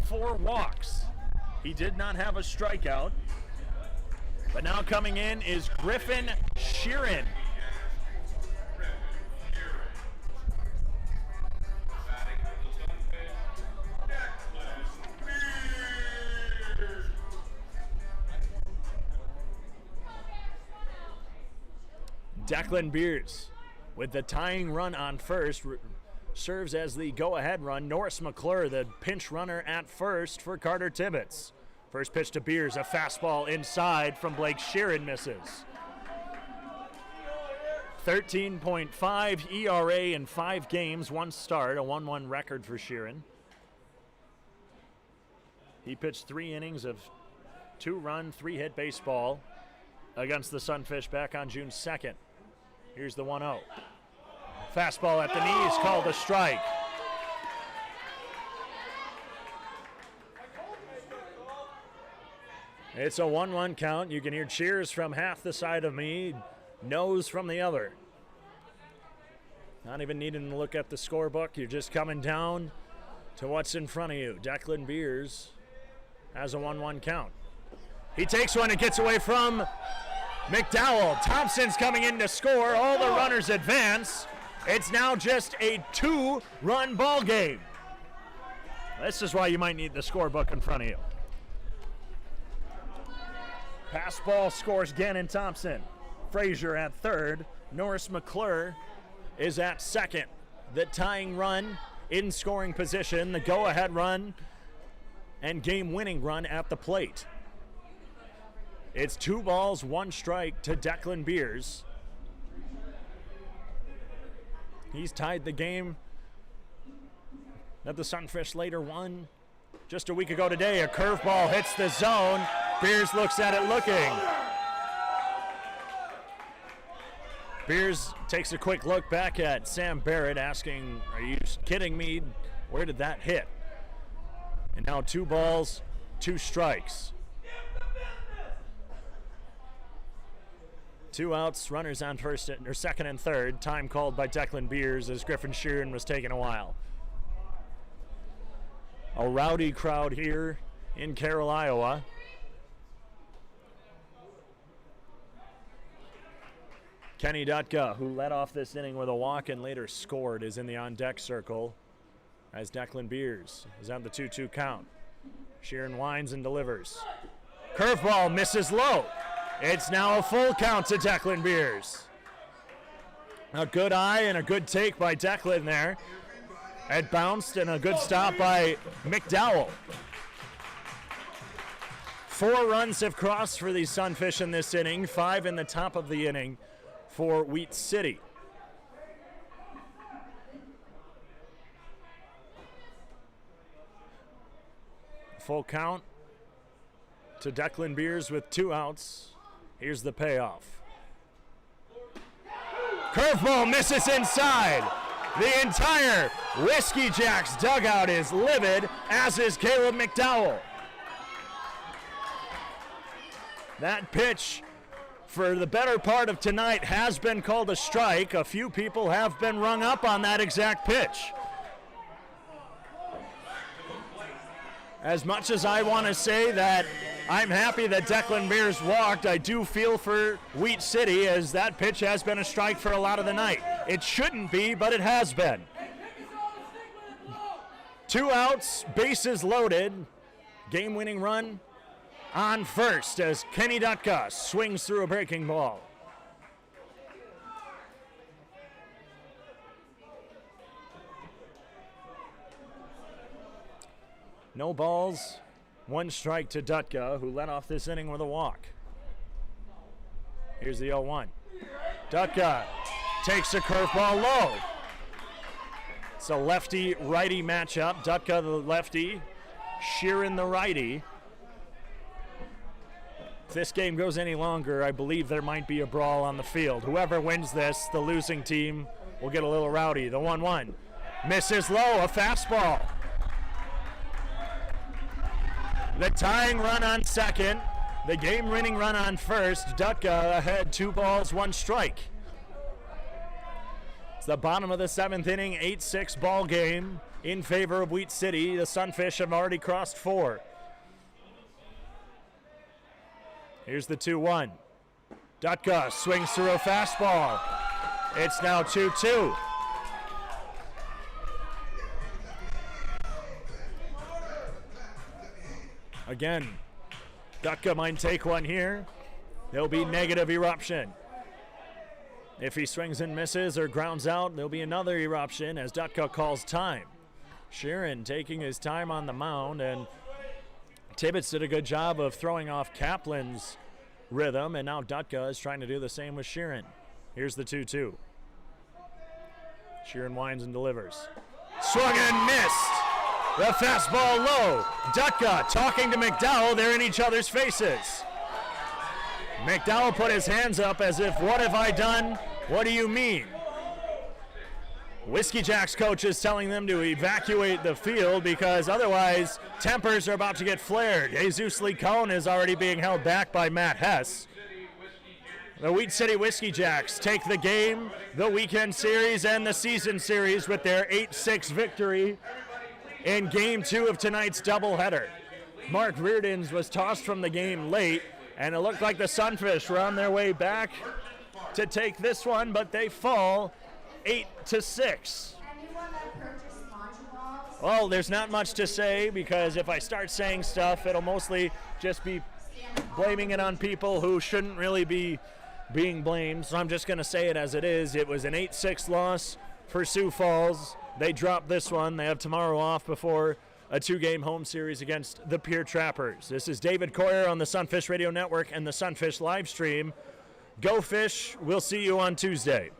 4 walks. He did not have a strikeout. But now coming in is Griffin Sheeran. Declan Beers, with the tying run on first, serves as the go-ahead run. Norris McClure, the pinch runner at first for Carter Tibbetts. First pitch to Beers, a fastball inside from Blake Sheeran, misses. 13.5 ERA in 5 games, 1 start, a 1-1 record for Sheeran. He pitched 3 innings of 2-run, 3-hit baseball against the Sunfish back on June 2nd. Here's the 1-0. Fastball at the knees, called a strike. It's a 1-1 count. You can hear cheers from half the side of me, no's from the other. Not even needing to look at the scorebook. You're just coming down to what's in front of you. Declan Beers has a 1-1 count. He takes one and gets away from McDowell. Thompson's coming in to score. All the runners advance. It's now just a 2-run ball game. This is why you might need the scorebook in front of you. Pass ball scores Gannon Thompson. Frazier at third. Norris McClure is at second. The tying run in scoring position. The go-ahead run and game-winning run at the plate. It's 2 balls, 1 strike to Declan Beers. He's tied the game that the Sunfish later won just a week ago today. A curveball hits the zone. Beers looks at it looking. Beers takes a quick look back at Sam Barrett, asking, are you kidding me? Where did that hit? And now 2 balls, 2 strikes. 2 outs, runners on first or second and third. Time called by Declan Beers as Griffin Sheeran was taking a while. A rowdy crowd here in Carroll, Iowa. Kenny Dutka, who led off this inning with a walk and later scored, is in the on-deck circle as Declan Beers is on the 2-2 count. Sheeran winds and delivers. Curveball misses low. It's now a full count to Declan Beers. A good eye and a good take by Declan there. It bounced and a good stop by McDowell. 4 runs have crossed for the Sunfish in this inning, 5 in the top of the inning for Wheat City. Full count to Declan Beers with 2 outs. Here's the payoff. Curveball misses inside. The entire Whiskey Jacks dugout is livid, as is Caleb McDowell. That pitch for the better part of tonight has been called a strike. A few people have been rung up on that exact pitch. As much as I want to say that I'm happy that Declan Beers walked, I do feel for Wheat City, as that pitch has been a strike for a lot of the night. It shouldn't be, but it has been. 2 outs, bases loaded. Game-winning run on first as Kenny Dutka swings through a breaking ball. No balls, 1 strike to Dutka, who led off this inning with a walk. Here's the 0-1. Dutka takes a curveball low. It's a lefty-righty matchup. Dutka the lefty, Sheeran the righty. If this game goes any longer, I believe there might be a brawl on the field. Whoever wins this, the losing team, will get a little rowdy. The 1-1. Misses low, a fastball. The tying run on second. The game-winning run on first. Dutka ahead 2 balls, 1 strike. It's the bottom of the 7th inning, 8-6 ball game in favor of Wheat City. The Sunfish have already crossed 4. Here's the 2-1. Dutka swings through a fastball. It's now 2-2. Again, Dutka might take one here. There'll be negative eruption. If he swings and misses or grounds out, there'll be another eruption as Dutka calls time. Sheeran taking his time on the mound, and Tibbetts did a good job of throwing off Kaplan's rhythm, and now Dutka is trying to do the same with Sheeran. Here's the 2-2. Sheeran winds and delivers. Swung and missed. The fastball low. Dutka talking to McDowell. They're in each other's faces. McDowell put his hands up as if, what have I done? What do you mean? Whiskey Jack's coach is telling them to evacuate the field because otherwise tempers are about to get flared. Jesus Licon is already being held back by Matt Hess. The Wheat City Whiskey Jacks take the game, the weekend series, and the season series with their 8-6 victory in Game 2 of tonight's doubleheader. Mark Reardon's was tossed from the game late, and it looked like the Sunfish were on their way back to take this one, but they fall 8-6. Well, there's not much to say because if I start saying stuff, it'll mostly just be blaming it on people who shouldn't really be being blamed. So I'm just going to say it as it is. It was an 8-6 loss for Sioux Falls. They dropped this one. They have tomorrow off before a 2-game home series against the Pier Trappers. This is David Coyer on the Sunfish Radio Network and the Sunfish live stream. Go Fish. We'll see you on Tuesday.